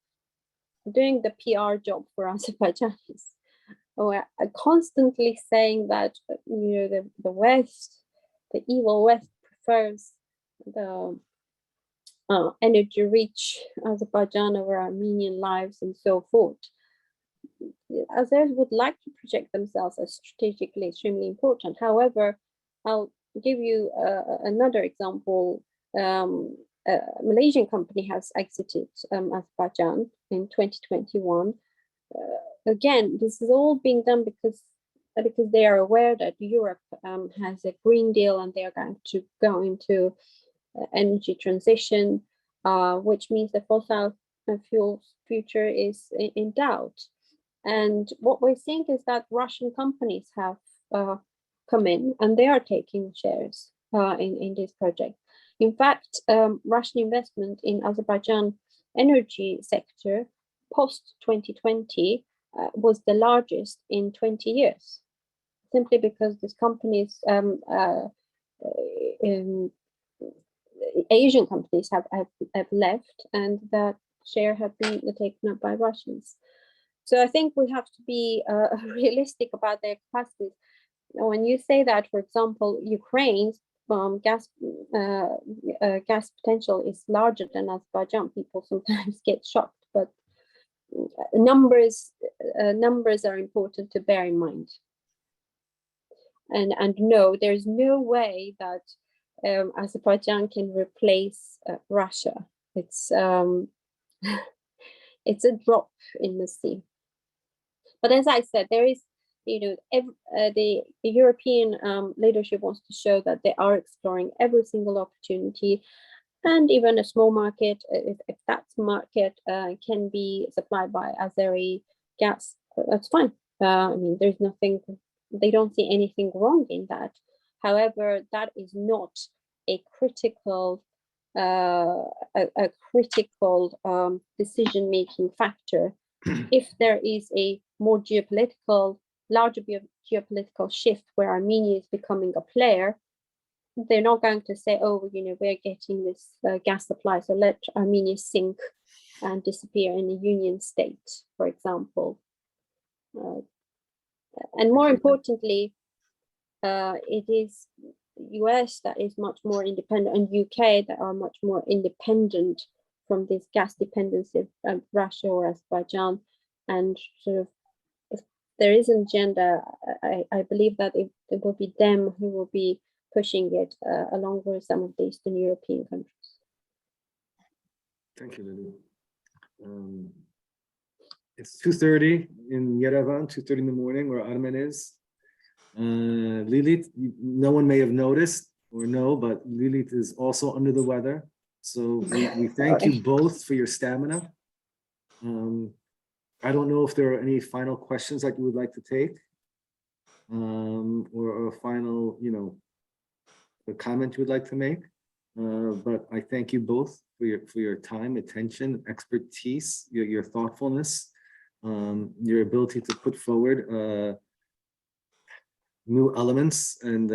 doing the PR job for Azerbaijanis. We're constantly saying that the West, the evil West, prefers the energy-rich Azerbaijan over Armenian lives and so forth. Azeris would like to project themselves as strategically extremely important. However, I'll give you another example. A Malaysian company has exited Azerbaijan in 2021. Again, this is all being done because they are aware that Europe has a Green Deal and they are going to go into energy transition, which means the fossil fuels future is in doubt. And what we're seeing is that Russian companies have come in and they are taking shares in this project. In fact, Russian investment in Azerbaijan energy sector post 2020 was the largest in 20 years, simply because these companies, Asian companies have left, and that share have been taken up by Russians. So I think we have to be realistic about their capacities. When you say that, for example, Ukraine's gas potential is larger than Azerbaijan, people sometimes get shocked, but numbers are important to bear in mind. And no, there's no way that Azerbaijan can replace Russia. It's it's a drop in the sea. But as I said, there is, the European leadership wants to show that they are exploring every single opportunity, and even a small market, if that market can be supplied by Azeri gas, that's fine. I mean, there's nothing, they don't see anything wrong in that. However, that is not a critical decision-making factor. If there is a more larger geopolitical shift where Armenia is becoming a player, they're not going to say, oh, we're getting this gas supply, so let Armenia sink and disappear in a union state, for example. And more importantly, it is US that is much more independent, and UK that are much more independent from this gas dependency of Russia or Azerbaijan. And sort of, if there is an agenda, I believe that it will be them who will be pushing it along with some of the Eastern European countries. Thank you, Lily. It's 2:30 in Yerevan, 2:30 in the morning where Armen is. Lilith, no one may have noticed or know, but Lilith is also under the weather. So we thank you both for your stamina. I don't know if there are any final questions that you would like to take, or a final, a comment you would like to make. But I thank you both for your time, attention, expertise, your thoughtfulness, your ability to put forward new elements and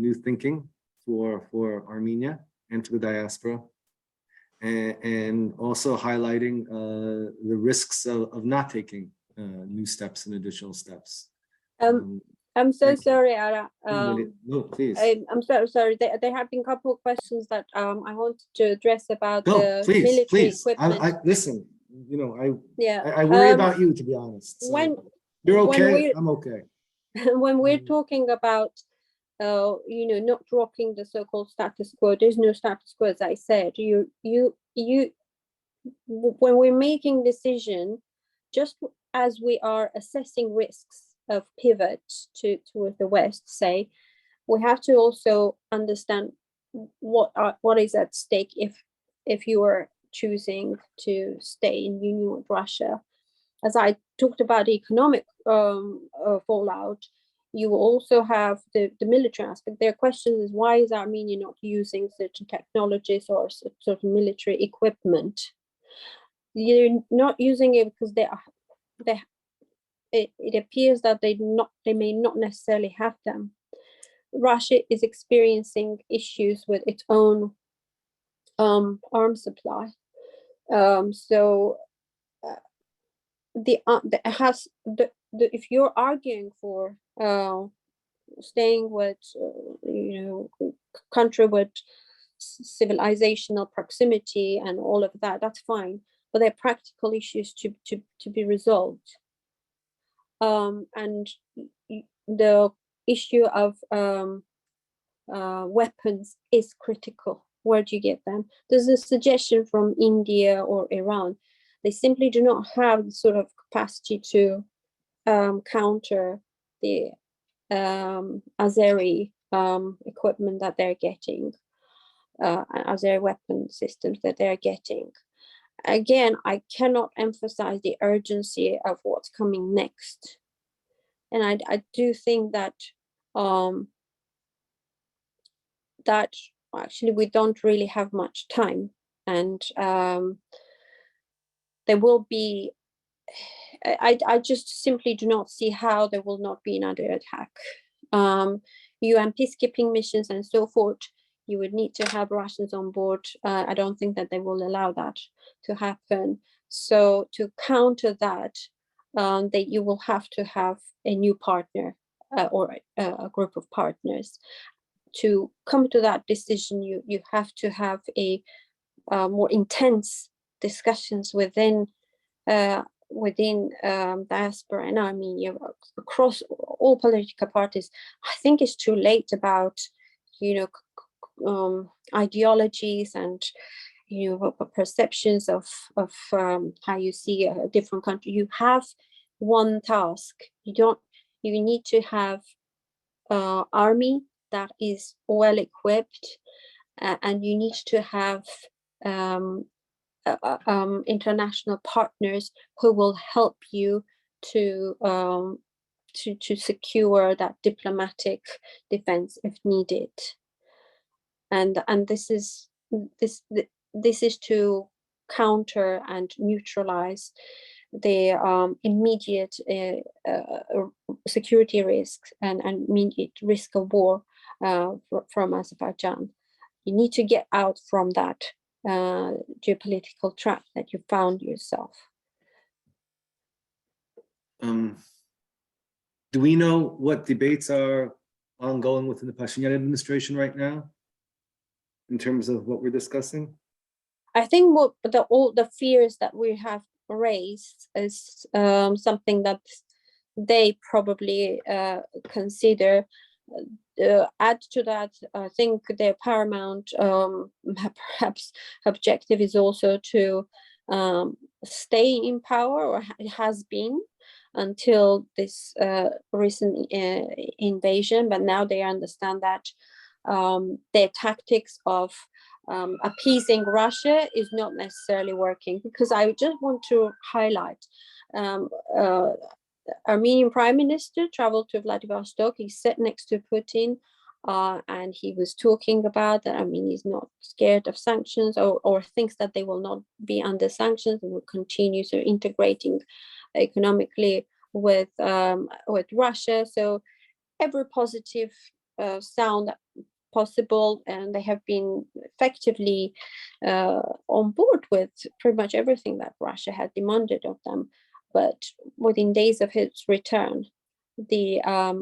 new thinking for Armenia and for the diaspora, and also highlighting the risks of not taking new steps and additional steps. I'm so sorry, Ara. No, please. I'm so sorry. There have been a couple of questions that I wanted to address about the please, military please. equipment. Listen, Yeah. I worry about you, to be honest. So When you're okay, when I'm okay. when we're talking about not rocking the so-called status quo, there's no status quo, as I said. When we're making decision, just as we are assessing risks of pivot toward the West, say, we have to also understand what is at stake if you are choosing to stay in union with Russia. As I talked about the economic fallout, you also have the military aspect. Their question is, why is Armenia not using certain technologies or sort of military equipment? You're not using it because it appears that they may not necessarily have them. Russia is experiencing issues with its own arms supply. If you're arguing for staying with country with civilizational proximity and all of that, that's fine, but there are practical issues to be resolved. And the issue of weapons is critical. Where do you get them? There's a suggestion from India or Iran. They simply do not have the sort of capacity to counter the Azeri equipment that they're getting, Azeri weapon systems that they're getting. Again, I cannot emphasize the urgency of what's coming next. And I do think that that actually we don't really have much time, and there will be, I just simply do not see how there will not be another attack. UN peacekeeping missions and so forth, you would need to have Russians on board. I don't think that they will allow that to happen. So to counter that, that you will have to have a new partner or a group of partners. To come to that decision, you have to have a more intense discussions within diaspora and Armenia across all political parties. I think it's too late about ideologies and perceptions of how you see a different country. You have one task. You need to have army that is well equipped, and you need to have international partners who will help you to secure that diplomatic defense if needed. And this is to counter and neutralize the immediate security risks and immediate risk of war from Azerbaijan. You need to get out from that geopolitical trap that you found yourself. Do we know what debates are ongoing within the Pashinyan administration right now in terms of what we're discussing? I think all the fears that we have raised is something that they probably consider. Add to that, I think their paramount perhaps objective is also to stay in power, or it has been until this recent invasion, but now they understand that their tactics of appeasing Russia is not necessarily working. Because I just want to highlight Armenian Prime Minister traveled to Vladivostok. He sat next to Putin, and he was talking about that Armenia is not scared of sanctions, or thinks that they will not be under sanctions and will continue to integrating economically with Russia. So every positive sound possible, and they have been effectively on board with pretty much everything that Russia had demanded of them. But within days of his return, the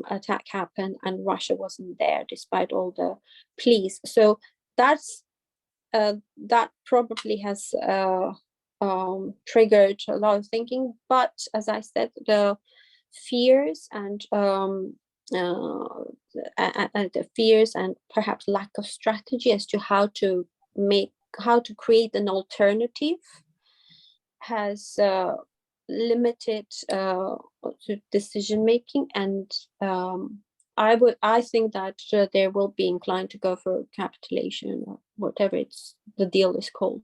attack happened, and Russia wasn't there despite all the pleas. So that's that probably has triggered a lot of thinking. But as I said, the fears and the fears and perhaps lack of strategy as to how to create an alternative has limited decision making, and I think that they will be inclined to go for capitulation or whatever the deal is called.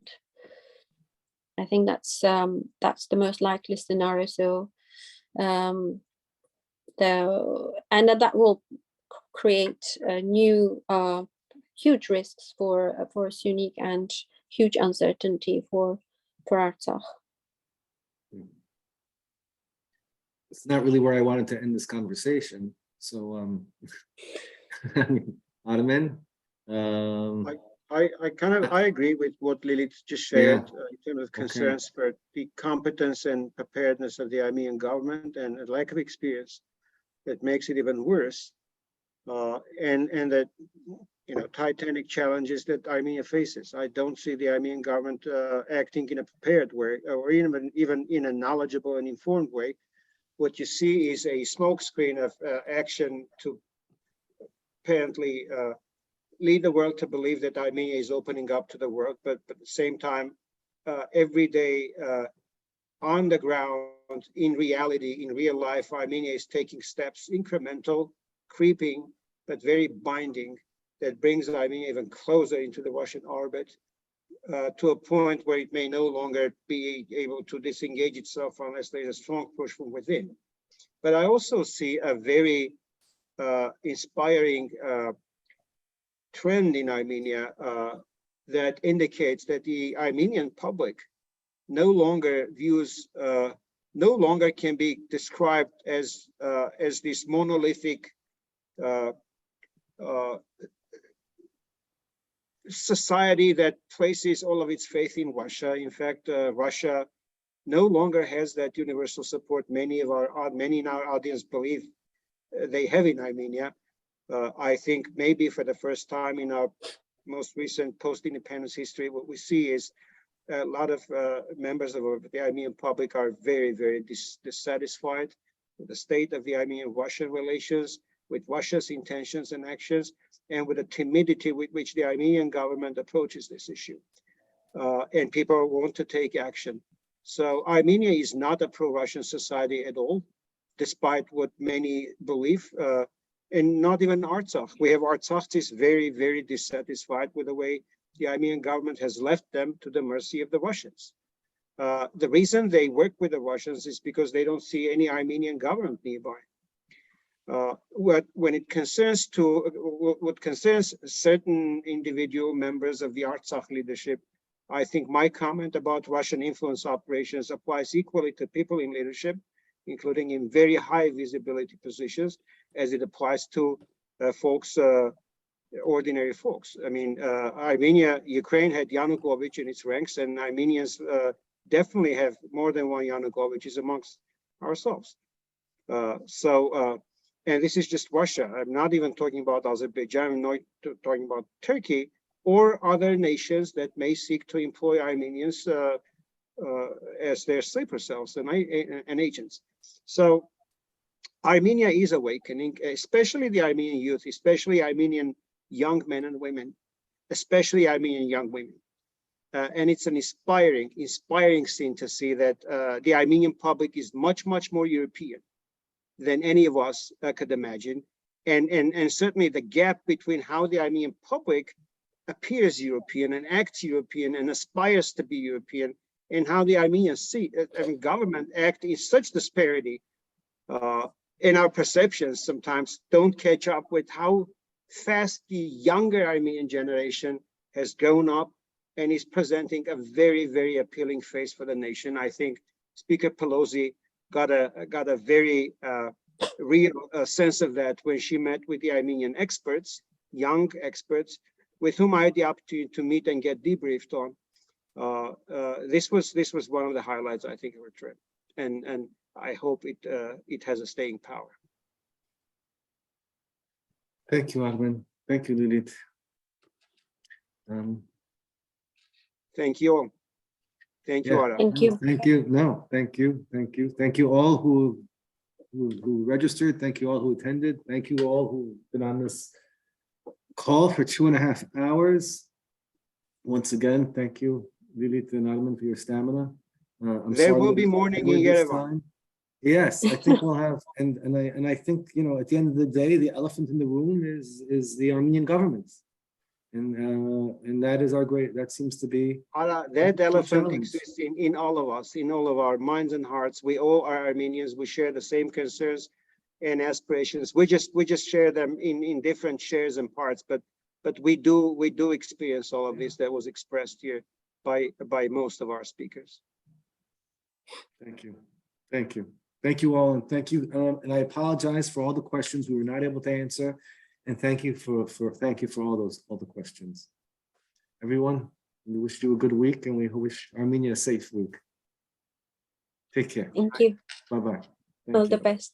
I think that's the most likely scenario. So and that will create new huge risks for Sunni and huge uncertainty for Artsakh. It's not really where I wanted to end this conversation. So, Ottoman. I agree with what Lilith just shared in terms of concerns for the competence and preparedness of the Armenian government and a lack of experience that makes it even worse. And that, you know, titanic challenges that Armenia faces. I don't see the Armenian government acting in a prepared way, or even in a knowledgeable and informed way. What you see is a smokescreen of action to apparently lead the world to believe that Armenia is opening up to the world, but at the same time, every day on the ground, in reality, in real life, Armenia is taking steps, incremental, creeping, but very binding, that brings Armenia even closer into the Russian orbit, to a point where it may no longer be able to disengage itself unless there's a strong push from within. But I also see a very inspiring trend in Armenia that indicates that the Armenian public no longer can be described as this monolithic society that places all of its faith in Russia. In fact, Russia no longer has that universal support many in our audience believe they have in Armenia. I think maybe for the first time in our most recent post-independence history, what we see is a lot of members of the Armenian public are very, very dissatisfied with the state of the Armenian-Russian relations, with Russia's intentions and actions, and with the timidity with which the Armenian government approaches this issue. And people want to take action. So Armenia is not a pro-Russian society at all, despite what many believe, and not even Artsakh. We have Artsakhis very, very dissatisfied with the way the Armenian government has left them to the mercy of the Russians. The reason they work with the Russians is because they don't see any Armenian government nearby. When it concerns what concerns certain individual members of the Artsakh leadership, I think my comment about Russian influence operations applies equally to people in leadership, including in very high visibility positions, as it applies to ordinary folks. I mean, Armenia, Ukraine had Yanukovych in its ranks, and Armenians definitely have more than one Yanukovyches amongst ourselves. And this is just Russia. I'm not even talking about Azerbaijan, I'm not talking about Turkey or other nations that may seek to employ Armenians as their sleeper cells and agents. So Armenia is awakening, especially the Armenian youth, especially Armenian young men and women, especially Armenian young women. And it's an inspiring scene to see that the Armenian public is much, much more European than any of us could imagine. And certainly the gap between how the Armenian public appears European and acts European and aspires to be European, and how the Armenian government act is such disparity. And our perceptions sometimes don't catch up with how fast the younger Armenian generation has grown up and is presenting a very, very appealing face for the nation. I think Speaker Pelosi got a very real sense of that when she met with the Armenian experts, young experts, with whom I had the opportunity to meet and get debriefed on. This was one of the highlights, I think, of her trip, and I hope it has a staying power. Thank you, Armen. Thank you, Lilith. Thank you all. Thank you, Ara. Thank you. Thank you. No, thank you. Thank you. Thank you all who registered. Thank you all who attended. Thank you all who've been on this call for 2.5 hours. Once again, thank you, Lilith and Armen, for your stamina. There will be morning in Yerevan. Yes, I think we'll have, and I think, you know, at the end of the day, the elephant in the room is the Armenian government. And that is our that seems to be. That elephant challenge. exists in all of us, in all of our minds and hearts. We all are Armenians. We share the same concerns and aspirations. We just share them in different shares and parts, but we do experience all of this that was expressed here by most of our speakers. Thank you. Thank you. Thank you all. And thank you. And I apologize for all the questions we were not able to answer. And thank you for all the questions. Everyone, we wish you a good week and we wish Armenia a safe week. Take care. Thank you. Bye-bye. All the best.